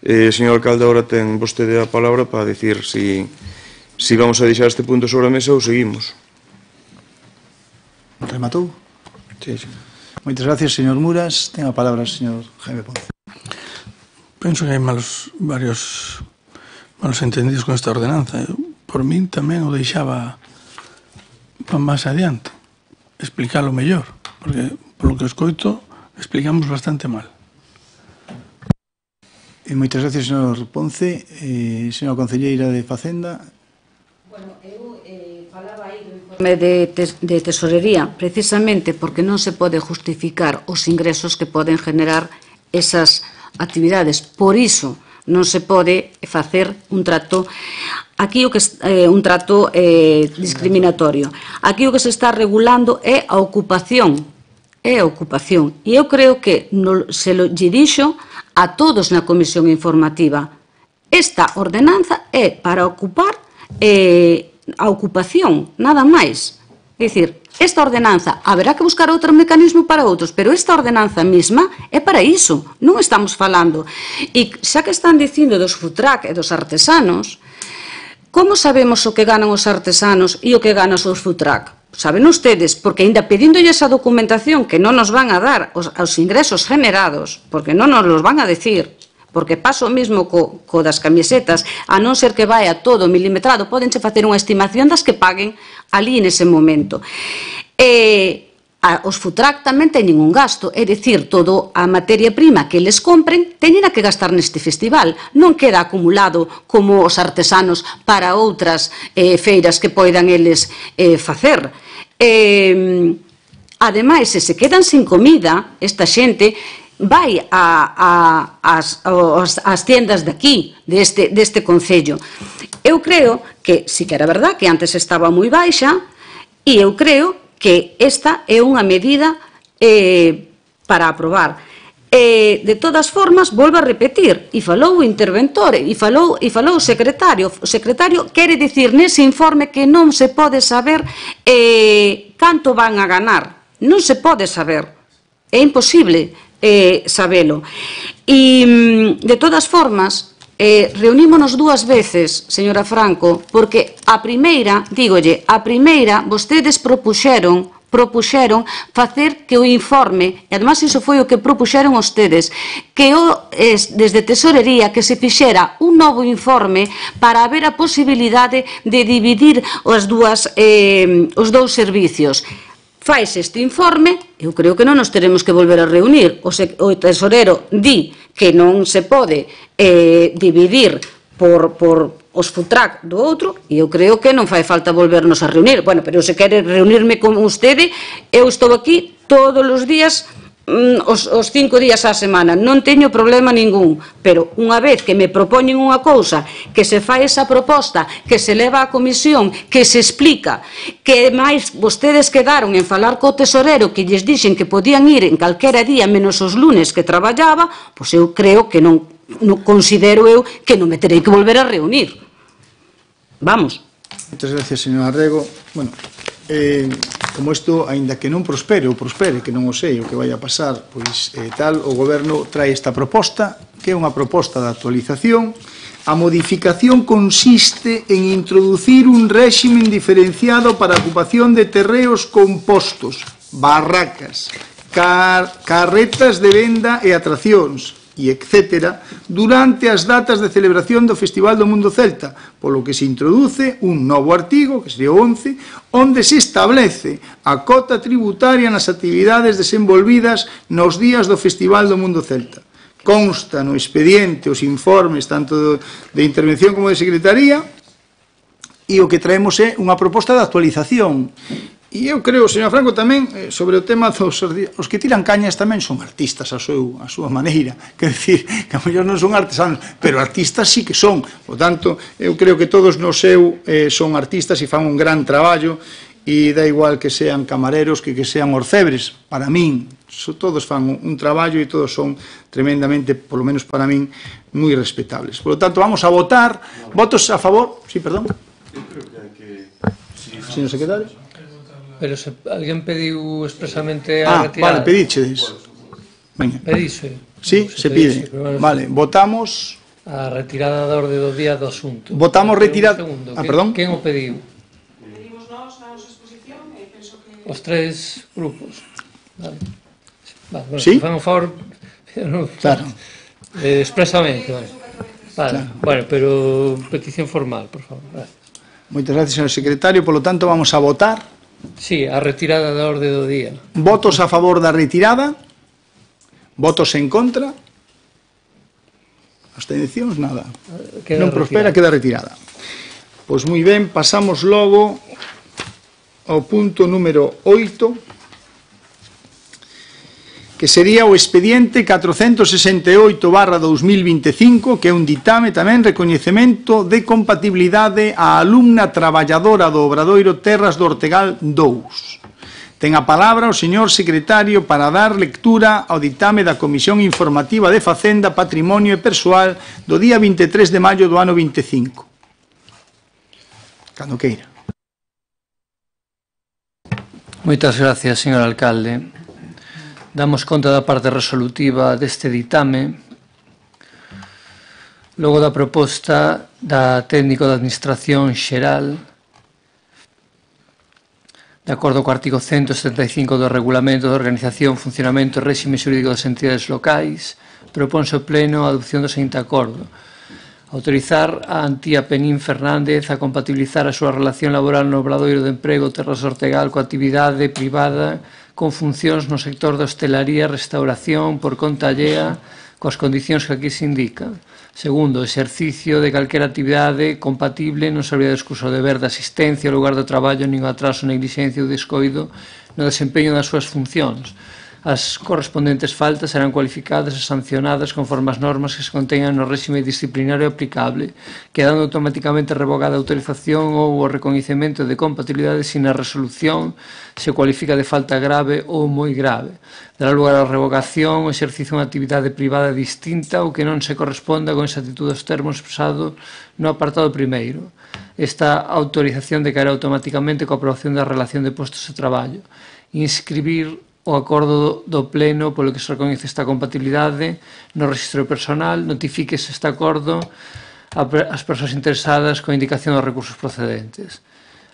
señor alcalde, agora ten vostede a palabra para dicir si vamos a deixar este punto sobre a mesa ou seguimos. Rematou? Sí, sí. Moitas gracias, señor Muras. Ten a palabra o señor Jaime Ponce. Penso que hai varios malos entendidos con esta ordenanza. Por min tamén o deixaba para máis adiante, explicarlo mellor, porque, polo que escoito, explicamos bastante mal. Moitas gracias, señor Ponce. Señora concelleira de Facenda. Bueno, eu falaba aí do informe de tesorería, precisamente porque non se pode justificar os ingresos que poden generar esas actividades. Por iso non se pode facer un trato aquí un trato discriminatorio. Aquí o que se está regulando é a ocupación. E eu creo que se lo lle dixo a todos na comisión informativa. Esta ordenanza é para ocupar a ocupación, nada máis. É dicir, esta ordenanza, haberá que buscar outro mecanismo para outros, pero esta ordenanza mesma é para iso, non estamos falando. E xa que están dicindo dos food truck e dos artesanos, como sabemos o que ganan os artesanos e o que ganan os food truck? Saben ustedes, porque ainda pedíndolle esa documentación que non nos van a dar os ingresos generados, porque non nos los van a decir, porque pasa o mesmo co das camisetas, a non ser que vai a todo milimetrado, podenche facer unha estimación das que paguen ali nese momento. Os food truck tamén teñen un gasto, é dicir, toda a materia prima que eles compren teñen que gastar neste festival, non queda acumulado como os artesanos para outras feiras que poidan eles facer. Ademais, se se quedan sin comida, esta xente vai ás tiendas de aquí, deste concello. Eu creo que, si que era verdad, que antes estaba moi baixa, e eu creo que esta é unha medida para aprobar. De todas formas, volvo a repetir, e falou o interventor, e falou o secretario. O secretario quere dicir nese informe que non se pode saber canto van a ganar. Non se pode saber. É imposible sabelo. E, de todas formas, reunímonos dúas veces, señora Franco, porque a primeira, dígolle, vostedes propuxeron facer que o informe, e además iso foi o que propuxeron vostedes, que desde Tesorería que se fixera un novo informe para haber a posibilidade de dividir os dous servicios. Faise este informe, eu creo que non nos teremos que volver a reunir. O tesorero di que non se pode dividir por os food truck do outro, e eu creo que non fai falta volvernos a reunir. Bueno, pero se quere reunirme con vostede, eu estou aquí todos os días, os 5 días á semana, non teño problema ningún, pero unha vez que me propoñen unha cousa, que se fai esa proposta, que se leva á comisión, que se explica, que máis vostedes quedaron en falar co tesorero, que lles dixen que podían ir en calquera día menos os lunes que traballaba, pois eu creo que non considero eu que non me terei que volver a reunir. Vamos. Moitas gracias, señor Arrego. Bueno, como isto, aínda que non prospere, que non o sei o que vai a pasar, pois tal, o Goberno trae esta proposta, que é unha proposta de actualización. A modificación consiste en introducir un réximen diferenciado para a ocupación de terreos compostos, barracas, carretas de venda e atraccións, e etc., durante as datas de celebración do Festival do Mundo Celta, polo que se introduce un novo artigo, que sería o 11, onde se establece a cota tributaria nas actividades desenvolvidas nos días do Festival do Mundo Celta. Consta no expediente os informes tanto de intervención como de secretaría, e o que traemos é unha proposta de actualización. E eu creo, señor Franco, tamén sobre o tema dos os que tiran cañas tamén son artistas a súa maneira, quer decir, que a mellor non son artesanos, pero artistas sí que son. Por tanto, eu creo que todos no seu son artistas e fan un gran traballo, e dá igual que sean camareros que sean orfebres. Para min, todos fan un traballo e todos son tremendamente, polo menos para min, moi respetables. Por lo tanto, vamos a votar. Votos a favor? Sí, perdón. Señor secretario. Pero se alguén pediu expresamente a retirada. Vale, pedíchedes. Pedíse. Sí, se pide. Vale, votamos a retirada da orde do día do asunto. Votamos retirada. Perdón. Quen o pediu? Pedimos nós na nosa exposición e penso que Os tres grupos. Vale. Bueno, sí? Fan un favor. Claro. Expresamente, vale. Vale. Claro. Bueno, pero petición formal, por favor. Gracias. Moitas gracias, señor secretario. Por lo tanto, vamos a votar. Sí, a retirada da orde do día. Votos a favor da retirada? Votos en contra? Abstencións? Nada. Non prospera, queda retirada. Pois moi ben, pasamos logo ao punto número 8, que sería o expediente 468/2025, que é un ditame tamén recoñecemento de compatibilidade á alumna traballadora do Obradoiro Terras do Ortegal 2. Ten a palabra o señor secretario para dar lectura ao ditame da Comisión Informativa de Facenda, Patrimonio e Persoal do día 23 de maio do ano 25. Cando queira. Moitas gracias, señor alcalde. Damos conta da parte resolutiva deste ditame, logo da proposta da técnico da Administración Xeral, de acordo co artigo 175 do Regulamento de Organización, Funcionamento e Réxime Xurídico das Entidades Locais, proponse o Pleno a adopción do seguinte acordo. Autorizar a Antía Penín Fernández a compatibilizar a súa relación laboral no Obradoiro de Emprego Terras do Ortegal coa actividade privada con funcións no sector da hostelaría e restauración por conta allea coas condicións que aquí se indican. Segundo, exercicio de calquera actividade compatible non serviría de excuso de deber de asistencia ao lugar do traballo, nin atraso, negligencia ou descoido no desempeño das súas funcións. As correspondentes faltas serán cualificadas e sancionadas conforme as normas que se conteñan no réxime disciplinario aplicable, quedando automáticamente revogada a autorización ou o recoñecemento de compatibilidade se na resolución se cualifica de falta grave ou moi grave. Dará lugar á revogación o exercicio unha actividade privada distinta ou que non se corresponda con exactitud dos termos expresados no apartado primeiro. Esta autorización decaerá automáticamente coa aprobación da relación de postos de traballo. Inscribir o acordo do Pleno polo que se recoñece esta compatibilidade no registro personal, notifíquese este acordo ás persoas interesadas coa indicación dos recursos procedentes.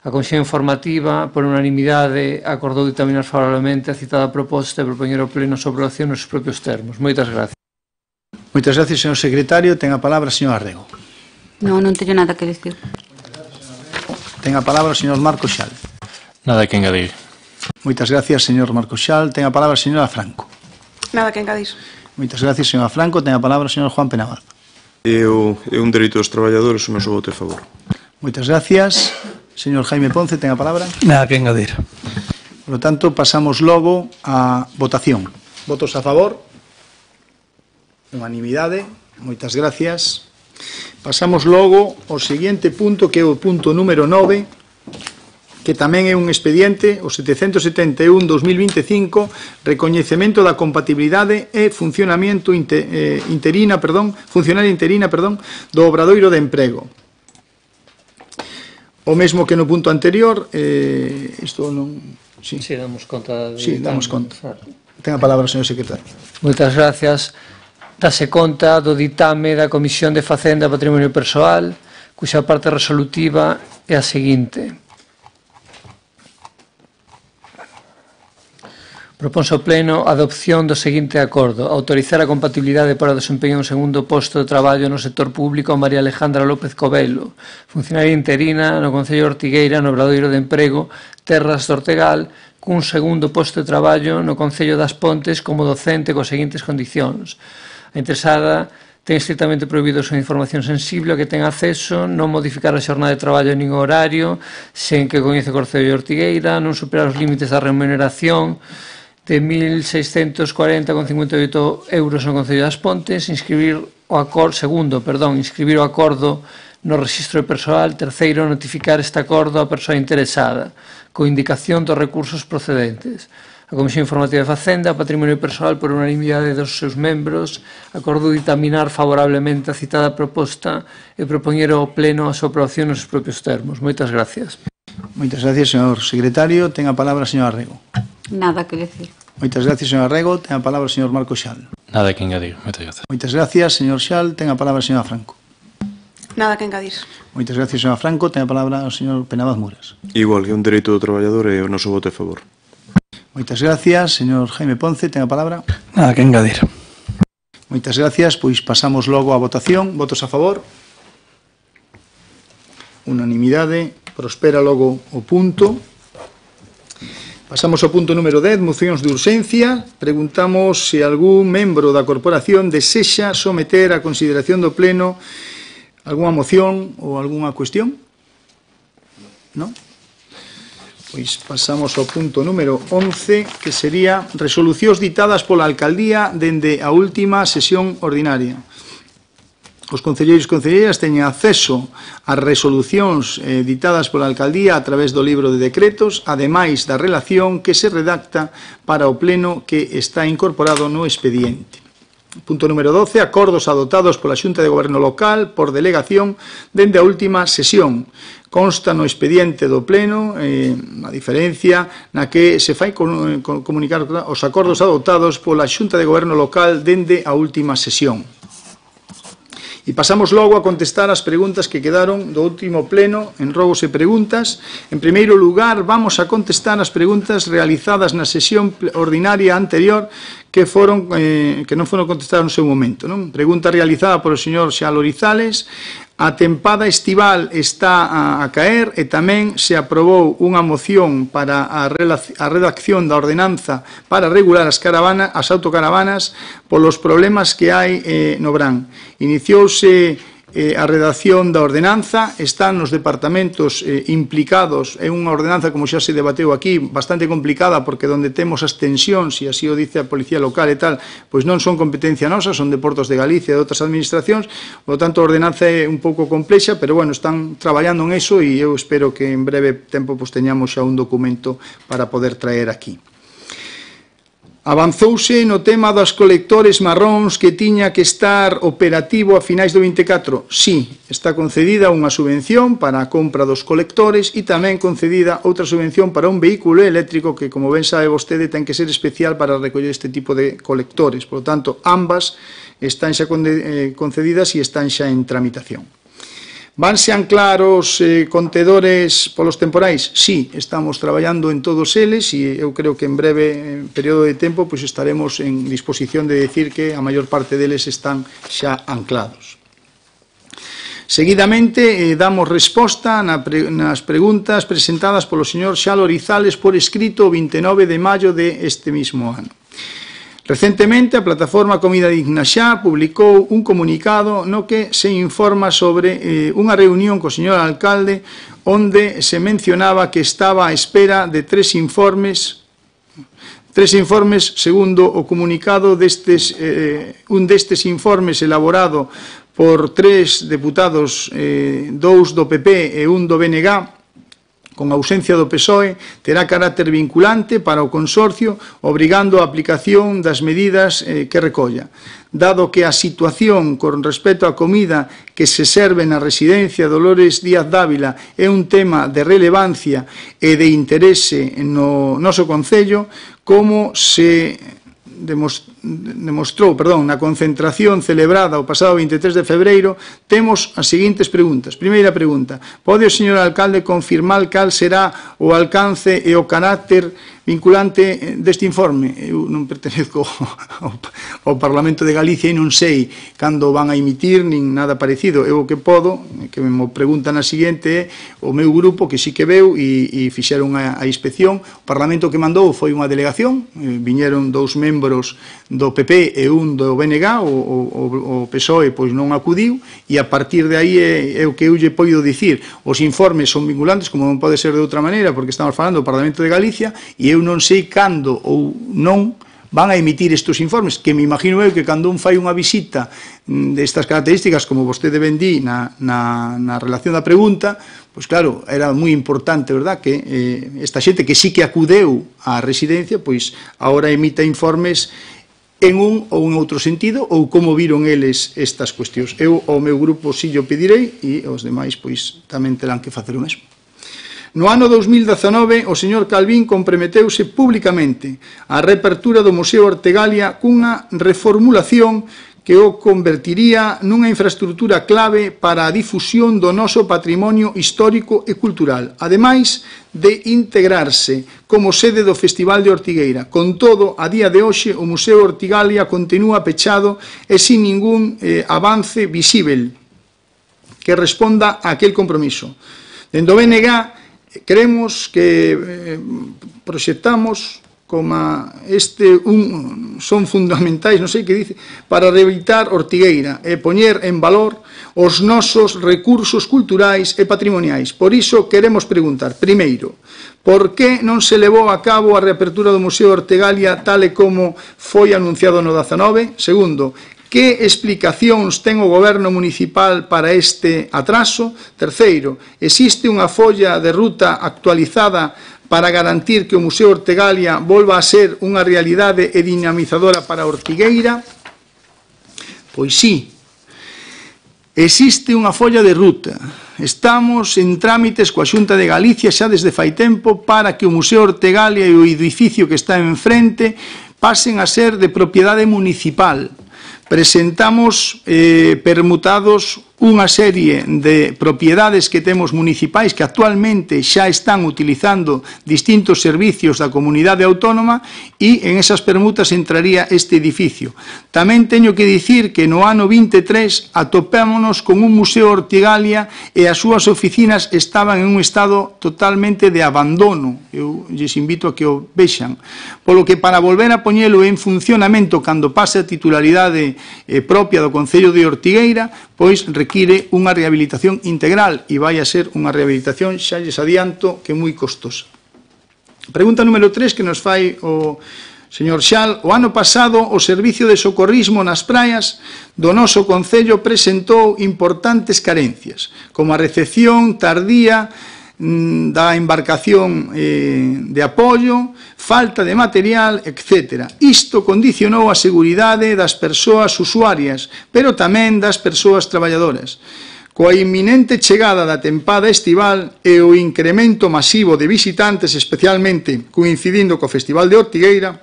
A Comisión Informativa, por unanimidade, acordou ditaminar favorablemente a citada proposta e propoñer ao Pleno a súa aprobación nos propios termos. Moitas gracias. Moitas gracias, señor secretario. Ten a palabra a señor Arrego. Non teño nada que dicir. Ten a palabra o señor Marco Xal. Nada que engadir. Moitas gracias, señor Marco Xal. Ten a palabra a señora Franco. nada que engadir. Moitas gracias, señora Franco. Ten a palabra o señor Juan Penaval. É un dereito dos traballadores, o noso voto a favor. Moitas gracias. Señor Jaime Ponce, ten a palabra. Nada que engadir. Por lo tanto, pasamos logo a votación. Votos a favor. Unanimidade. Moitas gracias. Pasamos logo ao seguinte punto, que é o punto número 9, que tamén é un expediente, o 771/2025, recoñecemento da compatibilidade e funcionaria interina, do Obradoiro de Emprego. O mesmo que no punto anterior, isto non... Sí, damos conta. Sí, damos conta. Ten a palabra o señor secretario. Moitas gracias. Dase conta do ditame da Comisión de Facenda e Patrimonio Persoal, cuxa parte resolutiva é a seguinte. Proponse ao Pleno a adopción do seguinte acordo: autorizar a compatibilidade para o desempeño dun segundo posto de traballo no sector público a María Alejandra López Covelo, funcionaria interina no Concello de Ortigueira, no Obradoiro de Emprego, Terras do Ortegal, cun segundo posto de traballo no Concello das Pontes como docente coas seguintes condicións. A interesada ten estrictamente prohibido a súa información sensible a que ten acceso, non modificar a xornada de traballo nin o horario, sen que coñece o Concello de Ortigueira, non superar os límites da remuneración de 1.640,58 euros no Concello das Pontes, inscribir o acordo no registro de persoal. Terceiro, notificar este acordo á persoa interesada, con indicación dos recursos procedentes. A Comisión Informativa de Facenda, Patrimonio Persoal, por unanimidade dos seus membros, acordou ditaminar favorablemente a citada proposta e propoñer ao Pleno a súa aprobación nos propios termos. Moitas gracias. Moitas gracias, señor secretario. Ten a palabra a señora Rego. Nada que decir. Moitas gracias, señora Rego. Ten a palabra o señor Marco Xal. Nada que engadir. Moitas gracias. Moitas gracias, señor Xal. Ten a palabra a señora Franco. Nada que engadir. Moitas gracias, señora Franco. Ten a palabra o señor Penabaz Muras. Igual que un dereito do traballador e o noso voto é a favor. Moitas gracias, señor Jaime Ponce. Ten a palabra. Nada que engadir. Moitas gracias. Pois pasamos logo á votación. Votos a favor. Unanimidade. Prospera logo o punto. Pasamos ao punto número 10, mocións de urxencia. Preguntamos se algún membro da corporación desexa someter a consideración do Pleno algunha moción ou algunha cuestión. Non? Pois pasamos ao punto número 11, que sería resolucións ditadas pola Alcaldía dende a última sesión ordinaria. Os concelleiros e concelleiras teñen acceso ás resolucións ditadas pola Alcaldía a través do libro de decretos, ademais da relación que se redacta para o Pleno que está incorporado no expediente. Punto número 12, acordos adoptados pola Xunta de Goberno Local por delegación dende a última sesión. Consta no expediente do Pleno a diferencia na que se fai comunicar os acordos adoptados pola Xunta de Goberno Local dende a última sesión. E pasamos logo a contestar as preguntas que quedaron do último pleno en rogos e preguntas. En primeiro lugar, vamos a contestar as preguntas realizadas na sesión ordinaria anterior que non foron contestadas no seu momento. Pregunta realizada polo señor Xal Orizales. A tempada estival está a caer e tamén se aprobou unha moción para a redacción da ordenanza para regular as autocaravanas polos problemas que hai no Brán. Iniciouse a redacción da ordenanza, están nos departamentos implicados, é unha ordenanza, como xa se debateu aquí, bastante complicada, porque donde temos as tensións, e así o dice a Policía Local e tal, pois non son competencia nosa, son de Portos de Galicia e de outras administracións, por lo tanto a ordenanza é un pouco complexa, pero bueno, están traballando en eso e eu espero que en breve tempo pois teñamos xa un documento para poder traer aquí. Avanzouse no tema dos colectores marróns que tiña que estar operativo a finais do 24. Sí, está concedida unha subvención para a compra dos colectores e tamén concedida outra subvención para un vehículo eléctrico que, como ben sabe vostede, ten que ser especial para recoller este tipo de colectores. Por lo tanto, ambas están xa concedidas e están xa en tramitación. Vanse anclar os contedores polos temporais? Sí, estamos traballando en todos eles e eu creo que en breve período de tempo pois estaremos en disposición de decir que a maior parte deles están xa anclados. Seguidamente damos resposta nas preguntas presentadas polo señor Xal Orizales por escrito o 29 de maio deste mismo ano. Recentemente, a plataforma Comida Digna Xa publicou un comunicado no que se informa sobre unha reunión co señor alcalde onde se mencionaba que estaba á espera de tres informes segundo o comunicado un destes informes elaborado por tres deputados, dous do PP e un do BNG, con ausencia do PSOE, terá carácter vinculante para o consorcio, obrigando a aplicación das medidas que recolla. Dado que a situación con respecto á comida que se serve na residencia Dolores Díaz Dávila é un tema de relevancia e de interese no noso concello, como se demostrou na concentración celebrada o pasado 23 de febreiro, temos as seguintes preguntas. Primeira pregunta: pode o señor alcalde confirmar cal será o alcance e o carácter vinculante deste informe. Eu non pertenezco ao Parlamento de Galicia e non sei cando van a emitir nin nada parecido. Eu o que podo, que me preguntan a seguinte, é o meu grupo que sí que veu e fixeron a inspección. O Parlamento que mandou foi unha delegación, viñeron 2 membros do PP e un do BNG, o PSOE pois non acudiu, e a partir de aí é o que eu lle poido dicir. Os informes son vinculantes, como non pode ser de outra maneira, porque estamos falando do Parlamento de Galicia, e eu non sei cando ou non van a emitir estes informes, que me imagino eu que cando un fai unha visita destas características, como vostede ben di na relación da pregunta, pois claro, era moi importante, verdad, que esta xente que sí que acudeu á residencia, pois agora emita informes en un ou en outro sentido, ou como viron eles estas cuestións. Eu ao meu grupo sí o pedirei, e os demais pois tamén terán que facer o mesmo. No ano 2019, o señor Calvín comprometeuse públicamente á reapertura do Museo Ortegalia cunha reformulación que o convertiría nunha infraestructura clave para a difusión do noso patrimonio histórico e cultural, ademais de integrarse como sede do Festival de Ortigueira. Con todo, a día de hoxe, o Museo Ortegalia continúa pechado e sin ningún avance visível que responda a aquel compromiso. Dende o BNG, creemos que proxectamos como son fundamentais, non sei que dice, para rehabilitar Ortigueira e poñer en valor os nosos recursos culturais e patrimoniais. Por iso queremos preguntar, primeiro, por que non se levou a cabo a reapertura do Museo Ortegalia tal e como foi anunciado no 19? Segundo, que explicacións ten o goberno municipal para este atraso? Terceiro, existe unha folla de ruta actualizada para garantir que o Museo Ortegalia volva a ser unha realidade e dinamizadora para Ortigueira? Pois sí, existe unha folla de ruta. Estamos en trámites coa Xunta de Galicia xa desde fai tempo para que o Museo Ortegalia e o edificio que está enfrente pasen a ser de propiedade municipal. Presentamos permutados unha serie de propiedades que temos municipais que actualmente xa están utilizando distintos servicios da comunidade autónoma e en esas permutas entraría este edificio. Tamén teño que dicir que no ano 23 atopámonos con un Museo Ortegalia e as súas oficinas estaban en un estado totalmente de abandono. Eu lles invito a que o vexan. Polo que para volver a poñelo en funcionamento cando pase a titularidade propia do Concello de Ortigueira, pois require unha rehabilitación integral e vai a ser unha rehabilitación, xa lles adianto, que moi costosa. Pregunta número 3 que nos fai o señor Xal. O ano pasado o Servicio de Socorrismo nas praias do noso Concello presentou importantes carencias, como a recepción tardía da embarcación de apoio, falta de material, etc. Isto condicionou a seguridade das persoas usuarias, pero tamén das persoas traballadoras. Coa inminente chegada da tempada estival e o incremento masivo de visitantes, especialmente coincidindo co Festival de Ortigueira,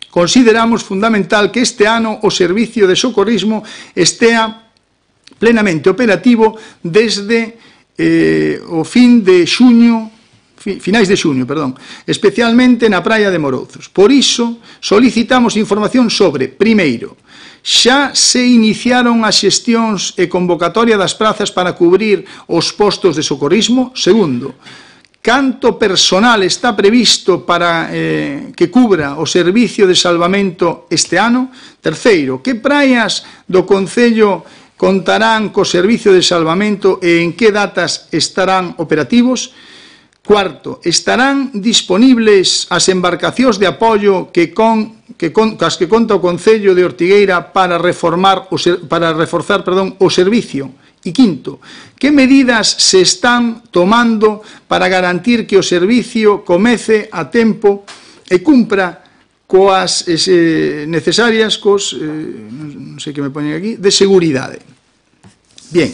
consideramos fundamental que este ano o Servicio de Socorrismo estea plenamente operativo desde o finais de xuño, especialmente na praia de Morouzos. Por iso, solicitamos información sobre, primeiro, xa se iniciaron as xestións e convocatoria das prazas para cubrir os postos de socorrismo. Segundo, canto personal está previsto para que cubra o servicio de salvamento este ano? Terceiro, que praias do Concello contarán co servicio de salvamento e en que datas estarán operativos? Cuarto, estarán disponibles as embarcacións de apoio cas que conta o Concello de Ortigueira para reforzar o servicio? E quinto, que medidas se están tomando para garantir que o servicio comece a tempo e cumpra coas necesarias, non sei que me poñen aquí, de seguridade. Bien,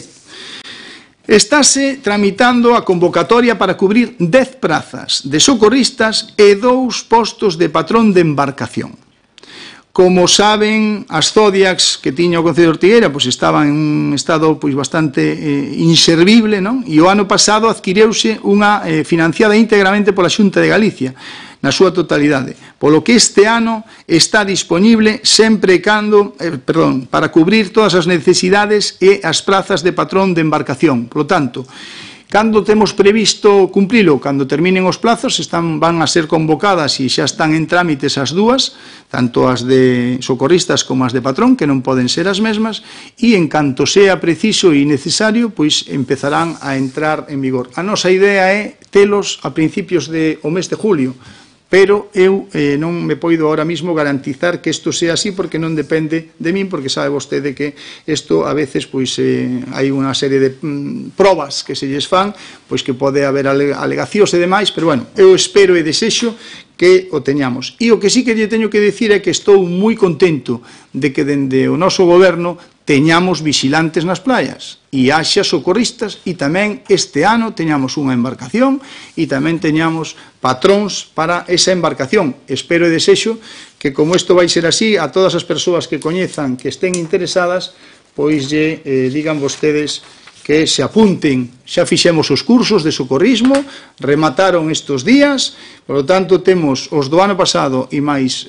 estáse tramitando a convocatoria para cubrir 10 prazas de socorristas e 2 postos de patrón de embarcación. Como saben, as Zodiacs que tiña o Concello de Ortigueira estaban en un estado bastante inservible, non? E o ano pasado adquiriuse unha financiada íntegramente pola Xunta de Galicia. na súa totalidade, polo que este ano está disponible sempre cando, para cubrir todas as necesidades e as plazas de patrón de embarcación. Por lo tanto, cando temos previsto cumplilo? Cando terminen os plazos, van a ser convocadas e xa están en trámites as dúas, tanto as de socorristas como as de patrón, que non poden ser as mesmas, e en canto sea preciso e necesario, pois empezarán a entrar en vigor. A nosa idea é telos a principios do mes de julio, pero eu non me poido ahora mismo garantizar que isto sea así porque non depende de min, porque sabe vostede que isto a veces pois hai unha serie de probas que se lles fan, pois que pode haber alegacións e demais, pero bueno, eu espero e desexo que o teñamos. E o que sí que lle teño que dicir é que estou moi contento de que dende o noso goberno teñamos vigilantes nas playas e haxa socorristas e tamén este ano teñamos unha embarcación e tamén teñamos patróns para esa embarcación. Espero e desexo que como isto vai ser así, a todas as persoas que coñezan que estén interesadas, pois lle digan vostedes que se apunten. Xa fixemos os cursos de socorrismo, remataron estes días, por lo tanto temos os do ano pasado e máis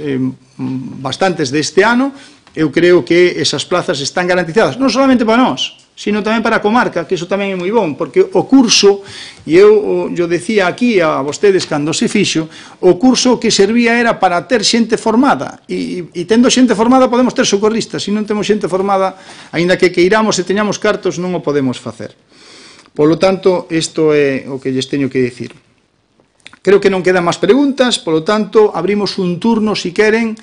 bastantes deste ano. Eu creo que esas plazas están garantizadas, non solamente para nós, sino tamén para a comarca, que iso tamén é moi bon, porque o curso, e eu decía aquí a vostedes cando se fixo, o curso que servía era para ter xente formada, e tendo xente formada podemos ter socorristas, se non temos xente formada, aínda que queiramos e teñamos cartos, non o podemos facer. Polo tanto, isto é o que lles teño que dicir. Creo que non quedan máis preguntas, polo tanto, abrimos un turno, se queren,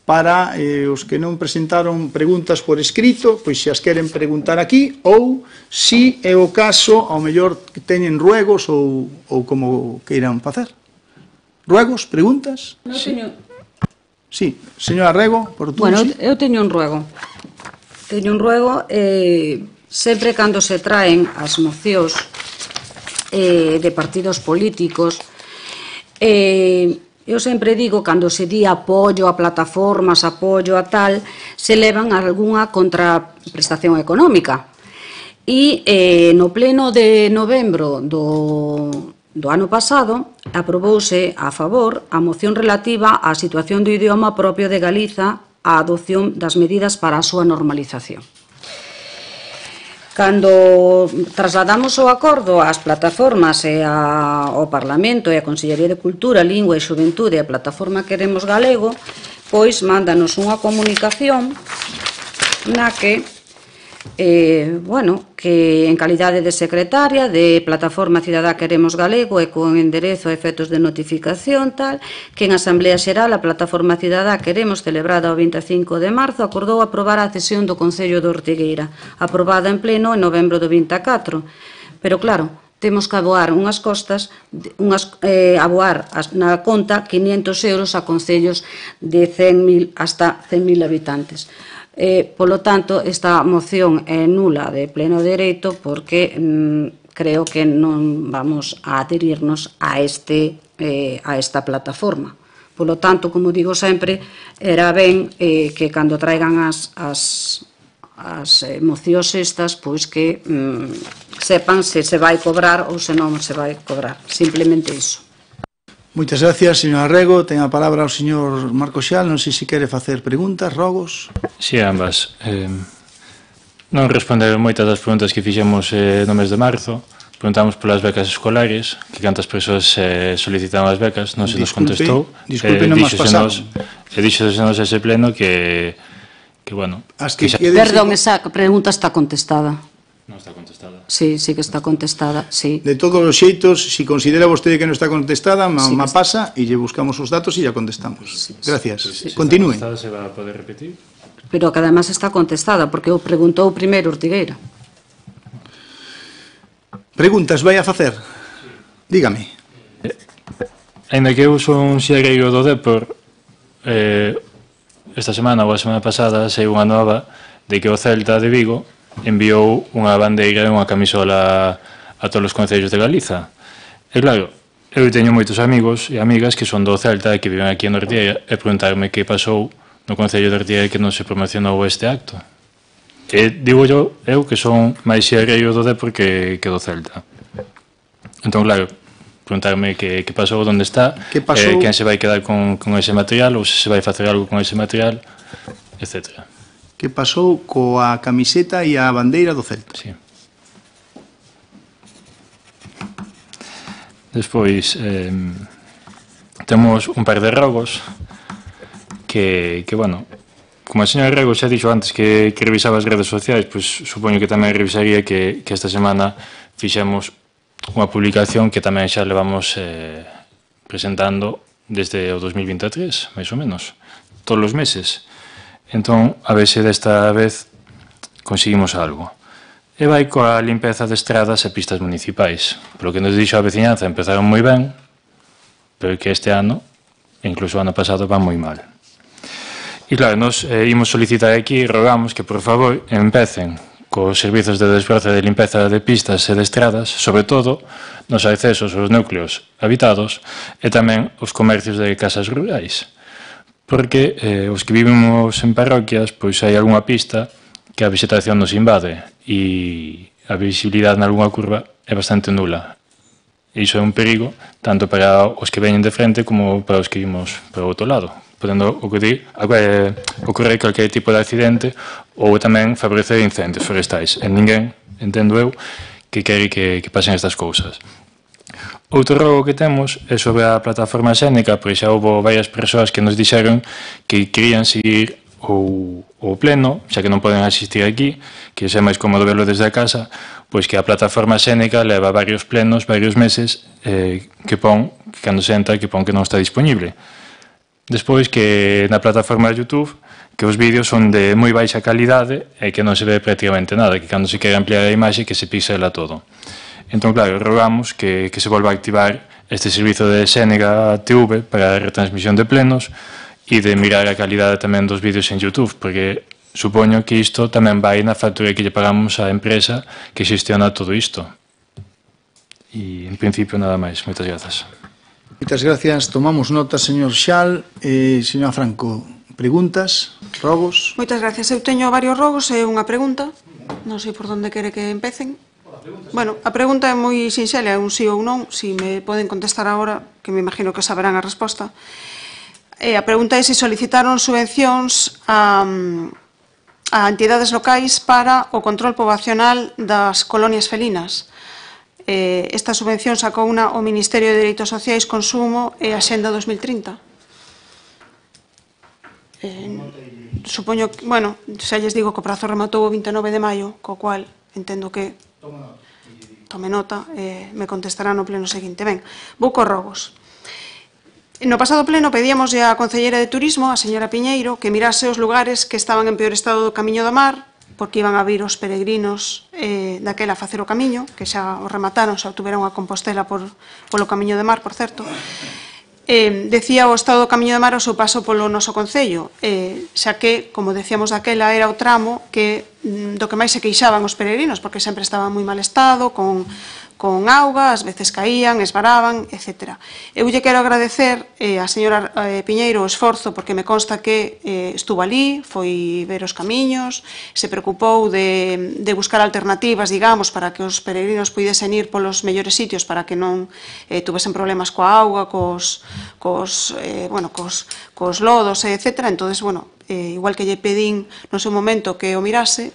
para os que non presentaron preguntas por escrito, pois se as queren preguntar aquí, ou, se é o caso, ao mellor que teñen ruegos ou como queiran facer. Ruegos, preguntas? Non teño... Sí, señora Rego, por tú. Bueno, sí. eu teño un ruego. Sempre cando se traen as mocións de partidos políticos, eu sempre digo, cando se di apoio a plataformas, apoio a tal, se levan a algunha contraprestación económica. E no pleno de novembro do ano pasado, aprobouse a favor a moción relativa á situación do idioma propio de Galiza, a adopción das medidas para a súa normalización. Cando trasladamos o acordo ás plataformas e ao Parlamento e a Consellería de Cultura, Lingua e Xuventude e a plataforma Queremos Galego, pois mándanos unha comunicación na que, que en calidade de secretaria de Plataforma Cidadá Queremos Galego e con enderezo a efectos de notificación tal, que en Asamblea Xeral a Plataforma Cidadá Queremos, celebrada o 25 de marzo, acordou aprobar a cesión do Concello de Ortigueira, aprobada en pleno en novembro do 24. Pero claro, temos que aboar unhas costas, aboar na conta 500 euros a concellos de 100.000 hasta 100.000 habitantes. Polo tanto, esta moción é nula de pleno dereito porque creo que non vamos a adherirnos a esta plataforma. Polo tanto, como digo sempre, era ben que cando traigan as mocións estas, pois que sepan se se vai cobrar ou se non se vai cobrar. Simplemente iso. Moitas gracias, señora Rego. Ten a palabra o señor Marco Xal. Non sei se quere facer preguntas, rogos. Si, ambas. Non responderon moitas das preguntas que fixemos no mes de marzo. Preguntamos polas becas escolares, que cantas persoas solicitaban as becas, non se nos contestou. Disculpe, non máis pasado. E dixosenos ese pleno que bueno... Perdón, esa pregunta está contestada. Non está contestada. Sí, sí que está contestada, sí. De todos os xeitos, se considera vostede que non está contestada, má pasa e lle buscamos os datos e ya contestamos. Gracias. Continúe. Se va a poder repetir? Pero que además está contestada, porque o preguntou primeiro Ortigueira. Preguntas vai a facer? Dígame. Ainda que eu son un xegueiro do Depor, esta semana ou a semana pasada sei unha nova de que o Celta de Vigo enviou unha bandeira e unha camisola a todos os concellos de Galiza. E claro, eu teño moitos amigos e amigas que son do Celta e que viven aquí en Ortigueira e preguntarme que pasou no concello de Ortigueira que non se promocionou este acto. E digo eu que son máis xegueiro do Depor que do Celta. Entón, claro, preguntarme que pasou, onde está, quen se vai quedar con ese material, ou se vai facer algo con ese material, etc. Que pasou coa camiseta e a bandeira do Celta. Sí. Despois, temos un par de rogos que bueno, como a señora Rego xa dixo antes que revisaba as redes sociais, pois supoño que tamén revisaría que esta semana fixemos unha publicación que tamén xa levamos presentando desde o 2023, máis ou menos, todos os meses. Entón, a ver se desta vez conseguimos algo. E vai coa limpeza de estradas e pistas municipais. Polo que nos dixo a veciñanza, empezaron moi ben, pero que este ano, incluso o ano pasado, van moi mal. E claro, nos imos solicitar aquí e rogamos que, por favor, empecen cos servizos de desbroce de limpeza de pistas e de estradas, sobre todo nos accesos aos núcleos habitados e tamén os comercios de casas rurais. Porque os que vivimos en parroquias, pois hai algunha pista que a vegetación nos invade e a visibilidade nalgúna curva é bastante nula. Iso é un perigo tanto para os que veñen de frente como para os que vimos para o outro lado, podendo ocorrer calquer tipo de accidente ou tamén favorecer incendios forestais. E ninguén, entendo eu, que quere que pasen estas cousas. Outro rogo que temos é sobre a plataforma Xénica, porque xa houve varias persoas que nos dixeron que querían seguir o pleno, xa que non poden asistir aquí, que xa é máis cómodo verlo desde a casa, pois que a plataforma Xénica leva varios plenos, varios meses, que pon, que cando se entra, que pon que non está disponible. Despois que na plataforma de YouTube, que os vídeos son de moi baixa calidade e que non se ve prácticamente nada, que cando se quere ampliar a imaxe que se pixela todo. Entón, claro, rogamos que se volva a activar este servizo de Xénica TV para a retransmisión de plenos e de mirar a calidade tamén dos vídeos en YouTube, porque supoño que isto tamén vai na factura que lle pagamos á empresa que xestiona todo isto. E, en principio, nada máis. Moitas grazas. Moitas gracias. Tomamos nota, señor Xal. Señora Franco, preguntas, rogos? Moitas gracias. Eu teño varios rogos e unha pregunta. Non sei por onde quere que empecen. Bueno, a pregunta é moi sinxela, é un sí ou non. Si me poden contestar agora, que me imagino que saberán a resposta. A pregunta é se solicitaron subvencións a entidades locais para o control poboacional das colonias felinas. Esta subvención sacou unha o Ministerio de Dereitos Sociais, Consumo e Axenda 2030. Supoño que, bueno, xa lles digo que o prazo rematou o 29 de maio, co cual entendo que tome nota e me contestará no pleno seguinte. Ben, vou cos rogos. No pasado pleno pedíamos á Concelleira de Turismo, a señora Piñeiro, que mirase os lugares que estaban en peor estado do Camiño do Mar, porque iban a vir os peregrinos daquela a facer o camiño, que xa o remataron, xa obtuveron a Compostela polo Camiño do Mar, por certo. Decía o estado do Camiño do Mar o seu paso polo noso concello, xa que, como decíamos daquela, era o tramo do que máis se queixaban os peregrinos, porque sempre estaba en moi mal estado, con auga, ás veces caían, esvaraban, etc. Eu lle quero agradecer a señora Piñeiro o esforzo, porque me consta que estuvo ali, foi ver os camiños, se preocupou de buscar alternativas, digamos, para que os peregrinos puidesen ir polos mellores sitios para que non tuvesen problemas coa auga, cos lodos, etc. Entón, igual que lle pedín no seu momento que o mirase,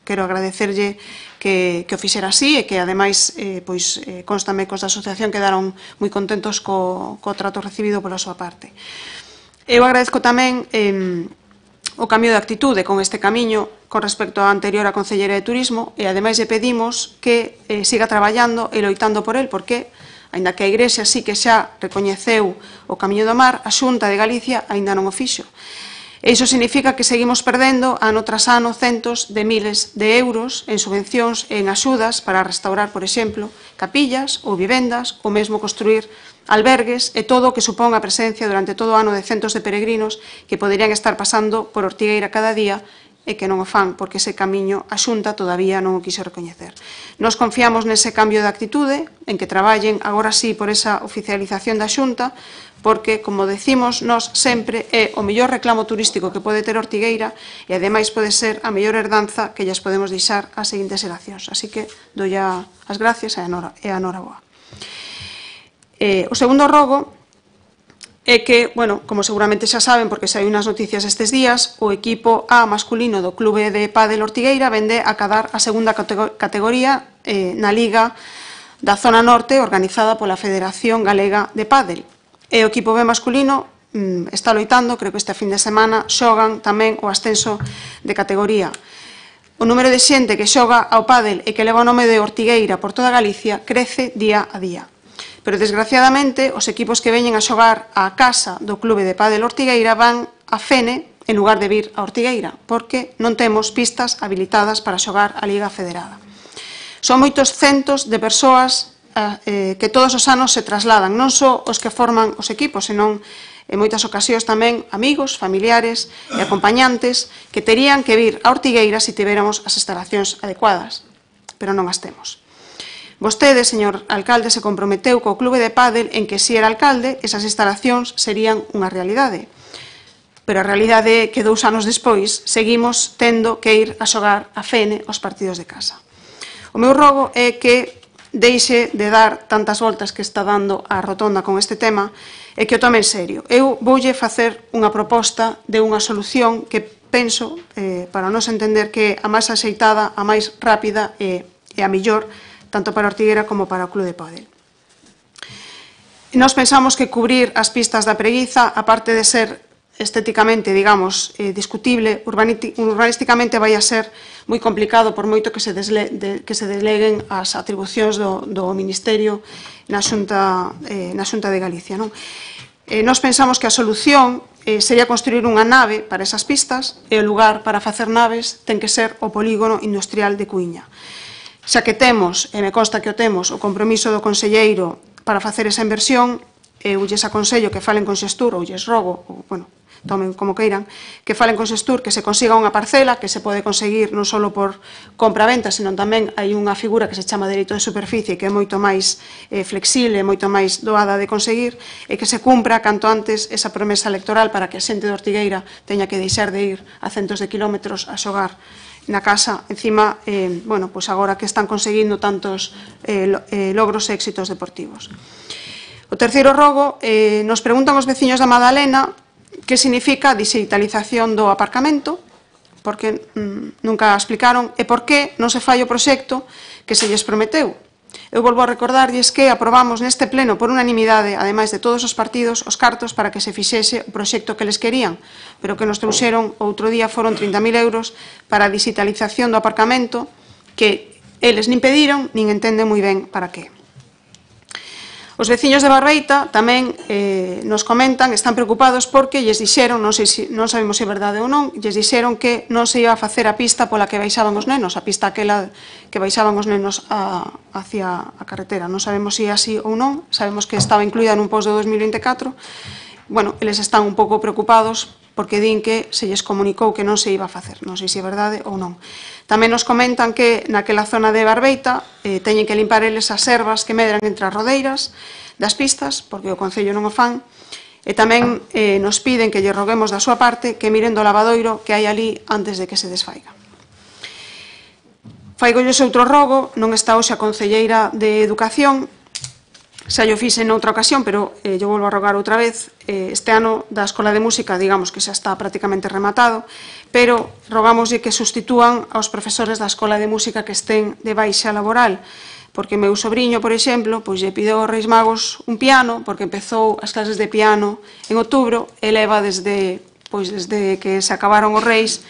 quero agradecerlle que o fixera así e que, ademais, constame que os da asociación quedaron moi contentos co trato recibido pola súa parte. Eu agradezco tamén o cambio de actitude con este camiño con respecto á anterior a Concelleira de Turismo e, ademais, lle pedimos que siga traballando e loitando por el, porque, aínda que a Igrexa sí que xa recoñeceu o Camiño do Mar, a Xunta de Galicia aínda non o fixo. E iso significa que seguimos perdendo ano tras ano centos de miles de euros en subvencións e en axudas para restaurar, por exemplo, capillas ou vivendas, ou mesmo construir albergues e todo o que supón a presencia durante todo o ano de centos de peregrinos que poderían estar pasando por Ortigueira cada día e que non o fan, porque ese camiño a Xunta todavía non o quiso recoñecer. Nos confiamos nese cambio de actitude, en que traballen agora sí por esa oficialización da Xunta, porque, como decimos, nós sempre é o mellor reclamo turístico que pode ter Ortigueira e, ademais, pode ser a mellor herdanza que lles podemos deixar ás seguintes xeracións. Así que, doi as gracias e a noraboa. O segundo rogo é que, bueno, como seguramente xa saben, porque xa hai unhas noticias estes días, o equipo A masculino do Clube de Pádel Ortigueira vende a cadar a segunda categoría na Liga da Zona Norte organizada pola Federación Galega de Pádel. E o equipo B masculino está loitando, creo que este fin de semana xogan tamén o ascenso de categoría. O número de xente que xoga ao pádel e que leva o nome de Ortigueira por toda Galicia crece día a día. Pero, desgraciadamente, os equipos que veñen a xogar á casa do Clube de Pádel Ortigueira van a Fene en lugar de vir a Ortigueira, porque non temos pistas habilitadas para xogar a Liga Federada. Son moitos centos de persoas que todos os anos se trasladan, non só os que forman os equipos, senón en moitas ocasións tamén amigos, familiares e acompañantes que terían que vir a Ortigueira se tiveramos as instalacións adecuadas, pero non as temos. Vostede, señor alcalde, se comprometeu co Clube de Pádel en que, se era alcalde, esas instalacións serían unha realidade. Pero a realidade é que 2 anos despois seguimos tendo que ir a xogar a Fene os partidos de casa. O meu rogo é que deixe de dar tantas voltas que está dando a rotonda con este tema e que o tome en serio. Eu voulle facer unha proposta de unha solución que penso, para nos entender, que é a máis axeitada, a máis rápida e a mellor, tanto para Ortigueira como para o Clube de Pádel. Nós pensamos que cubrir as pistas da Preguiza, aparte de ser estéticamente, digamos, discutible, urbanísticamente vai a ser moi complicado por moito que se deleguen as atribucións do Ministerio na Xunta de Galicia. Nós pensamos que a solución sería construir unha nave para esas pistas e o lugar para facer naves ten que ser o polígono industrial de Cuíña. Xa que temos, e me consta que o temos, o compromiso do conselleiro para facer esa inversión, eu lles aconsello que falen con Xestur, ou lles rogo, ou, bueno, tomen como queiran, que falen con Xestur, que se consiga unha parcela, que se pode conseguir non só por compra-venta, senón tamén hai unha figura que se chama dereito de superficie, que é moito máis flexible, moito máis doada de conseguir, e que se cumpra canto antes esa promesa electoral para que a xente de Ortigueira teña que deixar de ir a centos de kilómetros a xogar na casa, encima, bueno, pois agora que están conseguindo tantos logros e éxitos deportivos. O terceiro rogo, nos preguntan os veciños da Madalena que significa a digitalización do aparcamento, porque nunca explicaron, e por que non se fai o proxecto que se lles prometeu. Eu volvo a recordarlles que aprobamos neste pleno por unanimidade, ademais de todos os partidos, os cartos para que se fixese o proxecto que les querían, pero que nos trouxeron outro día foron 30.000 euros para a digitalización do aparcamento, que eles nin pediron, nin entenden moi ben para que. Os veciños de Barbeita tamén nos comentan, están preocupados porque lles dixeron, non sabemos se é verdade ou non, lles dixeron que non se iba a facer a pista pola que baixaban os nenos, a pista aquela que baixaban os nenos hacia a carretera. Non sabemos se é así ou non, sabemos que estaba incluída nun post de 2024. Bueno, eles están un pouco preocupados porque din que se lles comunicou que non se iba a facer, non sei se é verdade ou non. Tamén nos comentan que naquela zona de Barbeita teñen que limpar eles as ervas que medran entre as rodeiras das pistas, porque o Concello non o fan, e tamén nos piden que lle roguemos da súa parte que miren do lavadoiro que hai ali antes de que se desfaiga. Faigolles outro rogo, non está hoxe a Concelleira de Educación, xa yo fixe noutra ocasión, pero yo volvo a rogar outra vez. Este ano da Escola de Música, digamos que xa está prácticamente rematado, pero rogámoslle que sustitúan aos profesores da Escola de Música que estén de baixa laboral, porque meu sobrinho, por exemplo, pois lle pideu aos Reis Magos un piano, porque empezou as clases de piano en outubro, e leva desde que se acabaron os Reis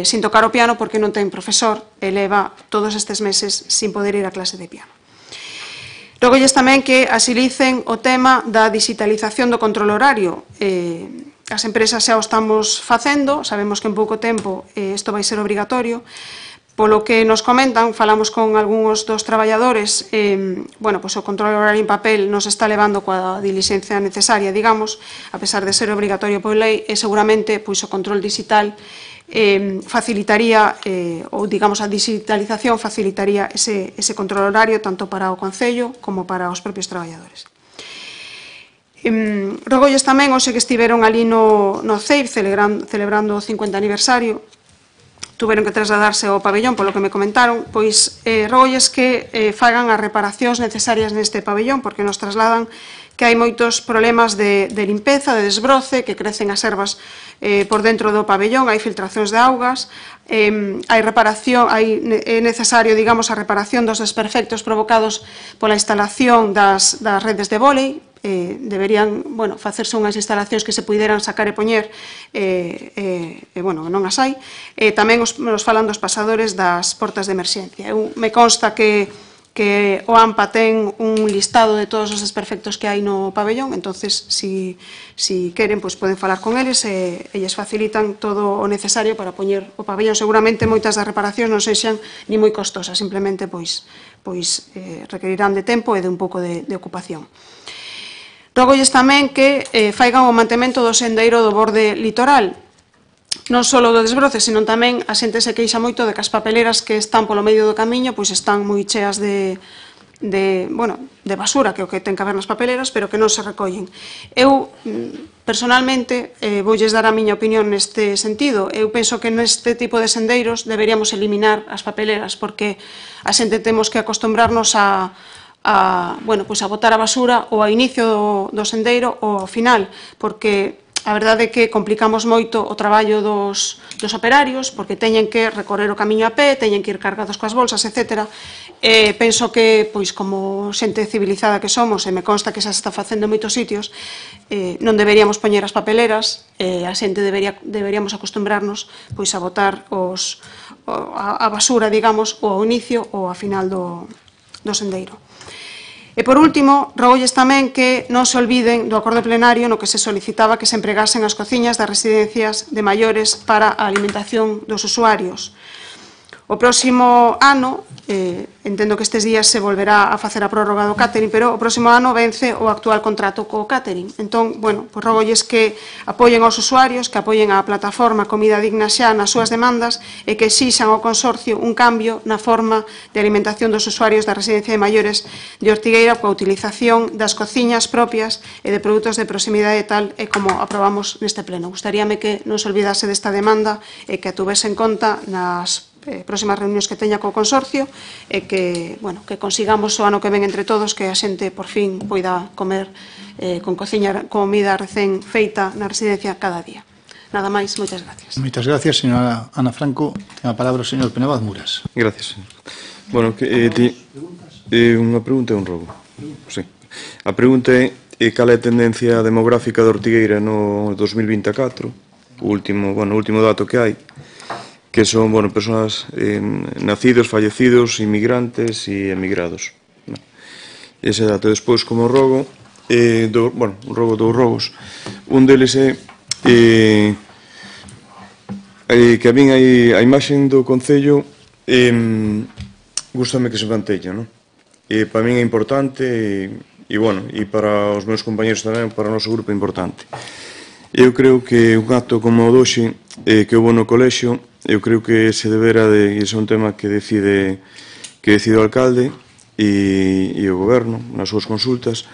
sin tocar o piano porque non ten profesor, e leva todos estes meses sin poder ir a clase de piano. Rogolles tamén que asilicen o tema da digitalización do control horario. As empresas xa o estamos facendo, sabemos que en pouco tempo isto vai ser obrigatorio. Polo que nos comentan, falamos con algúns dos traballadores, bueno, pois o control horario en papel nos está levando coa diligencia necesaria, digamos, a pesar de ser obrigatorio por lei, e seguramente pois o control digital facilitaría, ou digamos a digitalización facilitaría ese control horario tanto para o Concello como para os propios traballadores. Rogolles tamén, hoxe que estiveron ali no CEIR celebrando o 50 aniversario, tuveron que trasladarse ao pabellón, polo que me comentaron, pois rogolles que fagan as reparacións necesarias neste pabellón, porque nos trasladan que hai moitos problemas de limpeza, de desbroce, que crecen as ervas por dentro do pabellón, hai filtracións de augas, hai reparación, é necesario, digamos, a reparación dos desperfectos provocados pola instalación das redes de vólei. Deberían, bueno, facerse unhas instalacións que se puideran sacar e poñer, bueno, non as hai. Tamén nos falan dos pasadores das portas de emerxencia. Me consta que o AMPA ten un listado de todos os desperfectos que hai no pabellón, entonces, si queren, poden falar con eles e lles facilitan todo o necesario para poñer o pabellón. Seguramente moitas das reparacións non sexan ni moi costosas, simplemente requerirán de tempo e de un pouco de ocupación. Rógolles tamén que faigan o mantemento do sendeiro do borde litoral, non só do desbroce, senón tamén a xente se queixa moito de que as papeleras que están polo medio do camiño pois están moi cheas de basura, que é o que ten que haber nas papeleras, pero que non se recollen. Eu, personalmente, voulles dar a miña opinión neste sentido. Eu penso que neste tipo de sendeiros deberíamos eliminar as papeleras, porque a xente temos que acostumbrarnos a botar a basura ou ao inicio do sendeiro ou ao final, porque a verdade é que complicamos moito o traballo dos operarios, porque teñen que recorrer o camiño a pé, teñen que ir cargados coas bolsas, etc. Penso que, pois, como xente civilizada que somos, e me consta que xa se está facendo en moitos sitios, non deberíamos poñer as papeleras, a xente deberíamos acostumbrarnos pois a botar a basura, digamos, ou ao inicio ou ao final do sendeiro. E, por último, rogolles tamén que non se olviden do acordo plenario no que se solicitaba que se empregasen as cociñas das residencias de maiores para a alimentación dos usuarios. O próximo ano, entendo que estes días se volverá a facer a prórroga do catering, pero o próximo ano vence o actual contrato co catering. Entón, bueno, pois rogolles que apoien aos usuarios, que apoien a plataforma Comida Digna xa nas súas demandas e que exixan ao consorcio un cambio na forma de alimentación dos usuarios da residencia de maiores de Ortigueira coa utilización das cociñas propias e de produtos de proximidade tal e como aprobamos neste pleno. Gustaríame que non se olvidase desta demanda e que a tuvese en conta nas próximas reunións que teña co consorcio e que consigamos o ano que ven entre todos que a xente por fin poida comer con comida recén feita na residencia cada día. Nada máis, moitas gracias. Moitas gracias, señora Ana Franco. Ten a palabra o señor Penabaz Muras. Gracias. Bueno, unha pregunta e un rogo. Sí. A pregunta é cal é a tendencia demográfica de Ortigueira no 2024, o último dato que hai, que son, persoas nacidos, fallecidos, inmigrantes e emigrados. Ese dato. Despois, como rogo, dous rogos. Un deles é que a min a imaxen do Concello gústame que se manteña, non? Para min é importante e para os meus compañeros tamén, para o noso grupo é importante. Eu creo que un acto como o doxe que houve no colexio, eu creo que se debera de, e ese é un tema que decide o alcalde e o goberno nas súas consultas,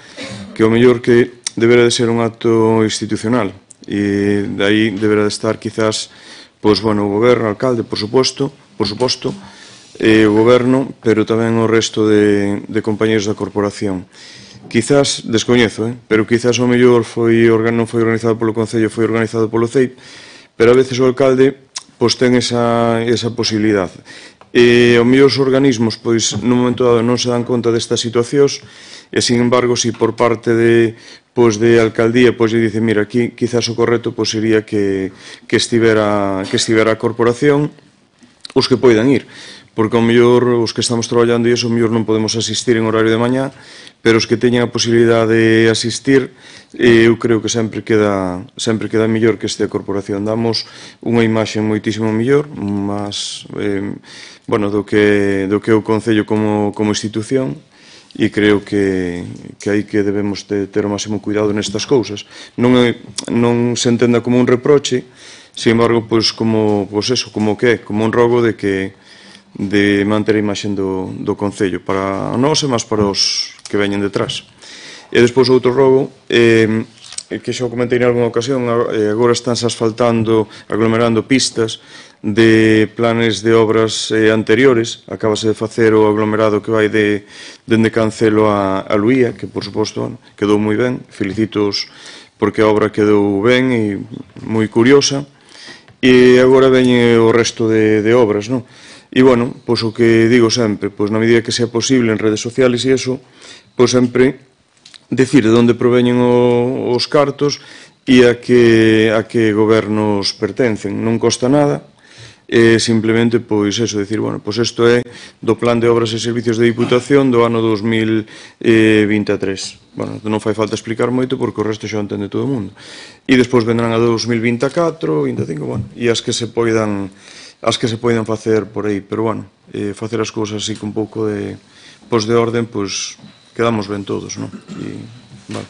que o mellor que debera de ser un acto institucional e dai debera de estar quizás o goberno, o alcalde, por suposto, o goberno, pero tamén o resto de compañeros da corporación. Quizás, descoñezo, pero quizás o mellor non foi organizado polo Concello, foi organizado polo CEIP, pero a veces o alcalde ten esa posibilidad. E o mellor os organismos, nun momento dado, non se dan conta destas situacións, e, sin embargo, si por parte de alcaldía, lle dice, mira, aquí quizás o correcto sería que estivera a corporación, os que poidan ir, porque ao mellor os que estamos traballando e iso, ao mellor non podemos asistir en horario de mañá, pero os que teñen a posibilidade de asistir, eu creo que sempre queda mellor que este a corporación. Damos unha imaxe moitísimo mellor, do que o Concello como institución, e creo que hai que debemos ter o máximo cuidado nestas cousas. Non se entenda como un reproche, sin embargo, como un rogo de manter a imaxe do Concello para nós e máis para os que veñen detrás. E despois outro rogo que xa o comentei en algunha ocasión, agora estánse asfaltando, aglomerando pistas de planes de obras anteriores. Acabase de facer o aglomerado que vai dende Cancelo a Luía, que, por suposto, quedou moi ben. Felicitos porque a obra quedou ben e moi curiosa. E agora veñe o resto de obras, non? E, bueno, pois o que digo sempre, pois na medida que sea posible en redes sociales e iso, pois sempre decir de onde proveñen os cartos e a que gobernos pertencen. Non costa nada, simplemente, pois, eso, decir, bueno, pois isto é do Plan de Obras e Servicios de Diputación do ano 2023. Bueno, non fai falta explicar moito porque o resto xa entende todo o mundo. E despois vendrán a 2024, 25, bueno, e as que se poidan facer por aí, pero, bueno, facer as cousas así con un pouco de orden, pois, quedamos ben todos, non? E, vale.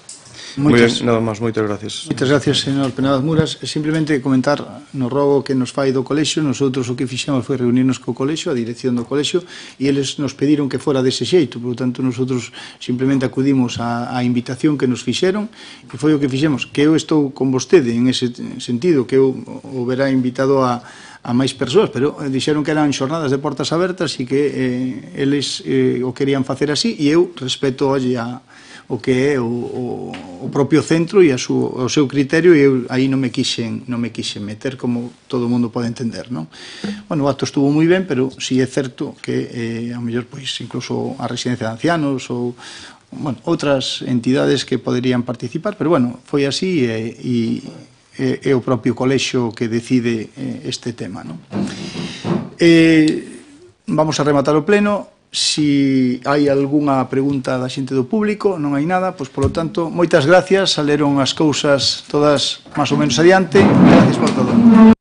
Moi ben, nada máis, moitas gracias. Moitas gracias, señor Penabas Muras. Simplemente comentar no rogo que nos fai do colexio. Nosotros o que fixemos foi reunirnos co colexio, a dirección do colexio, e eles nos pediron que fora dese xeito. Por tanto, nosotros simplemente acudimos á invitación que nos fixeron, e foi o que fixemos. Que eu estou con vostede en ese sentido, que eu o verá invitado a máis persoas, pero dixeron que eran xornadas de portas abertas e que eles o querían facer así, e eu respeto o que é o propio centro e o seu criterio, e eu aí non me quixen meter, como todo o mundo pode entender, non? Bueno, o acto estuvo moi ben, pero si é certo que ao mellor, pois, incluso a residencia de ancianos ou, bueno, outras entidades que poderían participar, pero, bueno, foi así e é o propio colexio que decide este tema, non? Vamos a rematar o pleno. Si hai algunha pregunta da xente do público, non hai nada, pois, polo tanto, moitas gracias, saleron as cousas todas máis ou menos adiante. Gracias por todo.